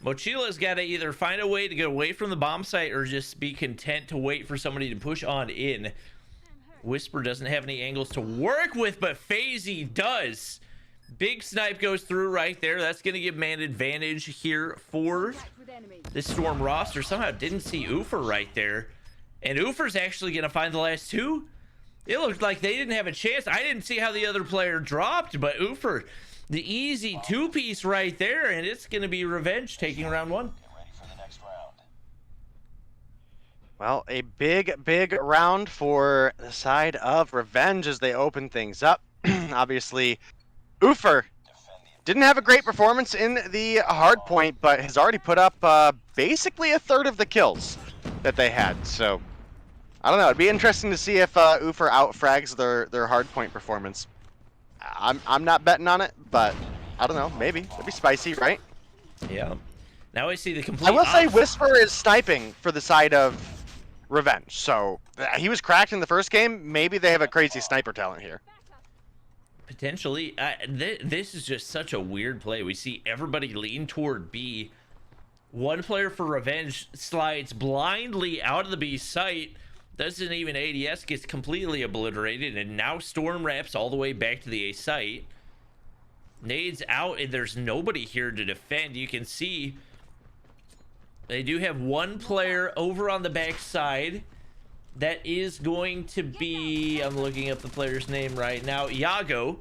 Mochila's got to either find a way to get away from the bomb site or just be content to wait for somebody to push on in. Whisper doesn't have any angles to work with, but FaZe does. Big snipe goes through right there. That's going to give man advantage here for this Storm roster. Somehow didn't see Ufer right there, and Ufer's actually going to find the last 2. It looked like they didn't have a chance. I didn't see how the other player dropped, but Ufer... the easy 2-piece right there, and it's going to be Revenge taking round 1. Well, a big round for the side of Revenge as they open things up. Obviously, Ufer didn't have a great performance in the hardpoint, but has already put up basically a third of the kills that they had. So, I don't know. It'd be interesting to see if Ufer outfrags their hardpoint performance. I'm not betting on it, but I don't know. Maybe it'd be spicy, right? Yeah. Now I see the complete. I will say Whisper is sniping for the side of Revenge. So he was cracked in the first game. Maybe they have a crazy sniper talent here. Potentially. This is just such a weird play. We see everybody lean toward B. One player for Revenge slides blindly out of the B site. Doesn't even ADS, gets completely obliterated, and now Storm wraps all the way back to the A site. Nades out, and there's nobody here to defend. You can see they do have one player over on the back side. That is going to be, I'm looking up the player's name right now, Iago.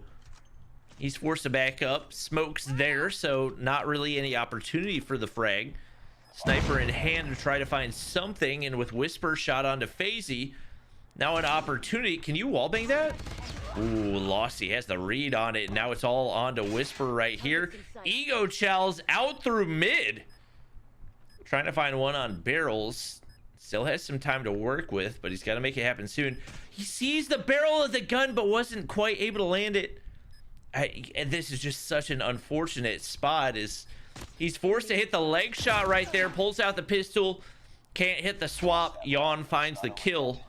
He's forced to back up. Smoke's there, so not really any opportunity for the frag. Sniper in hand to try to find something, and with Whisper shot onto FaZe, now an opportunity. Can you wallbang that? Ooh, Lossy has the read on it. Now it's all onto Whisper right here. Ego Chow's out through mid. Trying to find one on barrels. Still has some time to work with, but he's got to make it happen soon. He sees the barrel of the gun, but wasn't quite able to land it. And this is just such an unfortunate spot. He's forced to hit the leg shot right there, pulls out the pistol, can't hit the swap. Yawn finds the kill.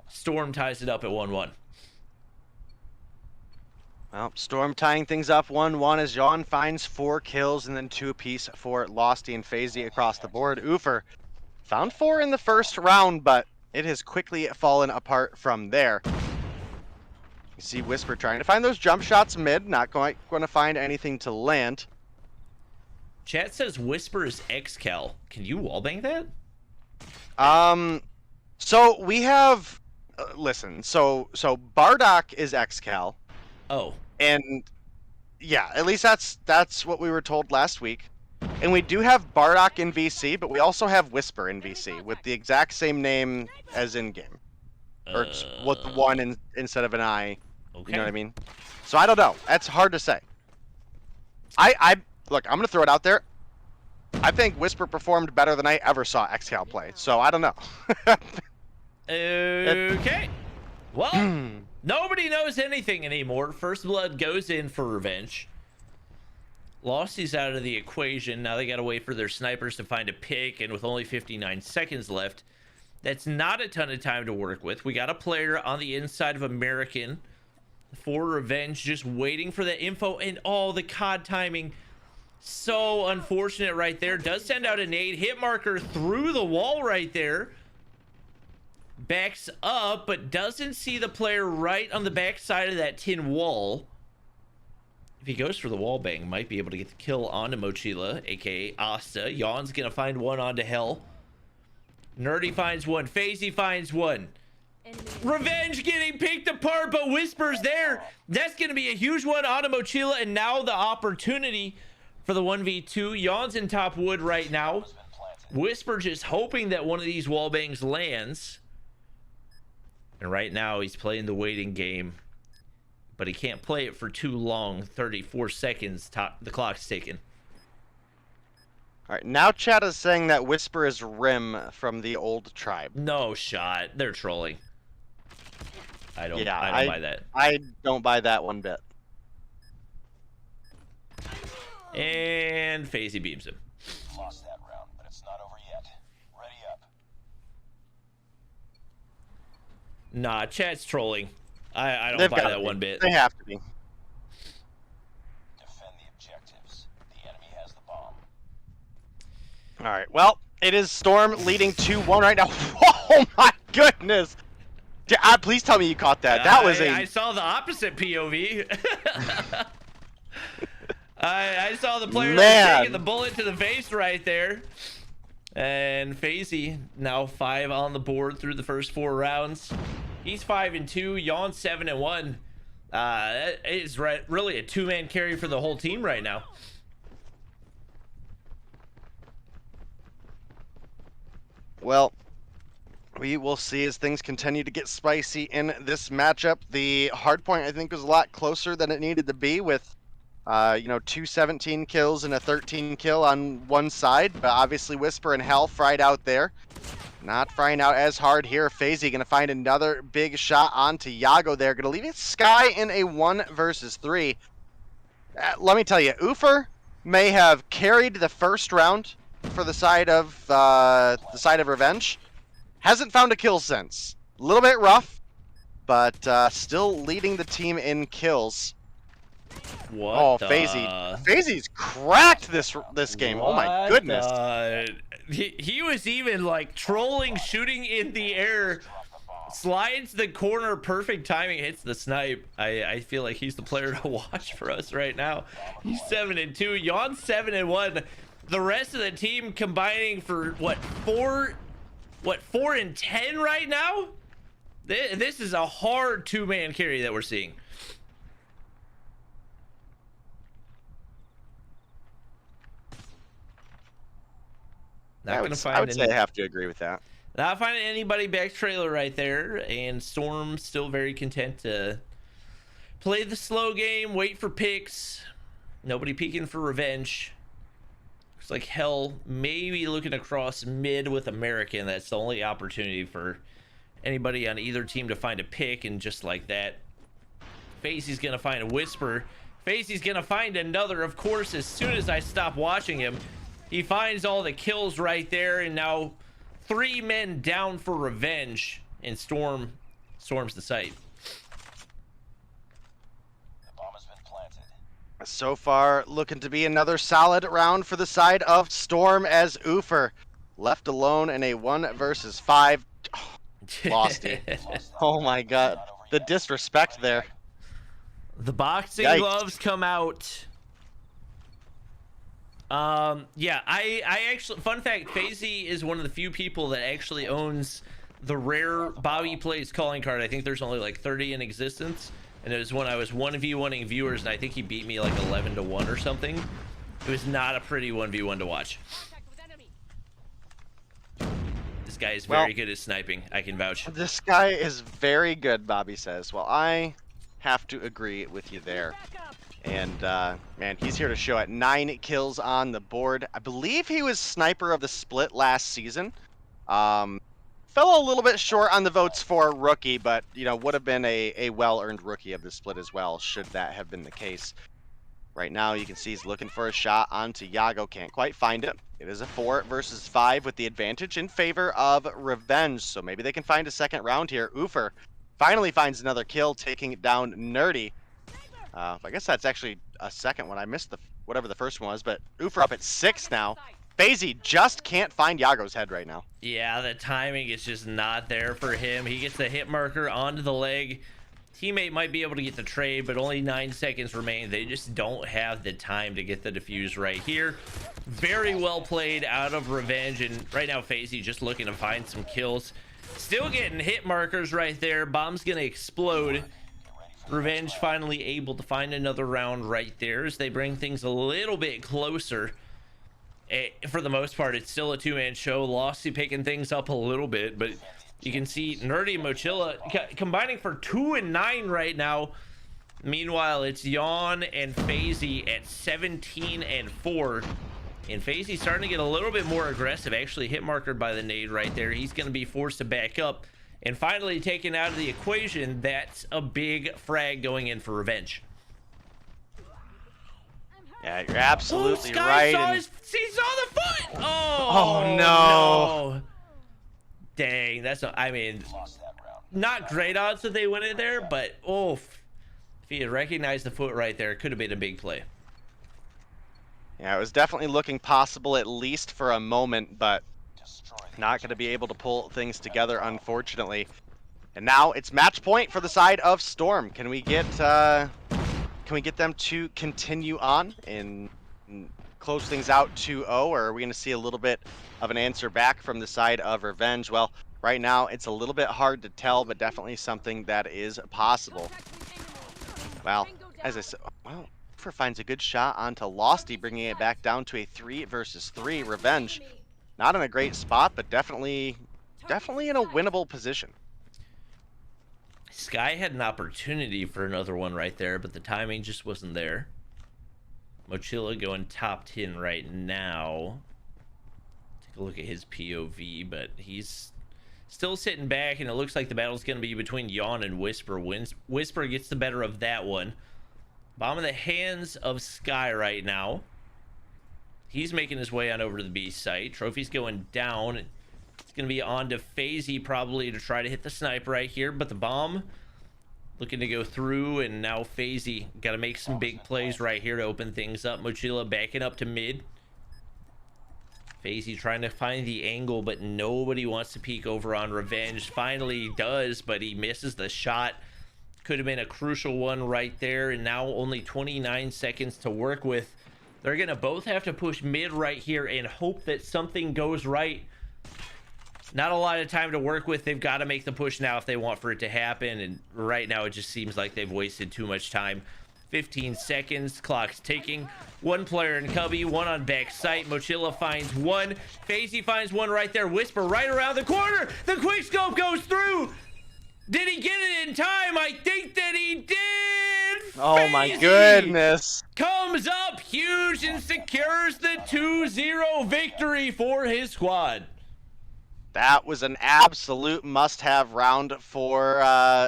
Storm ties it up at 1-1. Well, Storm tying things up 1-1 as Yawn finds 4 kills and then 2 apiece for Losty and FaZe across the board. Ufer found 4 in the first round, but it has quickly fallen apart from there. You see Whisper trying to find those jump shots mid, not going to find anything to land. Chat says Whisper is XCal. Can you wallbang that? So we have, listen, so Bardock is XCal. Oh. And yeah, at least that's what we were told last week. And we do have Bardock in VC, but we also have Whisper in VC with the exact same name as in game. Or with the one instead of an I. Okay. You know what I mean? So I don't know. That's hard to say. Look, I'm gonna throw it out there. I think Whisper performed better than I ever saw XCal play. So I don't know. Okay. Well, nobody knows anything anymore. First Blood goes in for Revenge. Lossy's out of the equation. Now they got to wait for their snipers to find a pick, and with only 59 seconds left, that's not a ton of time to work with. We got a player on the inside of American for Revenge, just waiting for the info, and oh, the COD timing. So unfortunate right there. Does send out a nade. Hit marker through the wall right there. Backs up, but doesn't see the player right on the back side of that tin wall. If he goes for the wall bang, might be able to get the kill onto Mochila, aka Asta. Yawn's gonna find one onto Hell. Nerdy finds one. FaZe finds one. Revenge getting picked apart, but Whisper's there. That's gonna be a huge one onto Mochila, and now the opportunity for the 1v2. Yawn's in top wood right now. Whisper just hoping that one of these wall bangs lands. And right now he's playing the waiting game, but he can't play it for too long. 34 seconds, the clock's ticking. All right, now chat is saying that Whisper is Rim from the old tribe. No shot. They're trolling. I don't buy that. I don't buy that one bit. And FaZe beams him. Lost that round, but it's not over yet. Ready up. Nah, chat's trolling. I don't buy that one bit. They have to be. Defend the objectives. The enemy has the bomb. All right, well, it is Storm leading 2-1 right now. Oh my goodness! Please tell me you caught that. That was I saw the opposite POV. I saw the player taking the bullet to the face right there. And FaZe now 5 on the board through the first 4 rounds. He's 5-2. Yawn 7-1. That is really a 2-man carry for the whole team right now. Well, We will see as things continue to get spicy in this matchup. The hardpoint, I think, was a lot closer than it needed to be with, 2 17 kills and a 13 kill on one side. But obviously Whisper and Hell fried out there. Not frying out as hard here. FaZe going to find another big shot onto Yago there. Going to leave it Sky in a 1 versus 3. Let me tell you, Ufer may have carried the first round for the side of Revenge. Hasn't found a kill since. A little bit rough, but still leading the team in kills. What? FaZe's cracked this game. Oh my goodness. He was even like trolling, shooting in the air, slides the corner, perfect timing, hits the snipe. I feel like he's the player to watch for us right now. He's 7-2, Yawn 7-1. The rest of the team combining for what, 4 and 10 right now? This is a hard 2-man carry that we're seeing. I would say I have to agree with that. Not finding anybody back trailer right there, and Storm still very content to play the slow game, wait for picks. Nobody peeking for revenge. Looks like Hell maybe looking across mid with American. That's the only opportunity for anybody on either team to find a pick, and just like that, FaZe's gonna find a Whisper. FaZe's gonna find another, of course, as soon as I stop watching him. He finds all the kills right there, and now 3 men down for revenge, and storms the site. The bomb has been planted. So far, looking to be another solid round for the side of Storm as Ufer left alone in a 1 versus 5. Lost it. Oh my god. The disrespect there. The boxing Yikes. gloves come out. Yeah, I actually, fun fact, FaZe is one of the few people that actually owns the rare Bobby Plays calling card. I think there's only like 30 in existence, and it was when I was 1v1ing viewers, and I think he beat me like 11-1 or something. It was not a pretty 1v1 to watch. This guy is very good at sniping, I can vouch. This guy is very good, Bobby says. Well, I have to agree with you there. And, man, he's here to show it. 9 kills on the board. I believe he was Sniper of the Split last season. Fell a little bit short on the votes for Rookie, but, would have been a well-earned Rookie of the Split as well, should that have been the case. Right now, you can see he's looking for a shot onto Yago. Can't quite find it. It is a 4 versus 5 with the advantage in favor of Revenge. So maybe they can find a second round here. Ufer finally finds another kill, taking down Nerdy. I guess that's actually a second one. I missed whatever the first one was, but Ufer up at 6 now. FaZe just can't find Yago's head right now. Yeah, the timing is just not there for him. He gets the hit marker onto the leg. Teammate might be able to get the trade, but only 9 seconds remain. They just don't have the time to get the defuse right here. Very well played out of Revenge, and right now FaZe just looking to find some kills. Still getting hit markers right there. Bomb's gonna explode. Revenge finally able to find another round right there as they bring things a little bit closer. For the most part, it's still a 2-man show. Losty picking things up a little bit, but you can see Nerdy and Mochilla combining for 2 and 9 right now. Meanwhile, it's Yawn and FaZe at 17 and 4. And FaZe starting to get a little bit more aggressive. Actually hit markered by the nade right there. He's going to be forced to back up. And finally taken out of the equation. That's a big frag going in for Revenge. Yeah, you're absolutely Sky right. he saw the foot. Oh, no. Dang, that's not, I mean, not great odds that they went in there, but if he had recognized the foot right there, it could have been a big play. Yeah, it was definitely looking possible at least for a moment, but not going to be able to pull things together, unfortunately. And now it's match point for the side of Storm. Can we get them to continue on and close things out 2-0, or are we going to see a little bit of an answer back from the side of Revenge? Well, right now it's a little bit hard to tell, but definitely something that is possible. Well, as I said, Ufer finds a good shot onto Losty, bringing it back down to a 3 versus 3. Revenge, not in a great spot, but definitely definitely in a winnable position. Sky had an opportunity for another one right there, but the timing just wasn't there. Mochila going top 10 right now. Take a look at his POV, but he's still sitting back, and it looks like the battle's going to be between Yawn and Whisper. Whisper gets the better of that one. Bomb in the hands of Sky right now. He's making his way on over to the B site. Trophy's going down. It's going to be on to FaZe probably to try to hit the sniper right here, but the bomb looking to go through, and now FaZe got to make some big plays right here to open things up. Mochila backing up to mid. FaZe trying to find the angle, but nobody wants to peek over on Revenge. Finally does, but he misses the shot. Could have been a crucial one right there, and now only 29 seconds to work with. They're going to both have to push mid right here and hope that something goes right. Not a lot of time to work with. They've got to make the push now if they want for it to happen, and right now it just seems like they've wasted too much time. 15 seconds, clock's ticking. One player in cubby, one on back site. Mochila finds one. FaZe finds one right there. Whisper right around the corner. The quick scope goes through. Did he get it in time? I think that he did. Oh my FaZe goodness. comes up huge and secures the 2-0 victory for his squad. That was an absolute must-have round for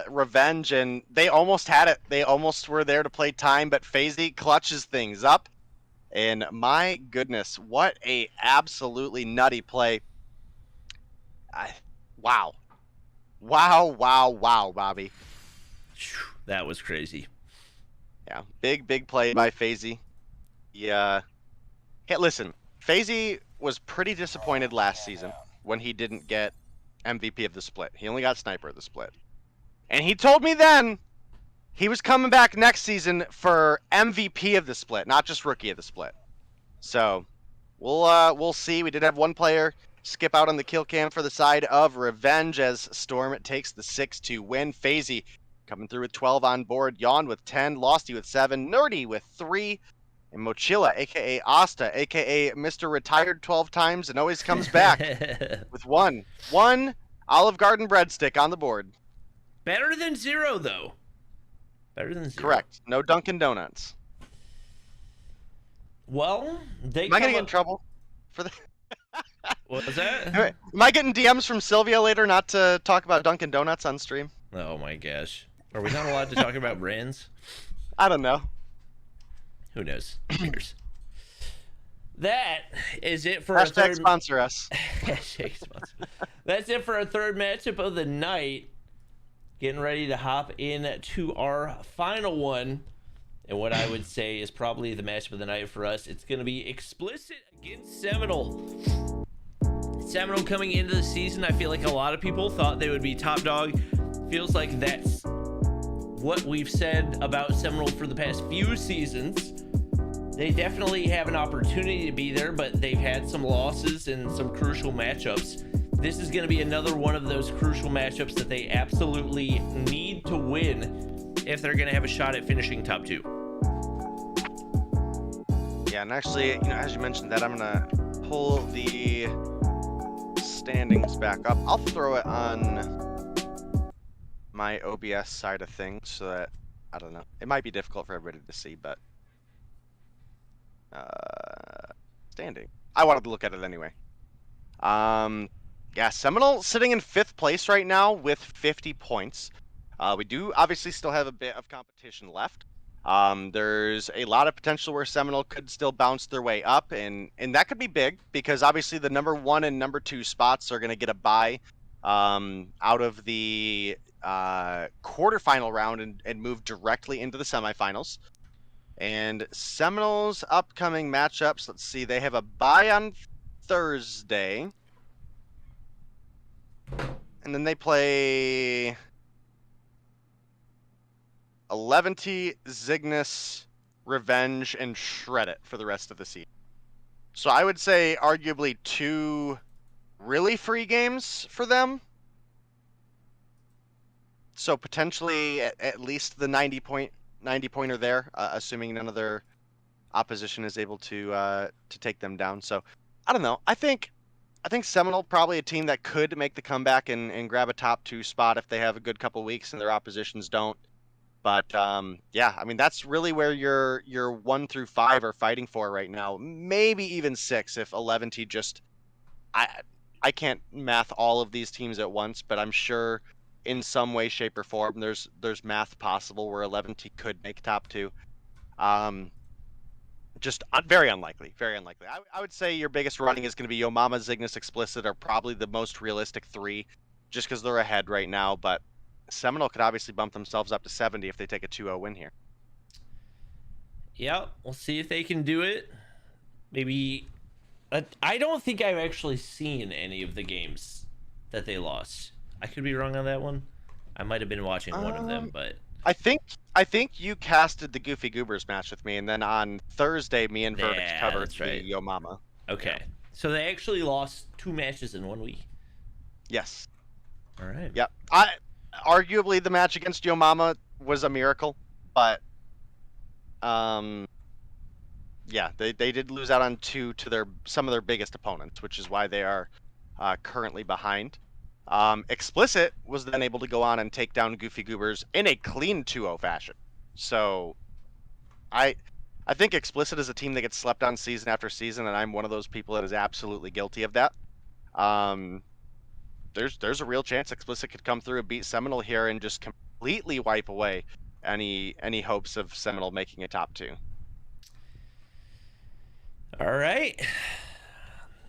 Revenge, and they almost had it. They almost were there to play time, but FaZe clutches things up. And my goodness, what a absolutely nutty play. Wow. Wow, Bobby. That was crazy. Yeah, big play by FaZe. Yeah. Hey, listen, FaZe was pretty disappointed last season when he didn't get MVP of the split. He only got Sniper of the split. And he told me then he was coming back next season for MVP of the split, not just Rookie of the split. So, we'll see. We did have one player skip out on the kill cam for the side of Revenge as Storm takes the 6-2 win. FaZe coming through with 12 on board. Yawn with 10. Losty with 7. Nerdy with 3. And Mochila, a.k.a. Asta, a.k.a. Mr. Retired 12 times and always comes back with 1. 1 Olive Garden breadstick on the board. Better than 0, though. Better than 0. Correct. No Dunkin' Donuts. Well, they Am I going to get in trouble for the... What was that? Am I getting DMs from Sylvia later not to talk about Dunkin' Donuts on stream? Oh my gosh. Are we not allowed to talk about brands? I don't know. Who knows? Cheers. That is it for Hashtag our third... sponsor us. Hashtag sponsor. That's it for our third matchup of the night. Getting ready to hop into our final one. And what I would say is probably the matchup of the night for us. It's going to be Explicit against Seminal. Seminal coming into the season, I feel like a lot of people thought they would be top dog. Feels like that's what we've said about Seminal for the past few seasons. They definitely have an opportunity to be there, but they've had some losses and some crucial matchups. This is going to be another one of those crucial matchups that they absolutely need to win if they're going to have a shot at finishing top 2. Yeah, and actually, as you mentioned that, I'm going to pull the standings back up. I'll throw it on my OBS side of things so that, I don't know, it might be difficult for everybody to see, but standing. I wanted to look at it anyway. Yeah, Seminole sitting in 5th place right now with 50 points. We do obviously still have a bit of competition left. There's a lot of potential where Seminole could still bounce their way up, and that could be big because obviously the number 1 and number 2 spots are going to get a bye out of the quarterfinal round and move directly into the semifinals. And Seminoles' upcoming matchups, let's see, they have a bye on Thursday. And then they play Eleventy, Zygnus, Revenge, and Shredit for the rest of the season. So I would say arguably 2 really free games for them. So potentially at least the 90 pointer there, assuming none of their opposition is able to take them down. So I don't know. I think think Seminole probably a team that could make the comeback and grab a top 2 spot if they have a good couple weeks and their oppositions don't. But yeah, I mean that's really where your 1 through 5 are fighting for right now. Maybe even 6 if 11T just I can't math all of these teams at once, but I'm sure in some way, shape, or form there's math possible where 11T could make top 2. Just very unlikely, very unlikely. I would say your biggest running is going to be Yo Mama, Cygnus, Explicit are probably the most realistic 3, just because they're ahead right now. But Seminole could obviously bump themselves up to 70 if they take a 2-0 win here. Yep, we'll see if they can do it. Maybe. I don't think I've actually seen any of the games that they lost. I could be wrong on that one. I might have been watching one of them, but I think you casted the Goofy Goobers match with me, and then on Thursday, me and Verdict covered the Yo Mama. Okay, so they actually lost 2 matches in 1 week. Yes. All right. Yep. Arguably the match against Yo Mama was a miracle, but yeah, they did lose out on 2 to some of their biggest opponents, which is why they are currently behind. Explicit was then able to go on and take down Goofy Goobers in a clean 2-0 fashion. So I think Explicit is a team that gets slept on season after season, and I'm one of those people that is absolutely guilty of that. There's a real chance Explicit could come through and beat Seminole here and just completely wipe away any hopes of Seminole making a top 2. All right.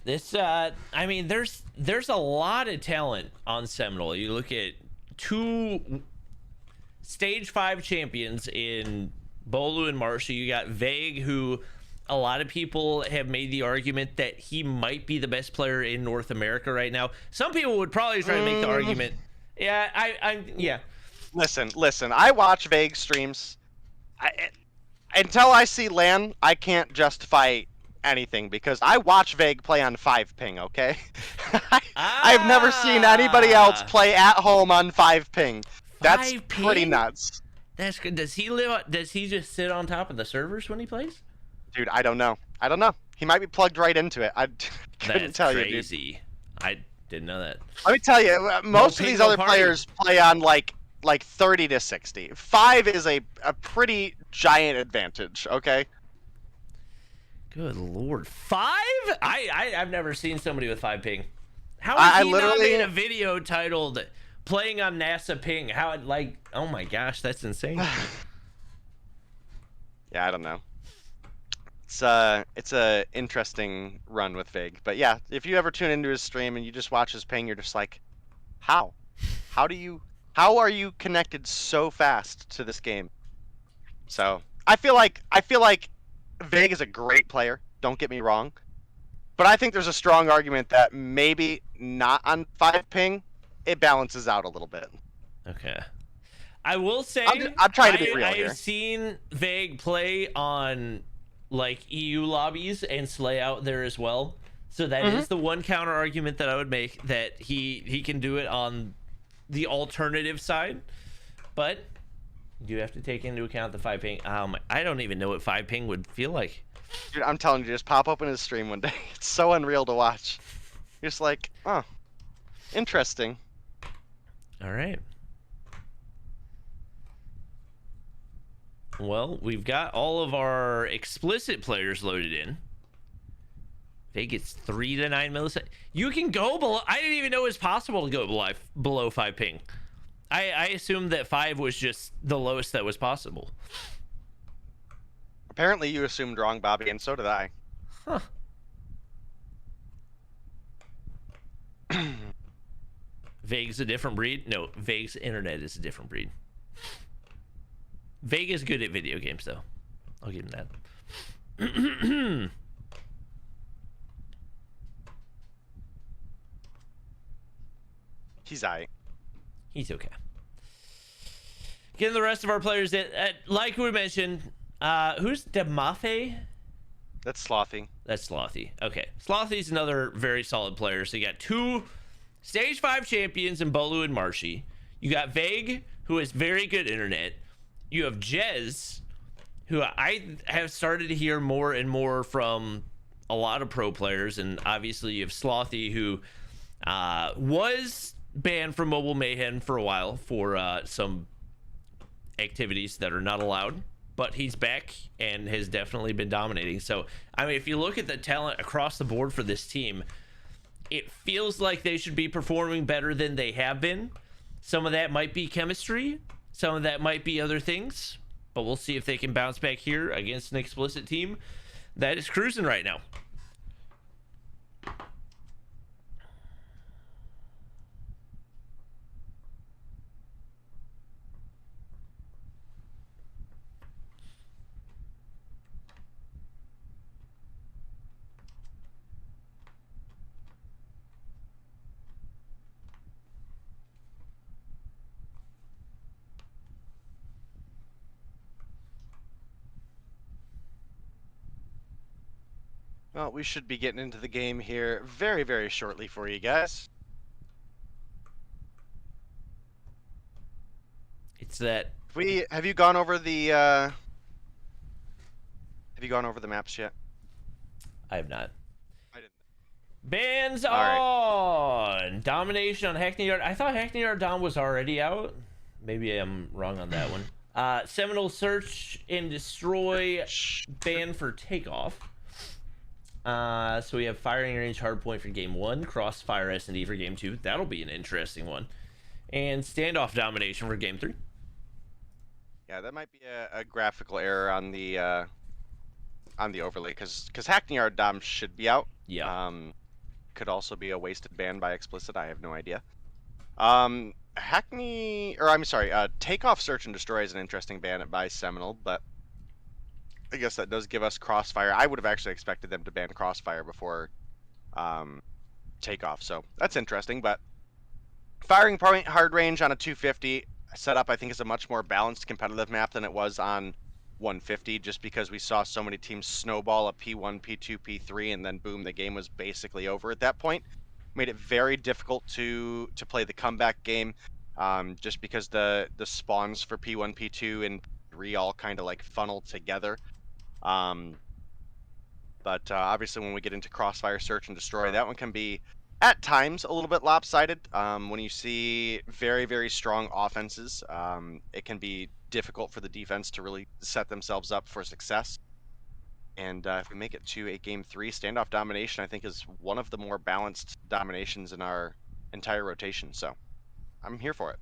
This I mean there's a lot of talent on Seminole. You look at 2 stage 5 champions in Bolu and Marshall. You got Vague, who a lot of people have made the argument that he might be the best player in North America right now. Some people would probably try to make the argument. Yeah, yeah. Listen. I watch Vague streams. Until I see LAN, I can't justify anything because I watch Vague play on 5 ping, okay? I've never seen anybody else play at home on 5 ping. That's pretty nuts. That's good. Does he just sit on top of the servers when he plays? Dude, I don't know. He might be plugged right into it. I couldn't tell you, dude. Crazy. I didn't know that. Let me tell you, most of these other players play on like 30 to 60. 5 is a pretty giant advantage, okay? Good lord, 5? I've never seen somebody with 5 ping. How has he not made a video titled "Playing on NASA Ping"? How oh my gosh, that's insane. Yeah, I don't know. It's a interesting run with Vague, but yeah, if you ever tune into his stream and you just watch his ping, you're just like, how are you connected so fast to this game? So I feel like Vague is a great player, don't get me wrong, but I think there's a strong argument that maybe not on 5 ping, it balances out a little bit. Okay. I will say I'm trying to be real here. I've seen Vague play on like EU lobbies and slay out there as well. So that is the one counter argument that I would make, that he can do it on the alternative side. But you have to take into account the 5 ping. I don't even know what 5 ping would feel like. Dude, I'm telling you, just pop open his stream one day. It's so unreal to watch. You're just like, oh, interesting. All right. Well, we've got all of our explicit players loaded in. Vague gets 3 to 9 milliseconds. You can go below. I didn't even know it was possible to go below 5 ping. I assumed that 5 was just the lowest that was possible. Apparently you assumed wrong, Bobby, and so did I. Huh. Vague's a different breed? No, Vague's internet is a different breed. Vague is good at video games, though. I'll give him that. He's aight. He's okay. Getting the rest of our players in. Like we mentioned, who's Demafe? That's Slothy. That's Slothy. Okay. Slothy's another very solid player. So you got 2 Stage 5 champions in Bolu and Marshy. You got Vague, who has very good internet. You have Jez, who I have started to hear more and more from a lot of pro players, and obviously you have Slothy, who was banned from Mobile Mayhem for a while for some activities that are not allowed, but he's back and has definitely been dominating. So, I mean, if you look at the talent across the board for this team, it feels like they should be performing better than they have been. Some of that might be chemistry, some of that might be other things, but we'll see if they can bounce back here against an explicit team that is cruising right now. Well, we should be getting into the game here very, very shortly for you guys. It's that. Have you gone over the maps yet? I have not. I didn't. Bans All on domination on Hackney Yard. I thought Hackney Yard Dom was already out. Maybe I'm wrong on that one. Seminal search and destroy ban for takeoff. So we have firing range hardpoint for game 1, crossfire S&D for game 2. That'll be an interesting one. And standoff domination for game 3. Yeah, that might be a graphical error on the overlay, because Hackney Yard Dom should be out. Yeah. Could also be a wasted ban by explicit. I have no idea. Takeoff search and destroy is an interesting ban by Seminal, but I guess that does give us crossfire. I would have actually expected them to ban crossfire before takeoff, so that's interesting. But firing point hard range on a 250 setup, I think, is a much more balanced competitive map than it was on 150, just because we saw so many teams snowball a P1, P2, P3, and then boom, the game was basically over at that point. Made it very difficult to play the comeback game, just because the spawns for P1, P2, and P3 all kind of like funnel together. But obviously when we get into crossfire search and destroy, that one can be at times a little bit lopsided. When you see very, very strong offenses, it can be difficult for the defense to really set themselves up for success. And if we make it to a game 3, standoff domination, I think, is one of the more balanced dominations in our entire rotation. So I'm here for it.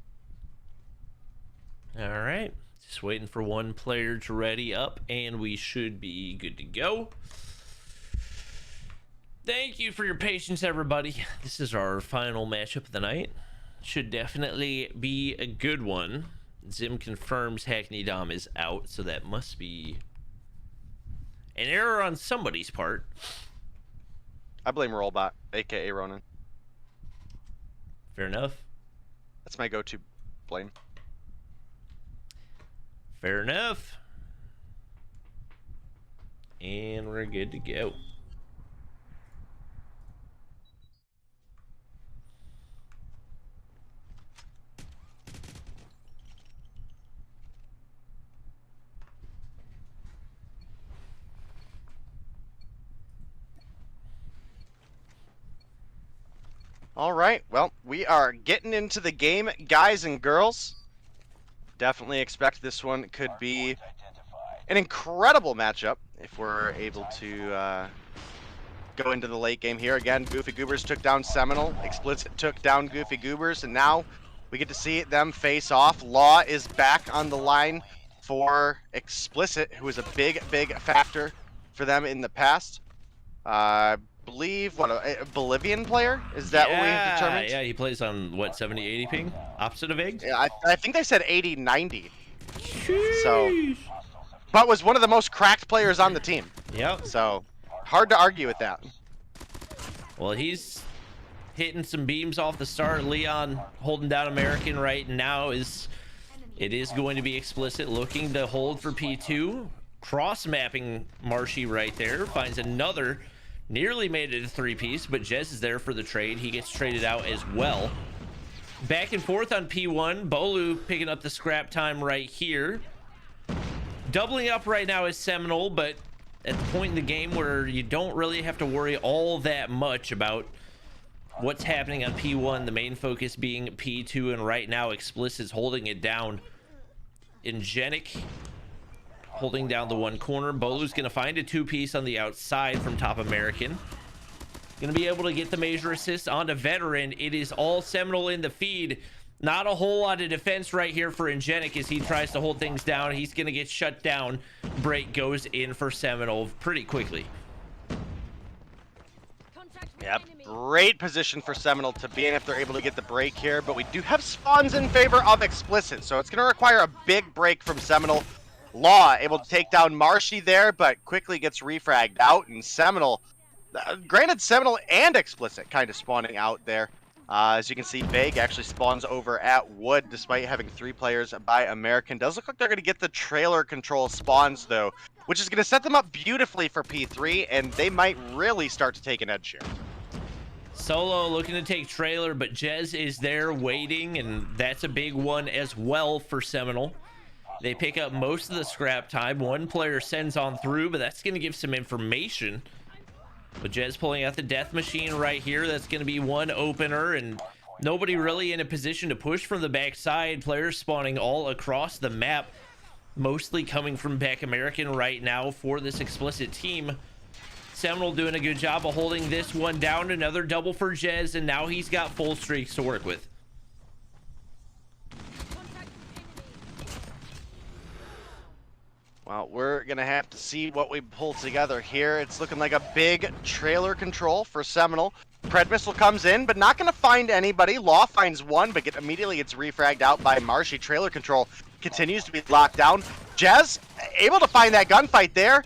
All right. Just waiting for one player to ready up, and we should be good to go. Thank you for your patience, everybody. This is our final matchup of the night. Should definitely be a good one. Zim confirms Hackney Dom is out, so that must be an error on somebody's part. I blame Rollbot, aka Ronan. Fair enough. That's my go-to blame. Fair enough. And we're good to go. All right, well, we are getting into the game, guys and girls. Definitely expect this one could be an incredible matchup if we're able to go into the late game here. Again, Goofy Goobers took down Seminal, Explicit took down Goofy Goobers, and now we get to see them face off. Law is back on the line for Explicit, who was a big, big factor for them in the past. Believe what, a Bolivian player, is that what we determined? Yeah, he plays on what, 70-80 ping, opposite of eggs. Yeah, I think they said 80-90. So, but was one of the most cracked players on the team. Yep. So hard to argue with that. Well, he's hitting some beams off the start. Leon holding down American right now. It is going to be Explicit looking to hold for P2. Cross mapping Marshy right there, finds another. Nearly made it a 3-piece, but Jez is there for the trade. He gets traded out as well. Back and forth on P1. Bolu picking up the scrap time right here. Doubling up right now is Seminal, but at the point in the game where you don't really have to worry all that much about what's happening on P1, the main focus being P2, and right now Explicit's holding it down. Ingenic holding down the one corner. Bolu's gonna find a two-piece on the outside from Top American. Gonna be able to get the major assist onto Veteran. It is all Seminal in the feed. Not a whole lot of defense right here for Ingenic as he tries to hold things down. He's gonna get shut down. Break goes in for Seminal pretty quickly. Yep, great position for Seminal to be in if they're able to get the break here, but we do have spawns in favor of Explicit, so it's going to require a big break from Seminal. Law able to take down Marshy there, but quickly gets refragged out, and Seminal, granted Seminal and Explicit kind of spawning out there. As you can see, Vague actually spawns over at Wood, despite having 3 players by American. Does look like they're going to get the trailer control spawns, though, which is going to set them up beautifully for P3, and they might really start to take an edge here. Solo looking to take trailer, but Jez is there waiting, and that's a big one as well for Seminal. They pick up most of the scrap time. One player sends on through, but that's going to give some information. But Jez pulling out the death machine right here. That's going to be one opener, and nobody really in a position to push from the backside. Players spawning all across the map, mostly coming from back American right now for this Explicit team. Seminal doing a good job of holding this one down. Another double for Jez, and now he's got full streaks to work with. Well, we're going to have to see what we pull together here. It's looking like a big trailer control for Seminal. Pred Missile comes in, but not going to find anybody. Law finds one, but immediately gets refragged out by Marshy. Trailer control continues to be locked down. Jez able to find that gunfight there.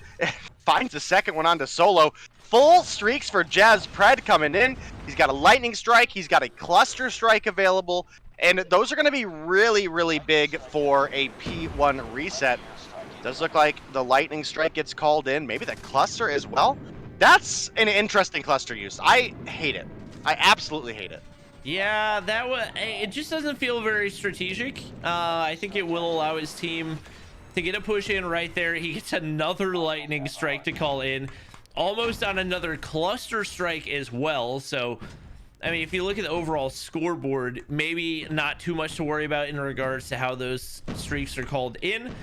Finds the second one onto Solo. Full streaks for Jez. Pred coming in. He's got a lightning strike. He's got a cluster strike available. And those are going to be really, really big for a P1 reset. Does look like the lightning strike gets called in. Maybe the cluster as well. That's an interesting cluster use. I hate it. I absolutely hate it. Yeah, it just doesn't feel very strategic. I think it will allow his team to get a push in right there. He gets another lightning strike to call in, almost on another cluster strike as well. So, I mean, if you look at the overall scoreboard, maybe not too much to worry about in regards to how those streaks are called in.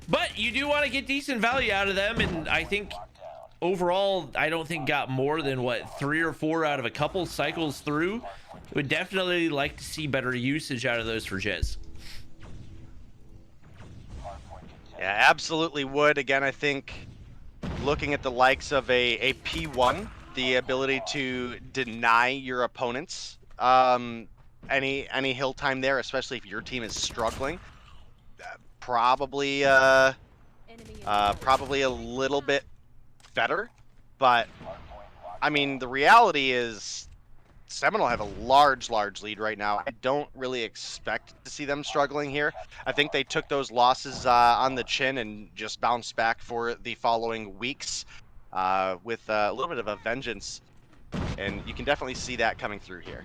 But you do want to get decent value out of them, and I think overall, I don't think got more than, what, 3 or 4 out of a couple cycles through. Would definitely like to see better usage out of those for Jez. Yeah, absolutely would. Again, I think looking at the likes of a P1, the ability to deny your opponents any hill time there, especially if your team is struggling, probably a little bit better. But I mean, the reality is Seminal have a large lead right now. I don't really expect to see them struggling here. I think they took those losses on the chin and just bounced back for the following weeks with a little bit of a vengeance. And you can definitely see that coming through here.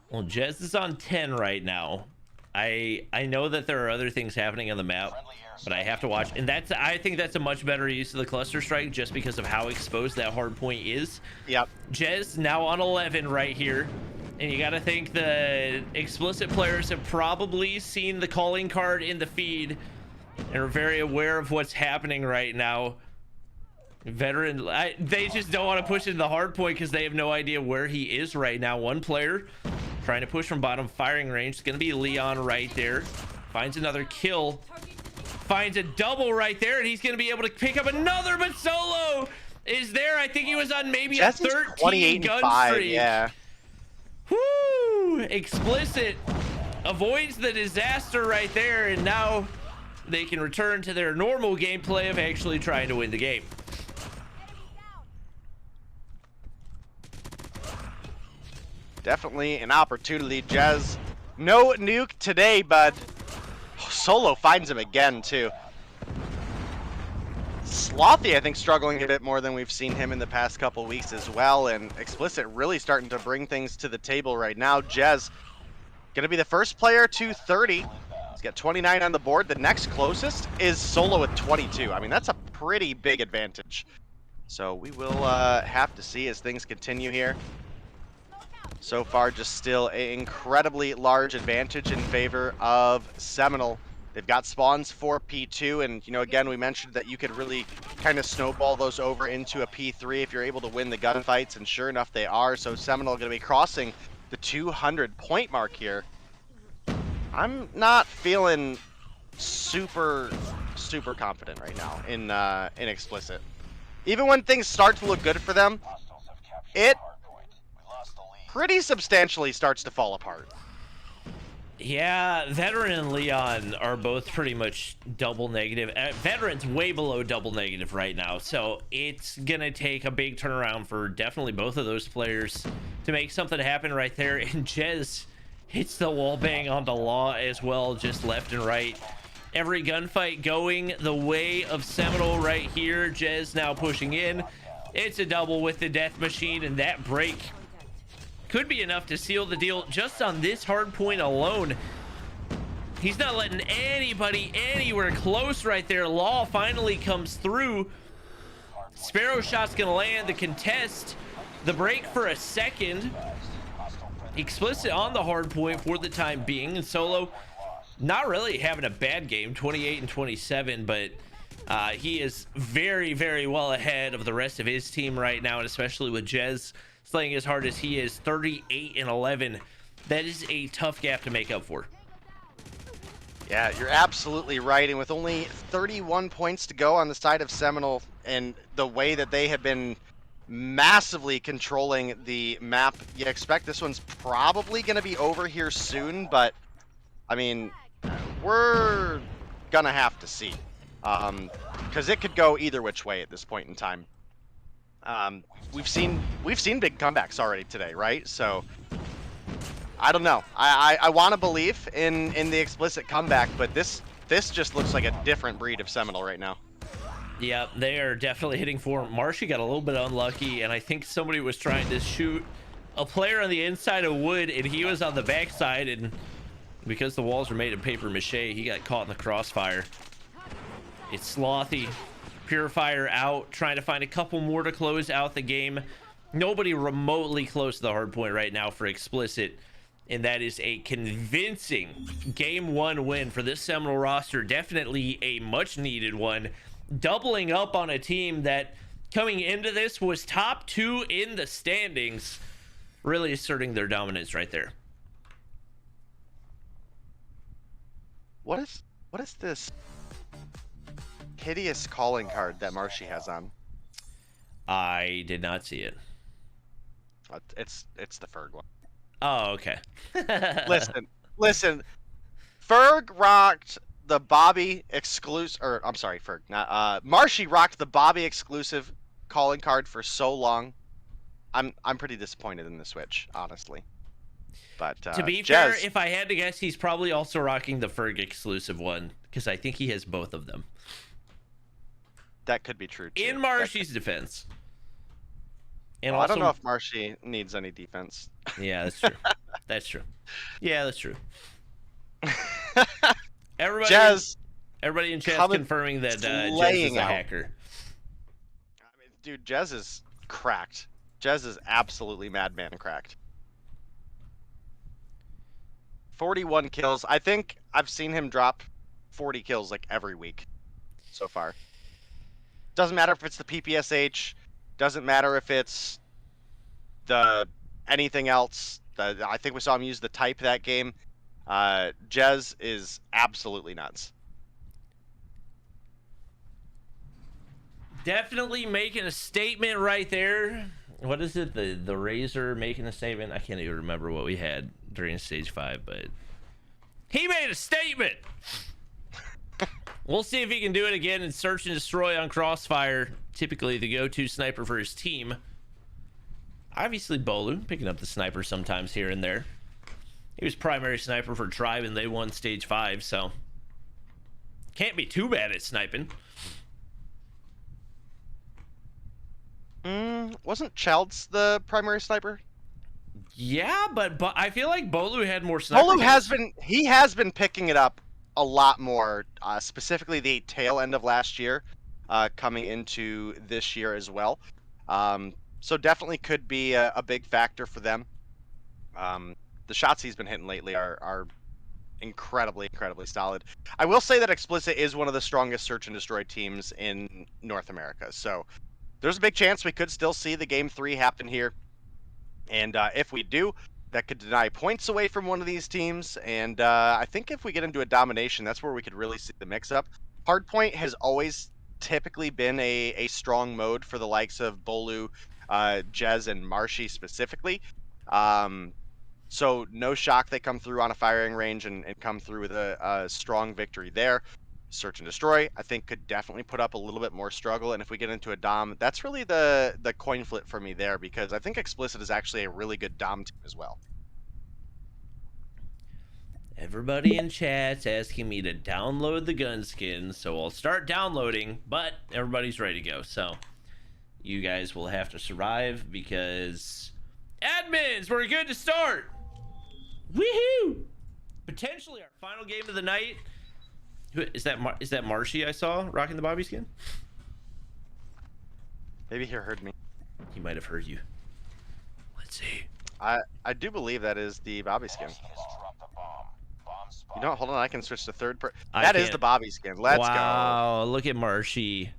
Well, Jez is on 10 right now. I know that there are other things happening on the map, but I have to watch, and I think that's a much better use of the cluster strike just because of how exposed that hard point is. Yep. Jez now on 11 right here, and you got to think the Explicit players have probably seen the calling card in the feed and are very aware of what's happening right now. Veteran, they just don't want to push into the hard point because they have no idea where he is right now. One player trying to push from bottom firing range. It's going to be Leon right there. Finds another kill. Finds a double right there, and he's going to be able to pick up another, but Solo is there. I think he was on maybe a 13 gun streak. Yeah. Whoo! Explicit avoids the disaster right there, and now they can return to their normal gameplay of actually trying to win the game. Definitely an opportunity. Jez, no nuke today, but Solo finds him again, too. Slothy, I think, struggling a bit more than we've seen him in the past couple weeks as well, and Explicit really starting to bring things to the table right now. Jez going to be the first player to 30. He's got 29 on the board. The next closest is Solo with 22. I mean, that's a pretty big advantage. So we will have to see as things continue here. So far, just still an incredibly large advantage in favor of Seminal. They've got spawns for P2, and, you know, again, we mentioned that you could really kind of snowball those over into a P3 if you're able to win the gunfights, and sure enough, they are. So Seminal going to be crossing the 200-point mark here. I'm not feeling super confident right now in Explicit. Even when things start to look good for them, it pretty substantially starts to fall apart. Yeah, Veteran and Leon are both pretty much double negative. Veteran's way below double negative right now, so it's gonna take a big turnaround for definitely both of those players to make something happen right there. And Jez hits the wall bang onto Law as well, just left and right. Every gunfight going the way of Seminal right here. Jez now pushing in. It's a double with the death machine, and that break could be enough to seal the deal just on this hard point alone. He's not letting anybody anywhere close right there. Law finally comes through. Sparrow shot's gonna land the contest. The break for a second. Explicit on the hard point for the time being, and Solo not really having a bad game, 28 and 27, but he is very well ahead of the rest of his team right now, and especially with Jez slaying as hard as he is, 38 and 11. That is a tough gap to make up for. Yeah, you're absolutely right. And with only 31 points to go on the side of Seminal, and the way that they have been massively controlling the map, you expect this one's probably going to be over here soon. But, I mean, we're going to have to see. Because it could go either which way at this point in time. We've seen big comebacks already today, right? So I don't know. I want to believe in the Explicit comeback, but this just looks like a different breed of Seminal right now. Yeah, they are definitely hitting for him. Marshy got a little bit unlucky, and I think somebody was trying to shoot a player on the inside of wood, and he was on the backside, and because the walls are made of paper mache, he got caught in the crossfire. It's Slothy. Purifier out, trying to find a couple more to close out the game. Nobody remotely close to the hard point right now for Explicit, and that is a convincing game one win for this Seminal roster. Definitely a much needed one, doubling up on a team that coming into this was top 2 in the standings, really asserting their dominance right there. What is this hideous calling card that Marshy has on? I did not see it. It's the Ferg one. Oh, okay. listen. Ferg rocked the Bobby exclusive, or I'm sorry, Ferg. Not Marshy rocked the Bobby exclusive calling card for so long. I'm pretty disappointed in the switch, honestly. But to be fair, if I had to guess, he's probably also rocking the Ferg exclusive one, because I think he has both of them. That could be true too. In Marshy's defense. And well, also, I don't know if Marshy needs any defense. Yeah, that's true. That's true. Yeah, that's true. Everybody in chat confirming that Jez is a hacker. I mean, dude, Jez is cracked. Jez is absolutely madman cracked. 41 kills. I think I've seen him drop 40 kills like every week so far. Doesn't matter if it's the PPSH. Doesn't matter if it's the anything else. I think we saw him use the type that game. Jez is absolutely nuts. Definitely making a statement right there. What is it? The Razor making a statement? I can't even remember what we had during stage 5, but he made a statement. We'll see if he can do it again in Search and Destroy on Crossfire. Typically the go-to sniper for his team. Obviously Bolu picking up the sniper sometimes here and there. He was primary sniper for Tribe and they won stage 5, so can't be too bad at sniping. Wasn't Childs the primary sniper? Yeah, but I feel like Bolu had more snipers. Bolu has been picking it up a lot more, specifically the tail end of last year, coming into this year as well. So definitely could be a big factor for them. The shots he's been hitting lately are incredibly solid. I will say that Explicit is one of the strongest search and destroy teams in North America. So there's a big chance we could still see the game 3 happen here. And if we do, that could deny points away from one of these teams. And I think if we get into a domination, that's where we could really see the mix-up. Hardpoint has always typically been a strong mode for the likes of Bolu, Jez, and Marshy specifically. So no shock they come through on a firing range and come through with a strong victory there. Search and destroy, I think, could definitely put up a little bit more struggle. And if we get into a dom, that's really the coin flip for me there, because I think Explicit is actually a really good dom team as well. Everybody in chat's asking me to download the gun skins, so I'll start downloading, but everybody's ready to go. So you guys will have to survive, because admins, we're good to start. Woohoo! Potentially our final game of the night. Is that Marshy I saw rocking the Bobby skin? Maybe he heard me. He might have heard you. Let's see. I do believe that is the Bobby skin. You know, hold on, I can switch to third person. That is the Bobby skin. Let's go. Wow, look at Marshy.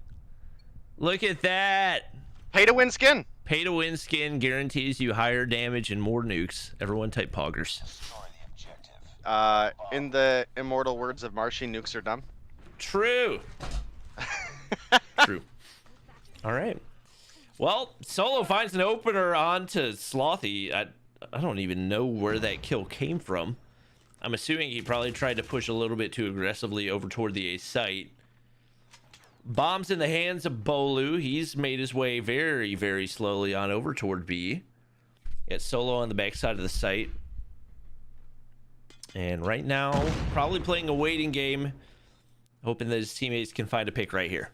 Look at that. Pay to win skin. Pay to win skin guarantees you higher damage and more nukes. Everyone type poggers. In the immortal words of Marshy, nukes are dumb. True. True. All right. Well, Solo finds an opener onto Slothy. I don't even know where that kill came from. I'm assuming he probably tried to push a little bit too aggressively over toward the A site. Bombs in the hands of Bolu. He's made his way very, very slowly on over toward B. Got Solo on the backside of the site. And right now, probably playing a waiting game, hoping that his teammates can find a pick right here.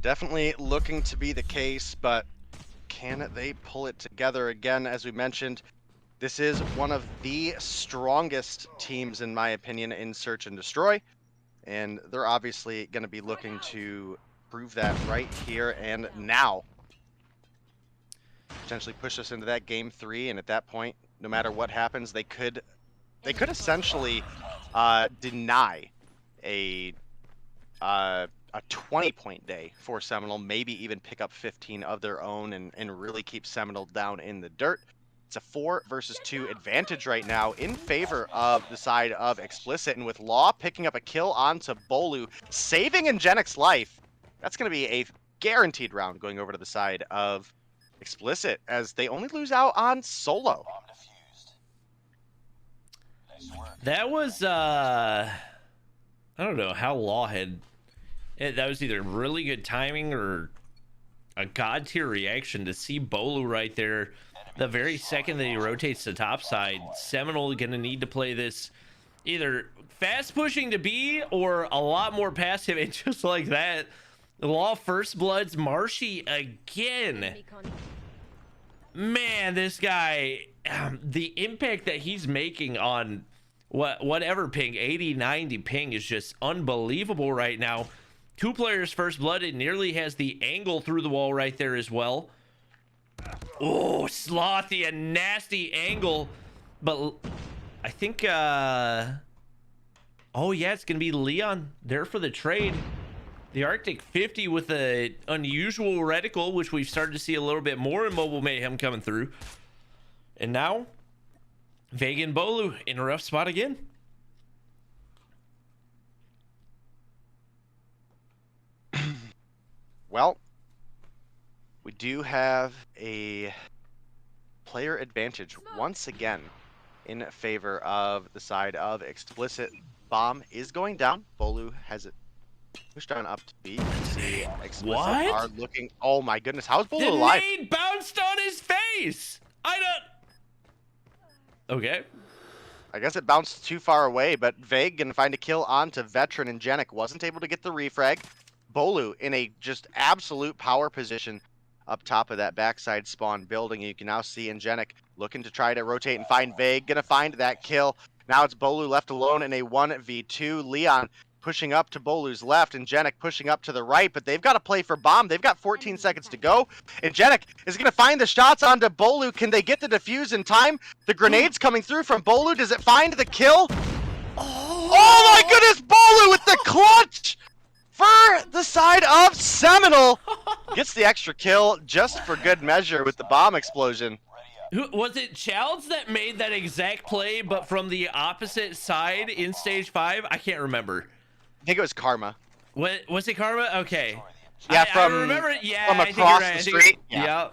Definitely looking to be the case, but can they pull it together again? As we mentioned, this is one of the strongest teams, in my opinion, in Search and Destroy. And they're obviously going to be looking to prove that right here and now. Potentially push us into that game 3, and at that point, no matter what happens, they could essentially deny a 20-point day for Seminal, maybe even pick up 15 of their own and really keep Seminal down in the dirt. It's a 4 versus 2 advantage right now in favor of the side of Explicit, and with Law picking up a kill onto Bolu, saving Ingenic's life, that's going to be a guaranteed round going over to the side of Explicit, as they only lose out on Solo. That was I don't know how Law had that was either really good timing or a god tier reaction to see Bolu right there the very second that he rotates to top side. Seminal gonna need to play this either fast pushing to B or a lot more passive, and just like that, the Law first bloods Marshy again. Man, this guy, the impact that he's making on whatever ping, 80, 90 ping, is just unbelievable right now. 2 players first blooded, nearly has the angle through the wall right there as well. Oh, Slothy, a nasty angle, but I think oh yeah, it's gonna be Leon there for the trade. The Arctic 50 with an unusual reticle, which we've started to see a little bit more in Mobile Mayhem coming through. And now, Vega and Bolu in a rough spot again. Well, we do have a player advantage once again in favor of the side of Explicit. Bomb is going down. Bolu has it pushed down up to B. See, Explicit are looking. Oh my goodness, how is Bolu alive? The nade bounced on his face. I don't. Okay. I guess it bounced too far away, but Vague gonna find a kill onto Veteran, and Genic wasn't able to get the refrag. Bolu in a just absolute power position. up top of that backside spawn building. You can now see Ingenic looking to try to rotate and find Vague. Gonna find that kill. Now it's Bolu left alone in a 1v2. Leon pushing up to Bolu's left. Ingenic pushing up to the right, but they've got to play for bomb. They've got 14 seconds to go. Ingenic is going to find the shots onto Bolu. Can they get the defuse in time? The grenades coming through from Bolu. Does it find the kill? Oh my goodness, Bolu with the clutch for the side of Seminal. Gets the extra kill just for good measure with the bomb explosion. Was it Childs that made that exact play, but from the opposite side in stage 5? I can't remember. I think it was Karma. What was it, Karma? Okay. Yeah, I remember it. Yeah, from I think across you're right. the street. Yeah.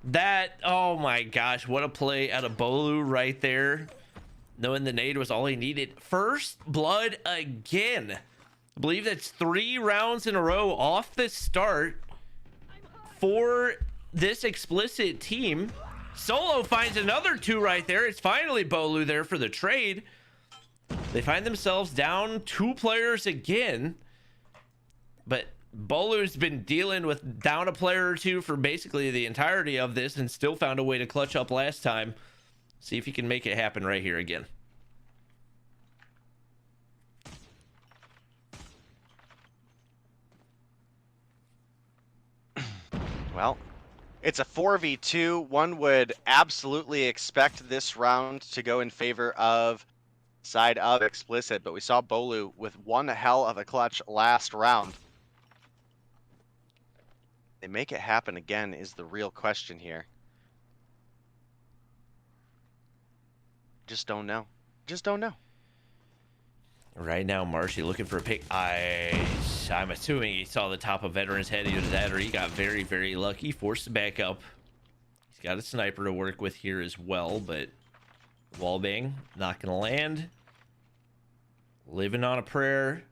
That. Oh my gosh, what a play out of Bolu right there. Knowing the nade was all he needed. First blood again. I believe that's 3 rounds in a row off the start for this explicit team. Solo finds another 2 right there. It's finally Bolu there for the trade. They find themselves down 2 players again. But Bolu's been dealing with down a player or 2 for basically the entirety of this and still found a way to clutch up last time. See if he can make it happen right here again. Well, it's a 4v2. One would absolutely expect this round to go in favor of side of Explicit, but we saw Bolu with one hell of a clutch last round. They make it happen again is the real question here. Just don't know. Just don't know. Right now, Marshy looking for a pick. I'm assuming he saw the top of Veteran's head, either that or he got very, very lucky. Forced to back up. He's got a sniper to work with here as well, but wallbang not gonna land. Living on a prayer.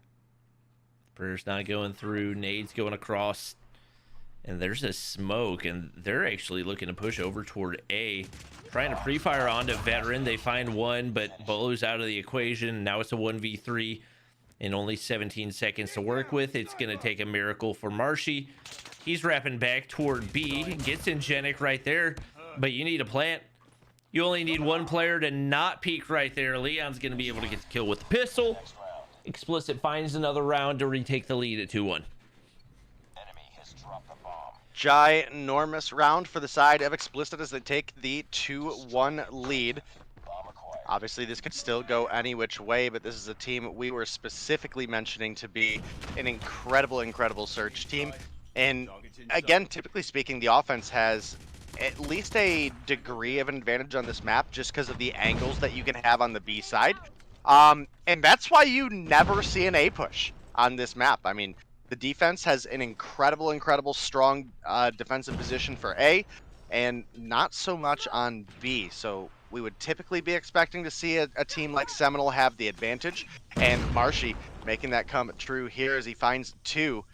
Prayer's not going through. Nade's going across. And there's a smoke, and they're actually looking to push over toward A. Trying to pre-fire onto Veteran. They find one, but Bolu's out of the equation. Now it's a 1v3 and only 17 seconds to work with. It's going to take a miracle for Marshy. He's wrapping back toward B. Gets Ingenic right there, but you need a plant. You only need one player to not peek right there. Leon's going to be able to get the kill with the pistol. Explicit finds another round to retake the lead at 2-1. Ginormous round for the side of Explicit as they take the 2-1 lead. Obviously, this could still go any which way, but this is a team we were specifically mentioning to be an incredible, incredible search team. And again, typically speaking, the offense has at least a degree of an advantage on this map just because of the angles that you can have on the B side. And that's why you never see an A push on this map. I mean, the defense has an incredible, incredible strong defensive position for A, and not so much on B. So we would typically be expecting to see a team like Seminal have the advantage, and Marshy making that come true here as he finds 2.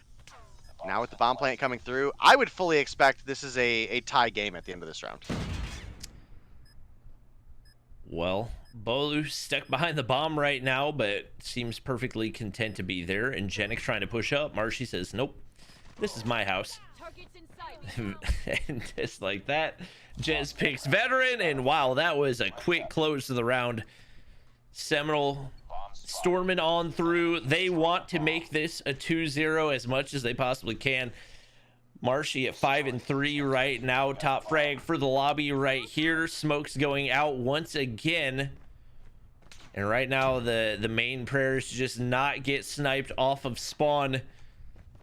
Now with the bomb plant coming through, I would fully expect this is a tie game at the end of this round. Well, Bolu stuck behind the bomb right now, but seems perfectly content to be there. And Ingenic trying to push up. Marshy says, nope, this is my house. And just like that, Jez picks Veteran. And wow, that was a quick close to the round. Seminal storming on through. They want to make this a 2-0 as much as they possibly can. Marshy at 5-3 right now. Top frag for the lobby right here. Smoke's going out once again. And right now the main prayer is to just not get sniped off of spawn.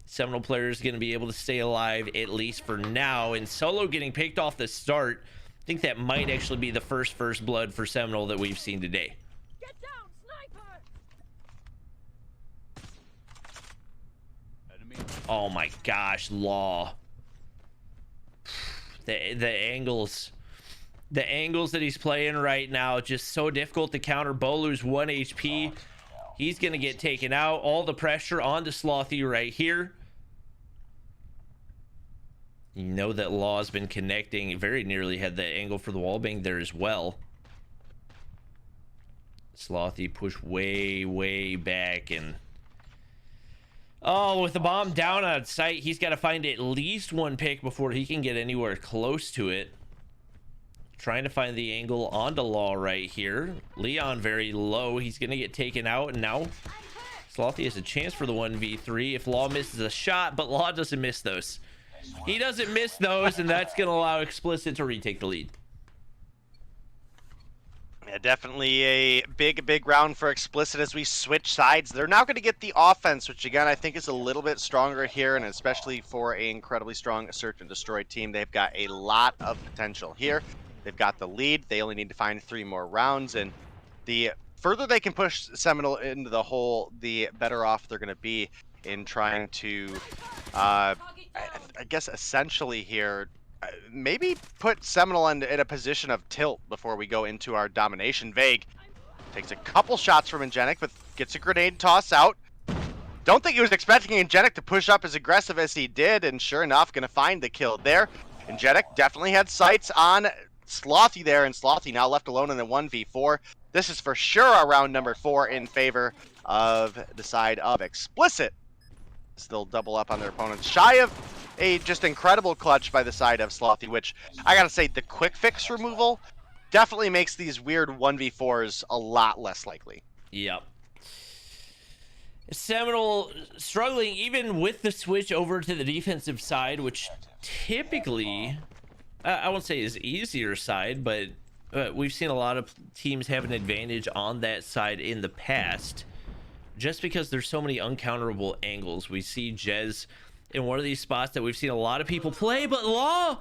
Seminal player is going to be able to stay alive at least for now. And Solo getting picked off the start. I think that might actually be the first blood for Seminal that we've seen today. Get down, sniper! Oh my gosh, Law. The angles that he's playing right now, just so difficult to counter. Bolu's 1 HP. He's gonna get taken out. All the pressure onto Slothy right here. You know that Law's been connecting. Very nearly had the angle for the wallbang there as well. Slothy push way back, and Oh, with the bomb down on site, he's got to find at least one pick before he can get anywhere close to it. Trying to find the angle onto Law right here. Leon very low. He's going to get taken out, and now Slothy has a chance for the 1v3 if Law misses a shot, but Law doesn't miss those. He doesn't miss those, and that's going to allow Explicit to retake the lead. Yeah, definitely a big round for Explicit as we switch sides. They're now going to get the offense, which again I think is a little bit stronger here, and especially for an incredibly strong search and destroy team, they've got a lot of potential here. They've got the lead. They only need to find 3 more rounds, and the further they can push Seminal into the hole, the better off they're going to be in trying to, I guess, essentially here, maybe put Seminal in a position of tilt before we go into our domination. Vague takes a couple shots from Ingenic, but gets a grenade toss out. Don't think he was expecting Ingenic to push up as aggressive as he did, and sure enough, going to find the kill there. Ingenic definitely had sights on Slothy there, and Slothy now left alone in the 1v4. This is for sure a round number 4 in favor of the side of Explicit. Still double up on their opponents. Shy of a just incredible clutch by the side of Slothy, which I gotta say, the quick fix removal definitely makes these weird 1v4s a lot less likely. Yep. Seminal struggling even with the switch over to the defensive side, which typically, I won't say is easier side, but we've seen a lot of teams have an advantage on that side in the past, just because there's so many uncounterable angles. We see Jez in one of these spots that we've seen a lot of people play, but Law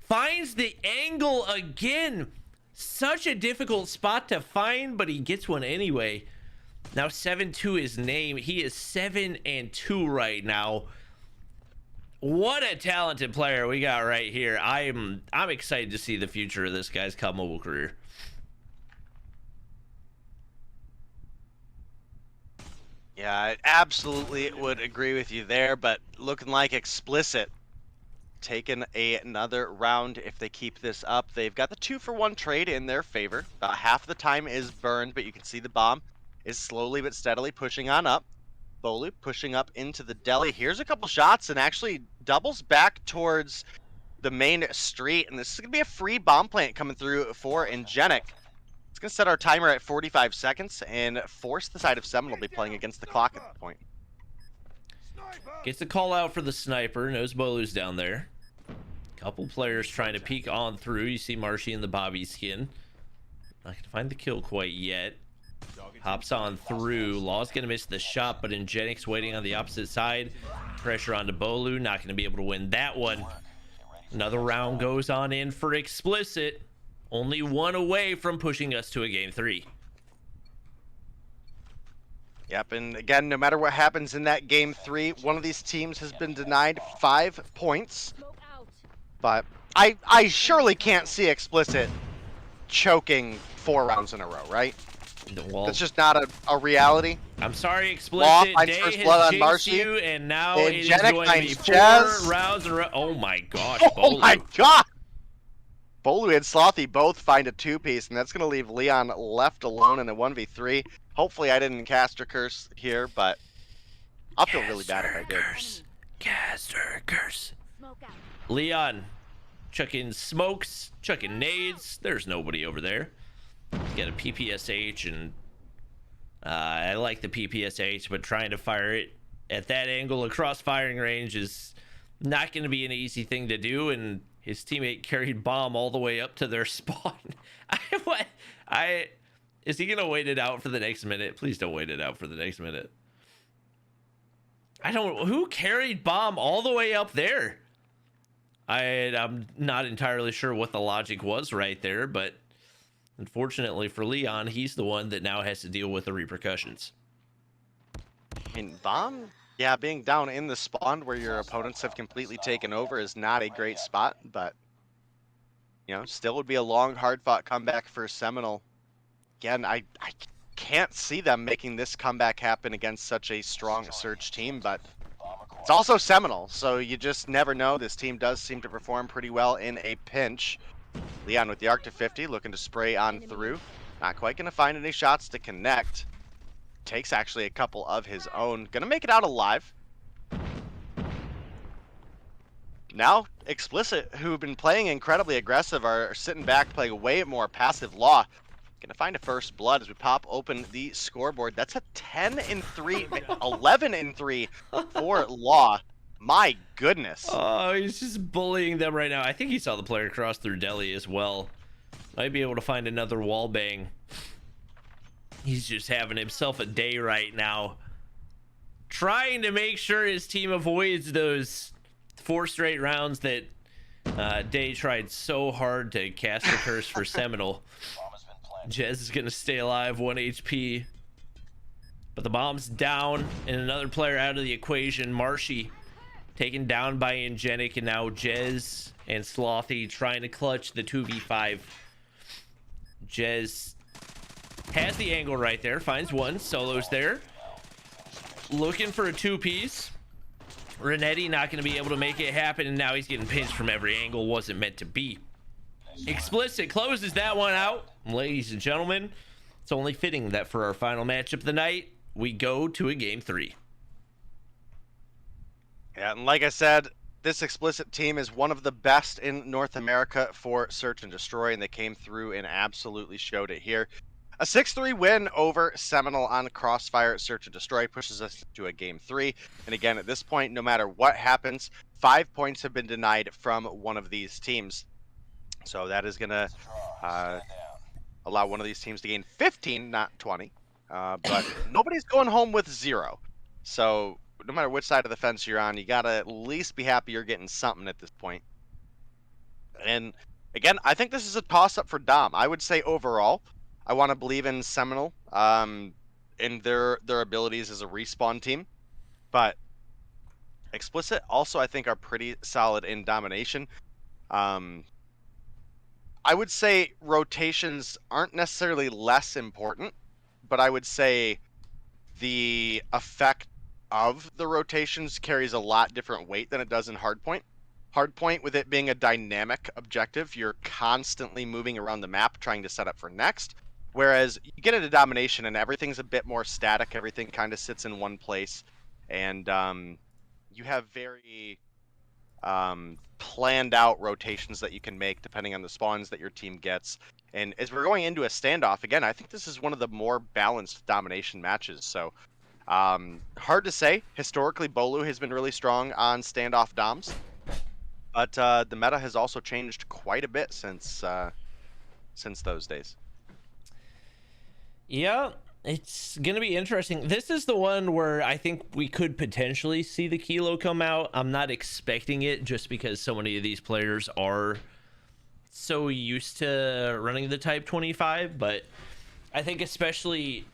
finds the angle again. Such a difficult spot to find, but he gets one anyway. Now 7-2 his name. He is 7-2 right now. What a talented player we got right here. I'm excited to see the future of this guy's COD Mobile career. Yeah, I absolutely would agree with you there, but looking like Explicit taking another round if they keep this up. They've got the 2-for-1 trade in their favor. About half the time is burned, but you can see the bomb is slowly but steadily pushing on up. Bolu pushing up into the deli. Here's a couple shots and actually doubles back towards the main street, and this is going to be a free bomb plant coming through for Ingenic. It's going to set our timer at 45 seconds and force the side of Seminal to be playing against the clock at that point. Gets the call out for the sniper. Knows Bolu's down there. Couple players trying to peek on through. You see Marshy in the Bobby skin. Not going to find the kill quite yet. Hops on through. Law's going to miss the shot, but Ingenic's waiting on the opposite side. Pressure onto Bolu. Not going to be able to win that one. Another round goes on in for Explicit. Only one away from pushing us to a game 3. Yep, and again, no matter what happens in that game 3, one of these teams has been denied 5 points. But I surely can't see Explicit choking 4 rounds in a row, right? Well, that's just not a reality. I'm sorry, Explicit. Law Day finds first has blood on chased Marcy. you, and now it is Ingenic going to be finds 4 Jazz. rounds in a row. Oh my gosh, Oh Bolu. my god! Bolu and Slothy both find a 2-piece, and that's going to leave Leon left alone in the 1v3. Hopefully I didn't caster curse here, but I'll feel really bad if I did. Caster curse. Leon chucking smokes, chucking nades. There's nobody over there. Got a PPSH, and I like the PPSH, but trying to fire it at that angle across firing range is not going to be an easy thing to do, and his teammate carried bomb all the way up to their spawn. Is he going to wait it out for the next minute? Please don't wait it out for the next minute. Who carried bomb all the way up there? I'm not entirely sure what the logic was right there, but unfortunately for Leon, he's the one that now has to deal with the repercussions. I mean, bomb, yeah, being down in the spawn where your opponents have completely taken over is not a great spot, but, you know, still would be a long, hard-fought comeback for Seminal. Again, I can't see them making this comeback happen against such a strong Surge team, but it's also Seminal, so you just never know. This team does seem to perform pretty well in a pinch. Leon with the arc to 50, looking to spray on through. Not quite going to find any shots to connect. Takes actually a couple of his own. Going to make it out alive. now Explicit, who've been playing incredibly aggressive, are sitting back playing way more passive. Law gonna find a first blood as we pop open the scoreboard. That's a 10-3, 11-3 for Law. My goodness. Oh, he's just bullying them right now. I think he saw the player cross through Deli as well. Might be able to find another wall bang. He's just having himself a day right now, trying to make sure his team avoids those 4 straight rounds that Day tried so hard to cast the curse for Seminal. Jez is gonna stay alive, 1 HP, but the bomb's down and another player out of the equation. Marshy taken down by Angenic, and now Jez and Slothy trying to clutch the 2v5. Jez has the angle right there, finds one, Solo's there, looking for a 2-piece. Renetti not going to be able to make it happen, and now he's getting pinched from every angle. Wasn't meant to be. Explicit closes that one out. Ladies and gentlemen, it's only fitting that for our final matchup of the night, we go to a game 3. Yeah, and like I said, this Explicit team is one of the best in North America for Search and Destroy, and they came through and absolutely showed it here. A 6-3 win over Seminal on Crossfire Search and Destroy pushes us to a game 3. And again, at this point, no matter what happens, 5 points have been denied from one of these teams. So that is going to allow one of these teams to gain 15, not 20. But nobody's going home with 0. So no matter which side of the fence you're on, you got to at least be happy you're getting something at this point. And again, I think this is a toss-up for Dom. I would say overall, I want to believe in Seminal, in their abilities as a respawn team, but Explicit also I think are pretty solid in domination. I would say rotations aren't necessarily less important, but I would say the effect of the rotations carries a lot different weight than it does in hardpoint. Hardpoint, with it being a dynamic objective, you're constantly moving around the map trying to set up for next. Whereas you get into domination and everything's a bit more static. Everything kind of sits in one place, and you have very planned out rotations that you can make depending on the spawns that your team gets. And as we're going into a standoff, again, I think this is one of the more balanced domination matches. So hard to say. Historically, Bolu has been really strong on standoff doms, but the meta has also changed quite a bit since those days. Yeah, it's going to be interesting. This is the one where I think we could potentially see the Kilo come out. I'm not expecting it just because so many of these players are so used to running the Type 25, but I think especially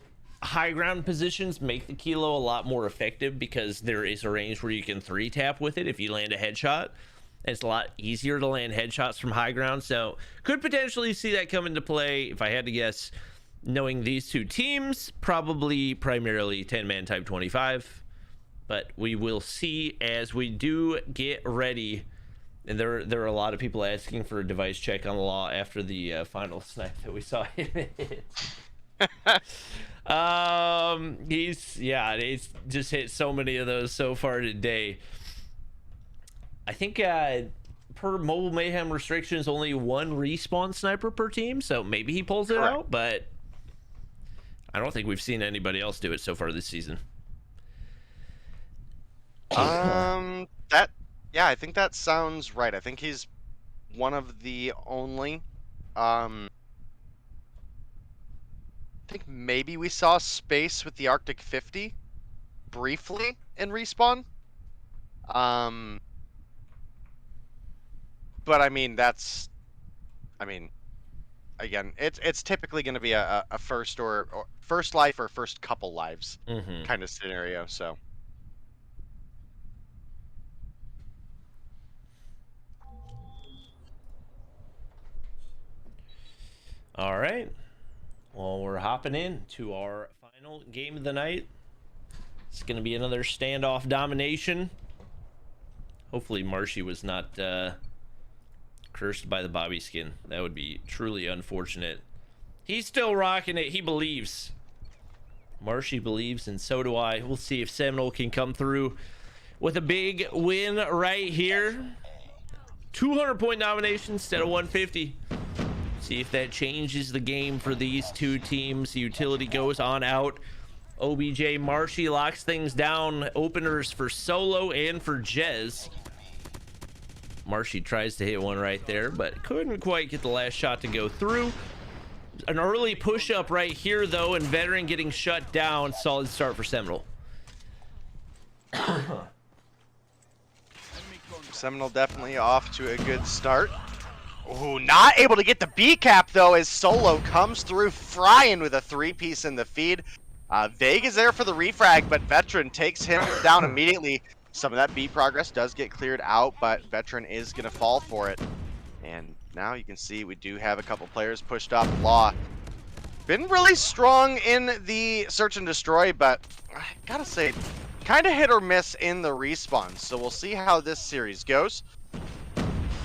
high ground positions make the Kilo a lot more effective because there is a range where you can 3-tap with it if you land a headshot. It's a lot easier to land headshots from high ground, so could potentially see that come into play. If I had to guess, knowing these two teams, probably primarily 10-man Type 25, but we will see as we do get ready. And there are a lot of people asking for a device check on the Law after the final snipe that we saw him hit. He's just hit so many of those so far today. I think per Mobile Mayhem restrictions, only 1 respawn sniper per team, so maybe he pulls it out, but I don't think we've seen anybody else do it so far this season. I think that sounds right. I think he's one of the only. I think maybe we saw Space with the Arctic 50 briefly in respawn. But I mean, again, it's typically going to be a first or first life or first couple lives kind of scenario. So all right, well, we're hopping in to our final game of the night. It's going to be another standoff domination. Hopefully Marshy was not cursed by the Bobby skin. That would be truly unfortunate. He's still rocking it. He believes. Marshy believes, and so do I. We'll see if Seminal can come through with a big win right here. 200-point domination instead of 150. See if that changes the game for these two teams. Utility goes on out. OBJ Marshy locks things down. Openers for Solo and for Jez. Marshy tries to hit one right there, but couldn't quite get the last shot to go through. An early push-up right here, though, and Veteran getting shut down. Solid start for Seminal. Seminal definitely off to a good start. Ooh, not able to get the B cap, though, as Solo comes through frying with a 3-piece in the feed. Vague is there for the refrag, but Veteran takes him down immediately. Some of that B progress does get cleared out, but Veteran is going to fall for it. And now you can see we do have a couple players pushed off. Law been really strong in the search and destroy, but I gotta say, kind of hit or miss in the respawns. So we'll see how this series goes.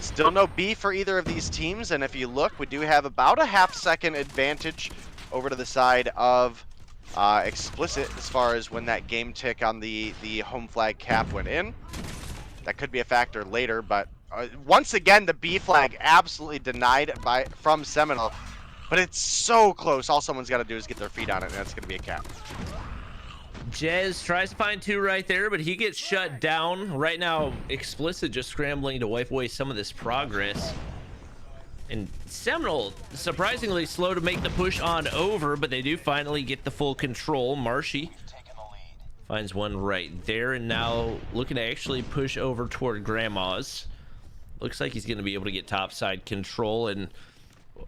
Still no B for either of these teams, and if you look, we do have about a half-second advantage over to the side of Explicit as far as when that game tick on the home flag cap went in. That could be a factor later, but once again, the B flag absolutely denied from Seminal, but it's so close. All someone's got to do is get their feet on it, and that's going to be a cap. Jez tries to find two right there, but he gets shut down. Right now, Explicit just scrambling to wipe away some of this progress. And Seminal, surprisingly slow to make the push on over, but they do finally get the full control. Marshy finds one right there, and now looking to actually push over toward Grandma's. Looks like he's going to be able to get topside control, and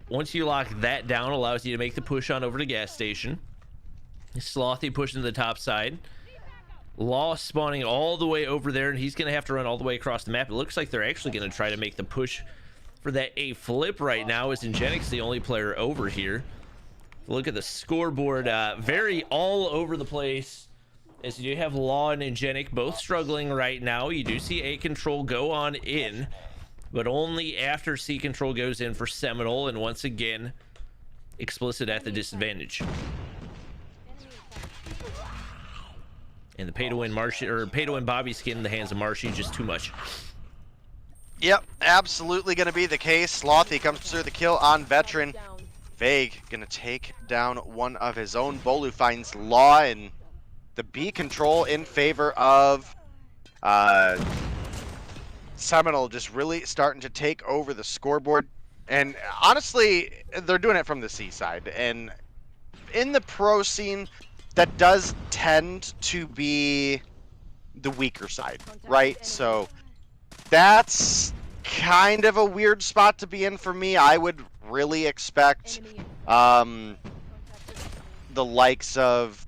once you lock that down, allows you to make the push on over to gas station. Slothy pushing to the top side. Law spawning all the way over there, and he's going to have to run all the way across the map. It looks like they're actually going to try to make the push for that A flip right now, as Ingenic's the only player over here. Look at the scoreboard, very all over the place, as you do have Law and Ingenic both struggling right now. You do see A control go on in, but only after C control goes in for Seminal, and once again, Explicit at the disadvantage. And the pay-to-win Marshy, or pay-to-win Bobby skin in the hands of Marshy, just too much. Yep, absolutely going to be the case. Slothy comes through the kill on Veteran. Vague going to take down one of his own. Bolu finds Law, and the B control in favor of Seminal, just really starting to take over the scoreboard. And honestly, they're doing it from the C side. And in the pro scene, that does tend to be the weaker side, right? So that's kind of a weird spot to be in for me. I would really expect the likes of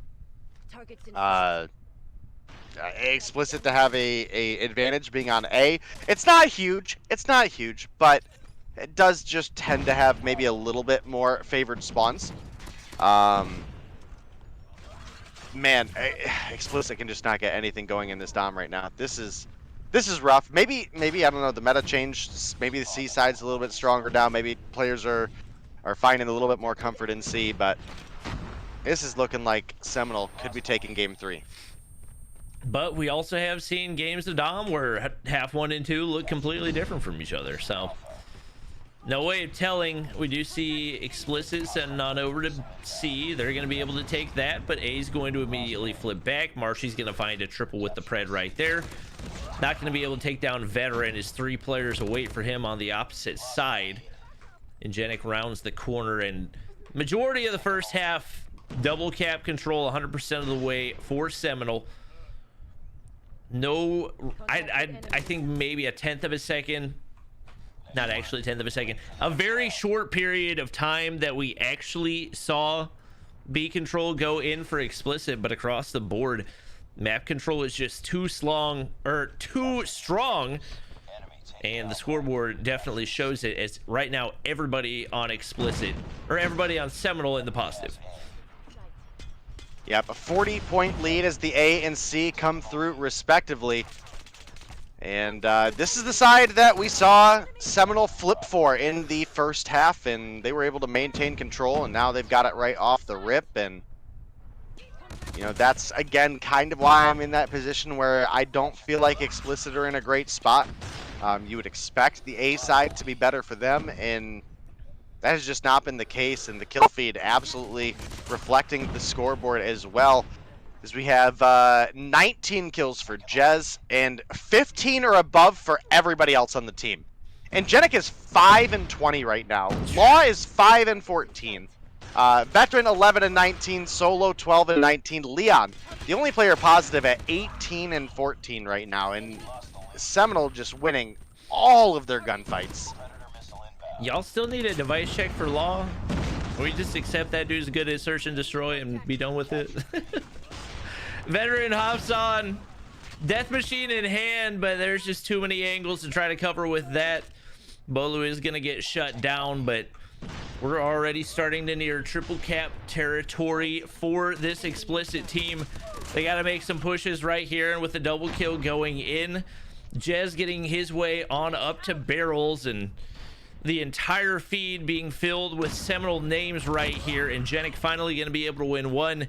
Explicit to have a advantage being on A. It's not huge, but it does just tend to have maybe a little bit more favored spawns. Man, Explicit can just not get anything going in this dom right now. This is rough. Maybe I don't know, the meta changed. Maybe the C side's a little bit stronger now. Maybe players are finding a little bit more comfort in C, but this is looking like Seminal could be taking game 3. But we also have seen games of Dom where half 1 and 2 look completely different from each other, so no way of telling. We do see Explicit sending on over to C. They're going to be able to take that, but A's going to immediately flip back. Marshy's going to find a triple with the pred right there. Not going to be able to take down Veteran, as 3 players await for him on the opposite side. Ingenic rounds the corner, and majority of the first half, double cap control 100% of the way for Seminal. No, I think maybe a 1/10 of a second. Not actually 1/10 of a second. A very short period of time that we actually saw B control go in for Explicit, but across the board, map control is just too strong, and the scoreboard definitely shows it, as right now everybody on Explicit, or everybody on Seminal, in the positive. Yep, a 40-point lead as the A and C come through respectively. And this is the side that we saw Seminal flip for in the first half, and they were able to maintain control, and now they've got it right off the rip. And you know, that's again kind of why I'm in that position where I don't feel like Explicit are in a great spot. You would expect the A side to be better for them, and that has just not been the case, and the kill feed absolutely reflecting the scoreboard as well, as we have 19 kills for Jez and 15 or above for everybody else on the team. And Jenik is 5-20 right now. Law is 5-14. Veteran 11-19, Solo 12-19, Leon, the only player positive at 18-14 right now, and Seminal just winning all of their gunfights. Y'all still need a device check for Law? Or we just accept that dude's good at search and destroy and be done with it? Veteran hops on, death machine in hand, but there's just too many angles to try to cover with that. Bolu is gonna get shut down, but we're already starting to near triple cap territory for this explicit team. They got to make some pushes right here, and with the double kill going in, Jez getting his way on up to barrels, and the entire feed being filled with seminal names right here, and Jenik finally going to be able to win one.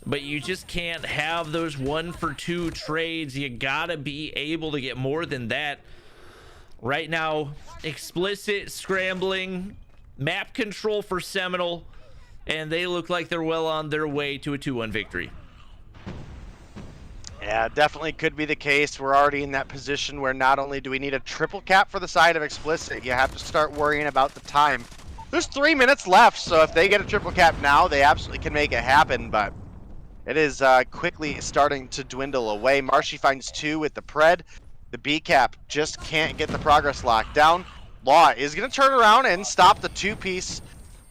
But you just can't have those 1-for-2 trades. You gotta be able to get more than that. Right now, explicit scrambling, map control for Seminal, and they look like they're well on their way to a 2-1 victory. Yeah, definitely could be the case. We're already in that position where not only do we need a triple cap for the side of explicit, you have to start worrying about the time. There's 3 minutes left, so if they get a triple cap now, they absolutely can make it happen, but it is quickly starting to dwindle away. Marshy finds 2 with the pred. The B cap just can't get the progress locked down. Law is going to turn around and stop the 2-piece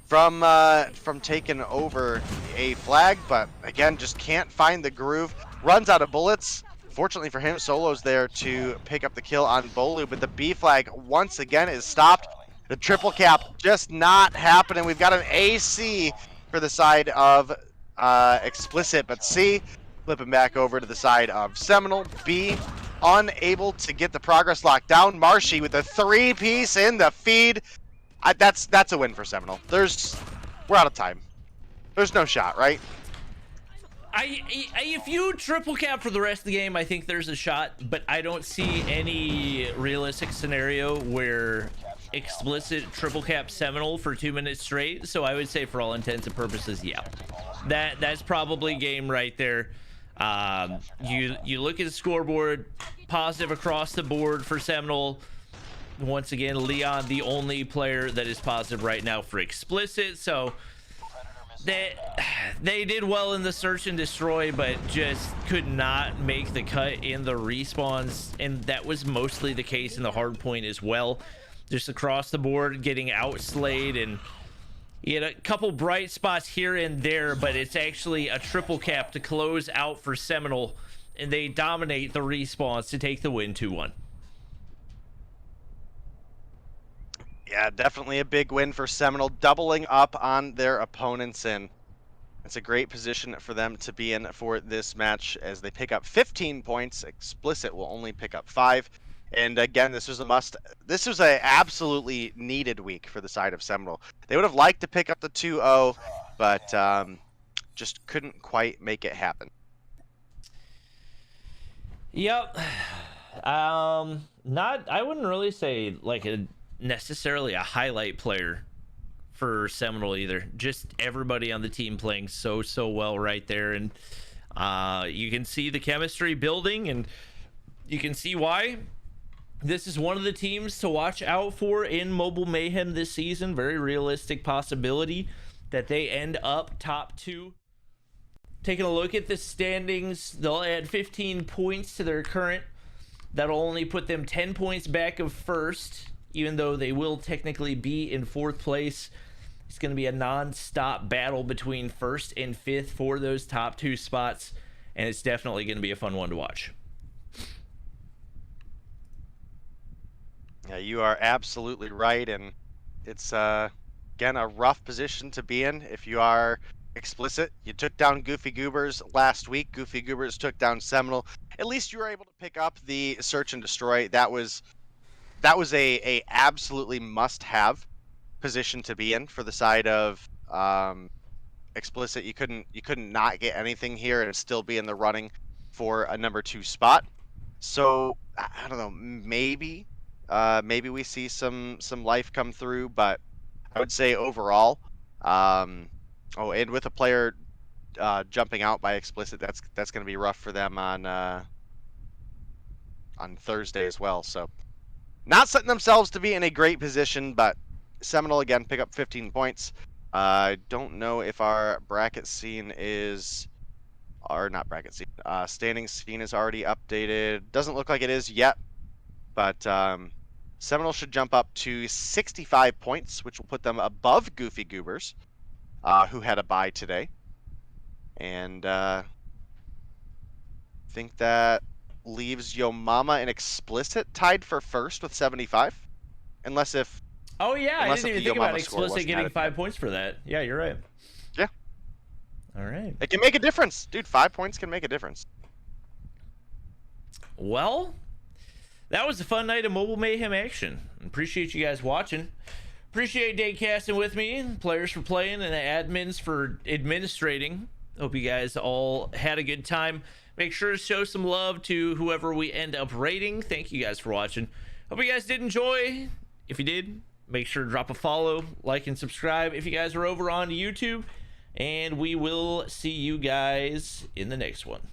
from taking over a flag, but again, just can't find the groove. Runs out of bullets. Fortunately for him, Solo's there to pick up the kill on Bolu, but the B flag once again is stopped. The triple cap just not happening. We've got an AC for the side of explicit, but C flipping back over to the side of Seminal. B unable to get the progress locked down. Marshy with a 3-piece in the feed. That's a win for Seminal. We're out of time. There's no shot, right? If you triple cap for the rest of the game, I think there's a shot, but I don't see any realistic scenario where explicit triple cap Seminal for 2 minutes straight. So I would say, for all intents and purposes, yeah, that's probably game right there. You look at the scoreboard, positive across the board for Seminal. Once again, Leon, the only player that is positive right now for explicit. So they did well in the search and destroy, but just could not make the cut in the respawns, and that was mostly the case in the hard point as well. Just across the board, getting outslayed, and you had a couple bright spots here and there, but it's actually a triple cap to close out for Seminal, and they dominate the respawns to take the win 2-1. Yeah, definitely a big win for Seminal, doubling up on their opponents, and it's a great position for them to be in for this match as they pick up 15 points. Explicit will only pick up 5. And again, this was a absolutely needed week for the side of Seminal. They would have liked to pick up the 2-0, but just couldn't quite make it happen. Yep. I wouldn't really say like necessarily a highlight player for Seminal either. Just everybody on the team playing so well right there, and you can see the chemistry building, and you can see why this is one of the teams to watch out for in Mobile Mayhem this season. Very realistic possibility that they end up top 2. Taking a look at the standings, they'll add 15 points to their current. That'll only put them 10 points back of first, even though they will technically be in 4th place. It's going to be a non-stop battle between 1st and 5th for those top 2 spots, and it's definitely going to be a fun one to watch. Yeah, you are absolutely right, and it's again a rough position to be in if you are explicit. You took down Goofy Goobers last week. Goofy Goobers took down Seminal. At least you were able to pick up the search and destroy. That was a absolutely must-have position to be in for the side of explicit. You couldn't not get anything here and still be in the running for a number 2 spot. So I don't know, maybe maybe we see some life come through, but I would say overall, and with a player jumping out by explicit, that's going to be rough for them on Thursday as well. So not setting themselves to be in a great position, but Seminole again pick up 15 points. I don't know if our bracket scene is, or not bracket scene, standing scene is already updated. Doesn't look like it is yet, but Seminole should jump up to 65 points, which will put them above Goofy Goobers, who had a bye today. And think that leaves Yo Mama and Explicit tied for first with 75. Unless if... Oh, yeah, I didn't even think about Mama score Explicit getting wasn't 5 points for that. Yeah, you're right. Yeah. All right. It can make a difference. Dude, 5 points can make a difference. Well, that was a fun night of Mobile Mayhem action. Appreciate you guys watching. Appreciate Daycasting with me, players for playing, and the admins for administrating. Hope you guys all had a good time. Make sure to show some love to whoever we end up rating. Thank you guys for watching. Hope you guys did enjoy. If you did, make sure to drop a follow, like, and subscribe if you guys are over on YouTube. And we will see you guys in the next one.